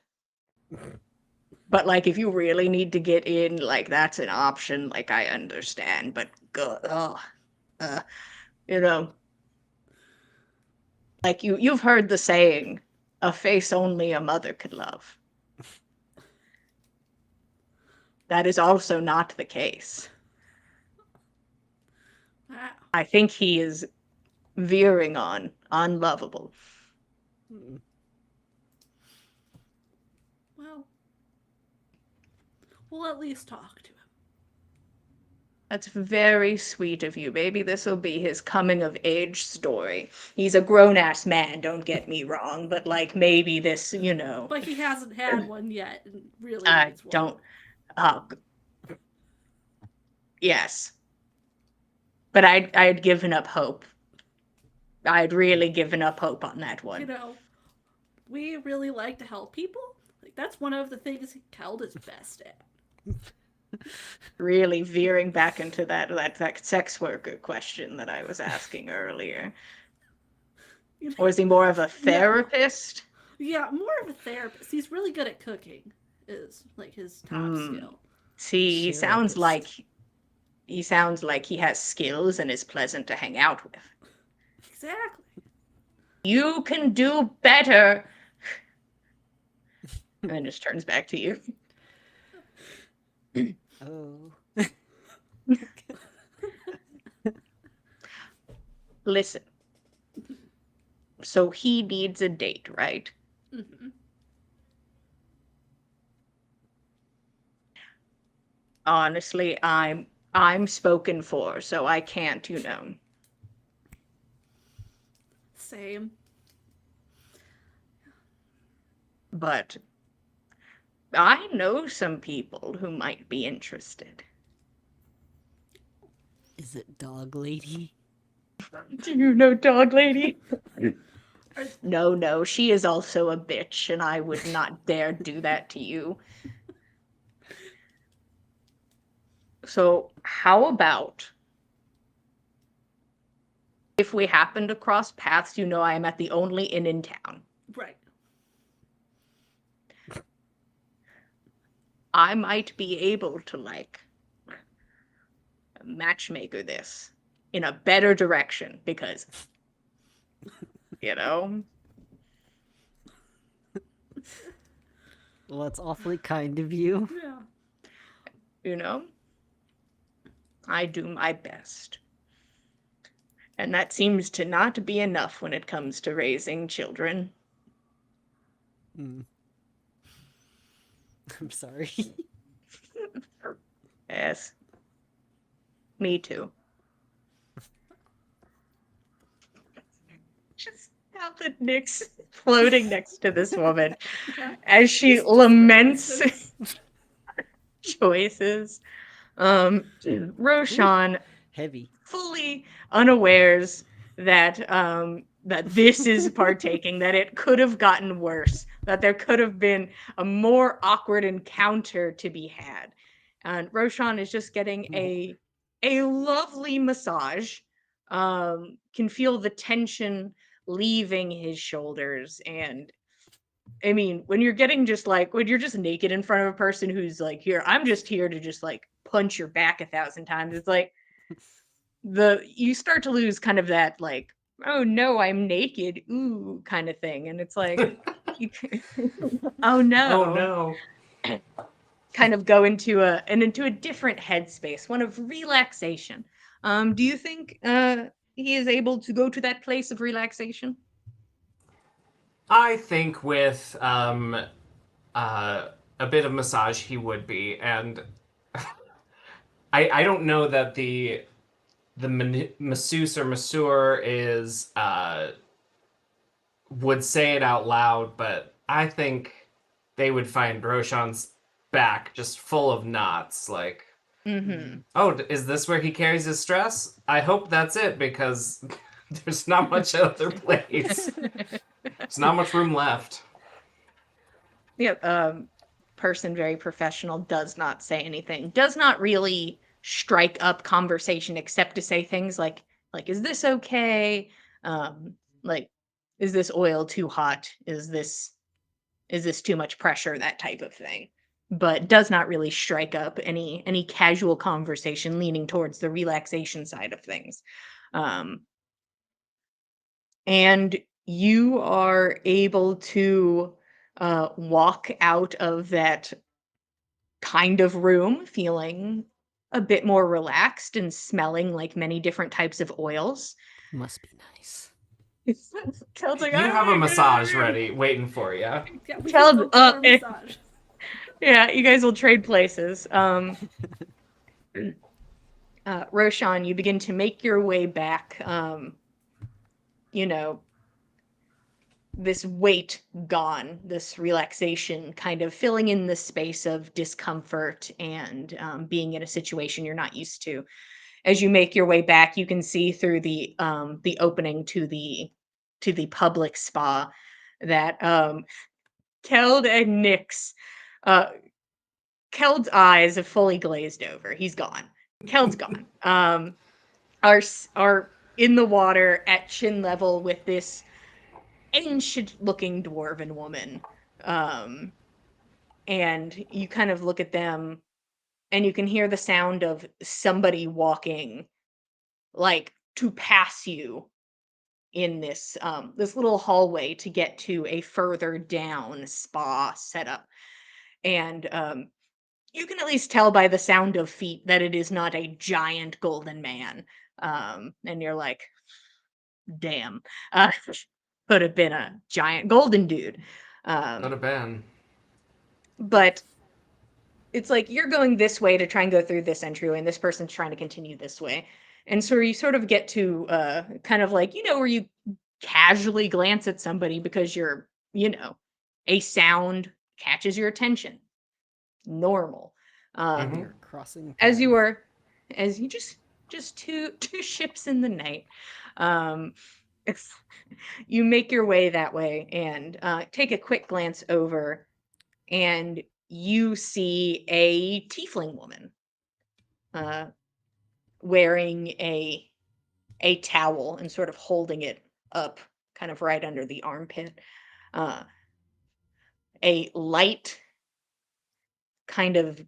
But like, if you really need to get in, like that's an option. Like I understand, but you know, like you've heard the saying, "A face only a mother could love." That is also not the case. Wow. I think he is veering on unlovable. Hmm. Well, we'll at least talk to him. That's very sweet of you. Maybe this will be his coming of age story. He's a grown ass man, don't get me wrong, but like maybe this, But he hasn't had one yet, and really I needs one. don't. Oh, yes. But I'd given up hope. I'd really given up hope on that You one. know, we really like to help people. Like that's one of the things Keld is best at. Really veering back into that sex worker question that I was asking earlier. You know? Or is he more of a therapist? Yeah, more of a therapist. He's really good at cooking. Is like his top skill. See, he sounds Therapist. like he has skills and is pleasant to hang out with. Exactly. You can do better. And then just turns back to you. Oh. Listen. So he needs a date, right? Hmm. Honestly, I'm spoken for, so I can't, Same. But I know some people who might be interested. Is it Dog Lady? Do you know Dog Lady? Are- No, she is also a bitch, and I would not dare do that to you. So, how about if we happen to cross paths, I am at the only inn in town. Right. I might be able to, like, matchmaker this in a better direction because, Well, that's awfully kind of you. Yeah. I do my best. And that seems to not be enough when it comes to raising children. Hmm. I'm sorry. Yes. Me too. Just now that Nick's floating next to this woman as she laments choices. Roshan, Heavy. fully unawares that that this is partaking, that it could have gotten worse, that there could have been a more awkward encounter to be had. And Roshan is just getting a lovely massage. Can feel the tension leaving his shoulders. And I mean, when you're just naked in front of a person who's like, here, I'm just here to just like punch your back 1,000 times. It's like you start to lose kind of that like, oh no, I'm naked, ooh, kind of thing. And it's like, oh no. Oh no. Kind of go into a different headspace, one of relaxation. Do you think he is able to go to that place of relaxation? I think with a bit of massage he would be, and I don't know that the masseuse or masseur is would say it out loud, but I think they would find Roshan's back just full of knots. Like Mm-hmm. Oh, is this where he carries his stress? I hope that's it, because there's not much other place. There's not much room left. Yep. Person very professional does not say anything. Does not really strike up conversation except to say things like is this okay? Like is this oil too hot? Is this too much pressure? That type of thing. But does not really strike up any casual conversation leaning towards the relaxation side of things. Um, and you are able to walk out of that kind of room feeling a bit more relaxed and smelling like many different types of oils. Must be nice. Keld's like, You "I'm have a gonna massage go." ready, waiting for you. Yeah, we Tell- can go get our eh, massage. Yeah, you guys will trade places. Roshan, you begin to make your way back. You know, this weight gone, this relaxation kind of filling in the space of discomfort and being in a situation you're not used to. As you make your way back, you can see through the opening to the public spa that Keld and Nyx, uh, Keld's eyes have fully glazed over. He's gone. Keld's gone. Are in the water at chin level with this ancient-looking dwarven woman. Um, and you kind of look at them, and you can hear the sound of somebody walking, like to pass you in this little hallway to get to a further down spa setup. And you can at least tell by the sound of feet that it is not a giant golden man. And you're like, damn, could have been a giant golden dude. Could Um, have been. but it's like you're going this way to try and go through this entryway, and this person's trying to continue this way. And so you sort of get to kind of like, where you casually glance at somebody because a sound catches your attention. Normal. Mhm. You're crossing As you paths. are, as you just two ships in the night. Um, it's, you make your way that way and take a quick glance over, and you see a tiefling woman uh, wearing a towel and sort of holding it up, kind of right under the armpit. Uh, a light, kind of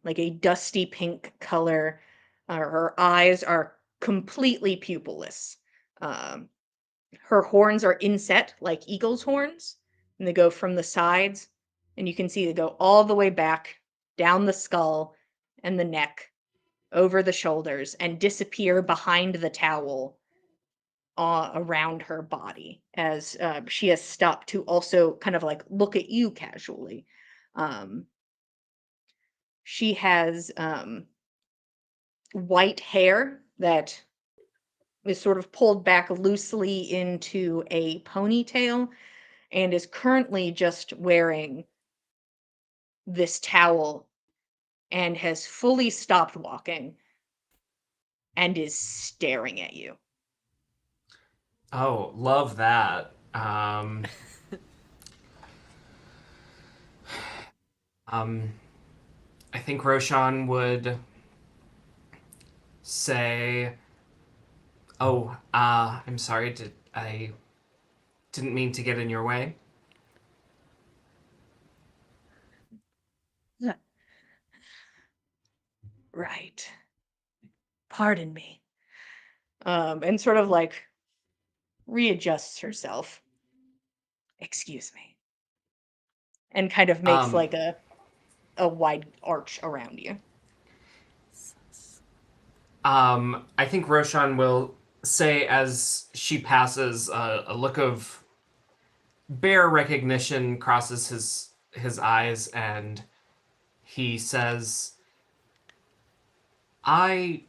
like a dusty pink color. Her eyes are completely pupilless. Um, her horns are inset like eagle's horns, and they go from the sides, and you can see they go all the way back down the skull and the neck, over the shoulders, and disappear behind the towel around her body as she has stopped to also kind of like look at you casually. Um, she has white hair that is sort of pulled back loosely into a ponytail and is currently just wearing this towel and has fully stopped walking and is staring at you. Oh, love that. I think Roshan would say, "Oh, I'm sorry. I didn't mean to get in your way." Right. Pardon me. And sort of like readjusts herself. Excuse me. And kind of makes Um, like a wide arch around you. I think Roshan will say as she passes, a look of bare recognition crosses his eyes, and he says, "I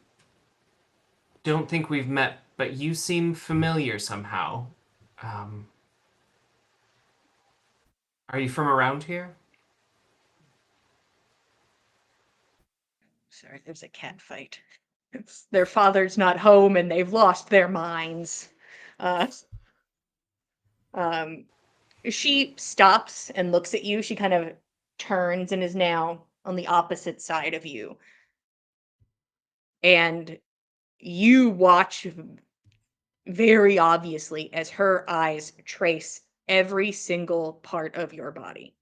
don't think we've met, but you seem familiar somehow. Um, are you from around here?" Sorry, there's a cat fight. Their father's not home and they've lost their minds. Uh, um, she stops and looks at you. She kind of turns and is now on the opposite side of you. And you watch very obviously as her eyes trace every single part of your body.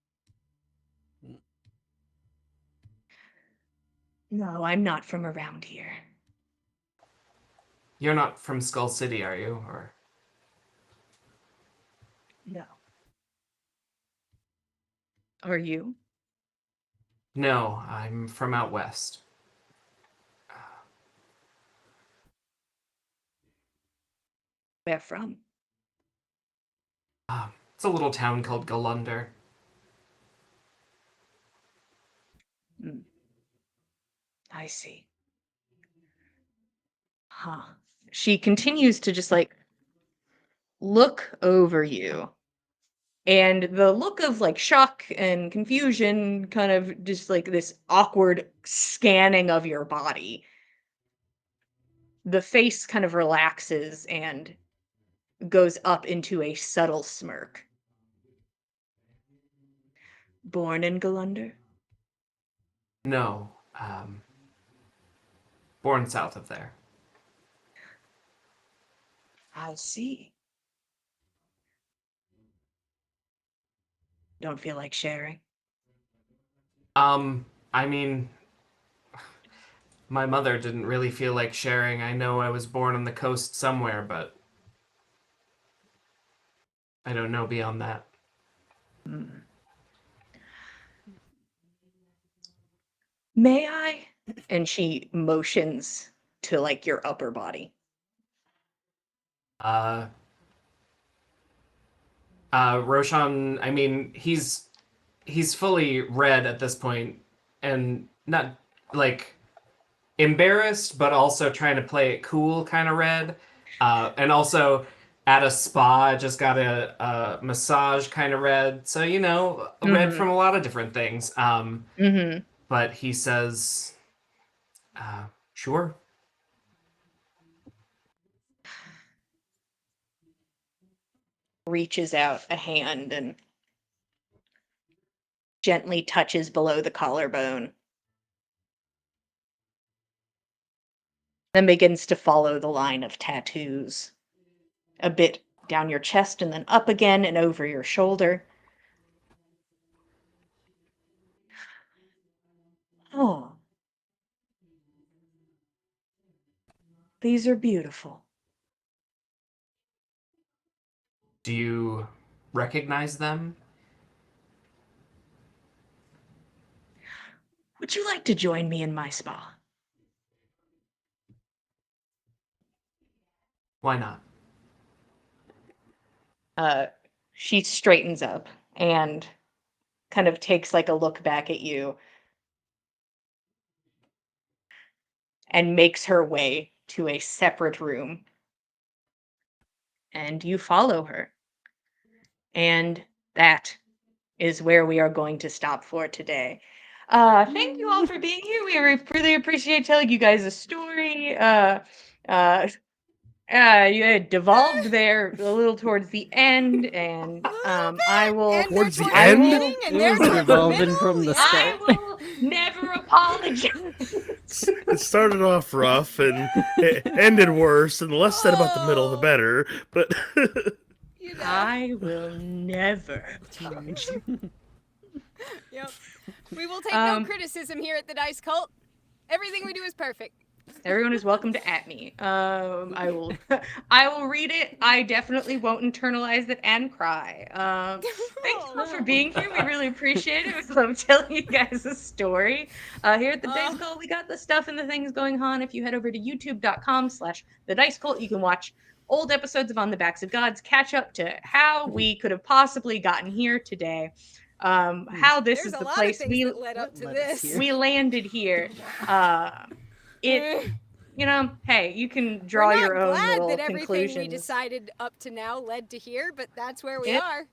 No, I'm not from around here. You're not from Skull City, are you? Or No. Are you? no, I'm from out west. Where from? It's a little town called Galunder. Hmm. I see. Huh. She continues to just like look over you. And the look of like shock and confusion, kind of just like this awkward scanning of your body. The face kind of relaxes and goes up into a subtle smirk. Born in Galunder? No, born south of there. I see. Don't feel like sharing. I mean, my mother didn't really feel like sharing. I know I was born on the coast somewhere, but I don't know beyond that. May I? And she motions to like your upper body. Roshan, I mean, he's fully red at this point, and not like embarrassed, but also trying to play it cool, kind of red. And also at a spa, just got a massage, kind of red. So red from a lot of different things. Mm-hmm. But he says, "Sure." Reaches out a hand and gently touches below the collarbone. Then begins to follow the line of tattoos. A bit down your chest and then up again and over your shoulder. Oh. These are beautiful. Do you recognize them? Would you like to join me in my spa? Why not? She straightens up and kind of takes like a look back at you and makes her way to a separate room. And you follow her. And that is where we are going to stop for today. Thank you all for being here. We really appreciate telling you guys a story. You had devolved there a little towards the end, and I will. And Towards the there's end? beginning, and It there's was the revolving middle, from the yeah. I will never apologize. It started off rough and it ended worse, and the less said about the middle, the better. But You know. I will never apologize. Yep. We will take Um, no criticism here at the Dice Cult. Everything we do is perfect. Everyone is welcome to at me. I will, I will read it. I definitely won't internalize it and cry. Thanks all for being here. We really appreciate it. We love telling you guys a story. Here at the Dice Cult, we got the stuff and the things going on. If you head over to youtube.com/the Dice Cult, you can watch old episodes of On the Backs of Gods, catch up to how we could have possibly gotten here today. How this There's is a the lot place of things that led up to led us this. here? we landed here. It, hey, you can draw We're not your own glad little that everything conclusions. we decided up to now led to here, but that's where we Yep. are.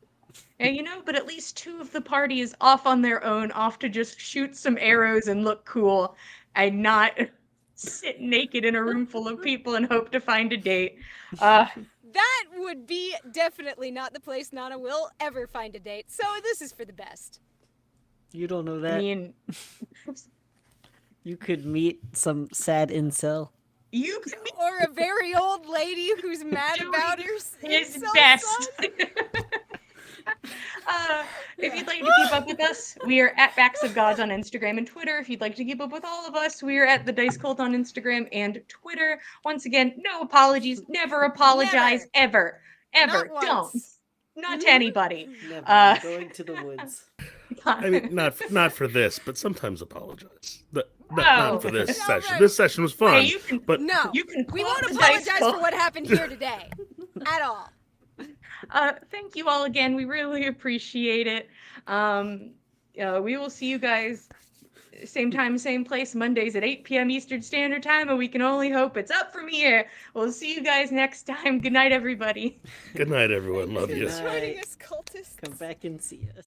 And but at least two of the party is off on their own, off to just shoot some arrows and look cool. I'd not sit naked in a room full of people and hope to find a date. Uh, That would be definitely not the place Nana will ever find a date. So this is for the best. You don't know I that. mean, You could meet some sad incel. you could be Or a very old lady who's mad Doing about her his incel best. son. If you'd like to keep up with us, we are at Backs of Gods on Instagram and Twitter. If you'd like to keep up with all of us, we are at the Dice Cult on Instagram and Twitter. Once again, no apologies. Never apologize. Ever. Ever. Not Don't. once. Not to anybody. Never Uh, going to the woods. I mean, not for this, but sometimes apologize. Oh. Not for this No, session. right. This session was fun, Hey, you can, but No, you can we quote won't the Dice apologize Cult. for what happened here today. At all. Thank you all again. We really appreciate it. We will see you guys same time, same place, Mondays at 8 p.m. Eastern Standard Time, and we can only hope it's up from here. We'll see you guys next time. Good night, everybody. good night, everyone. Love Good you. night. Joining us, cultists. Come back and see us.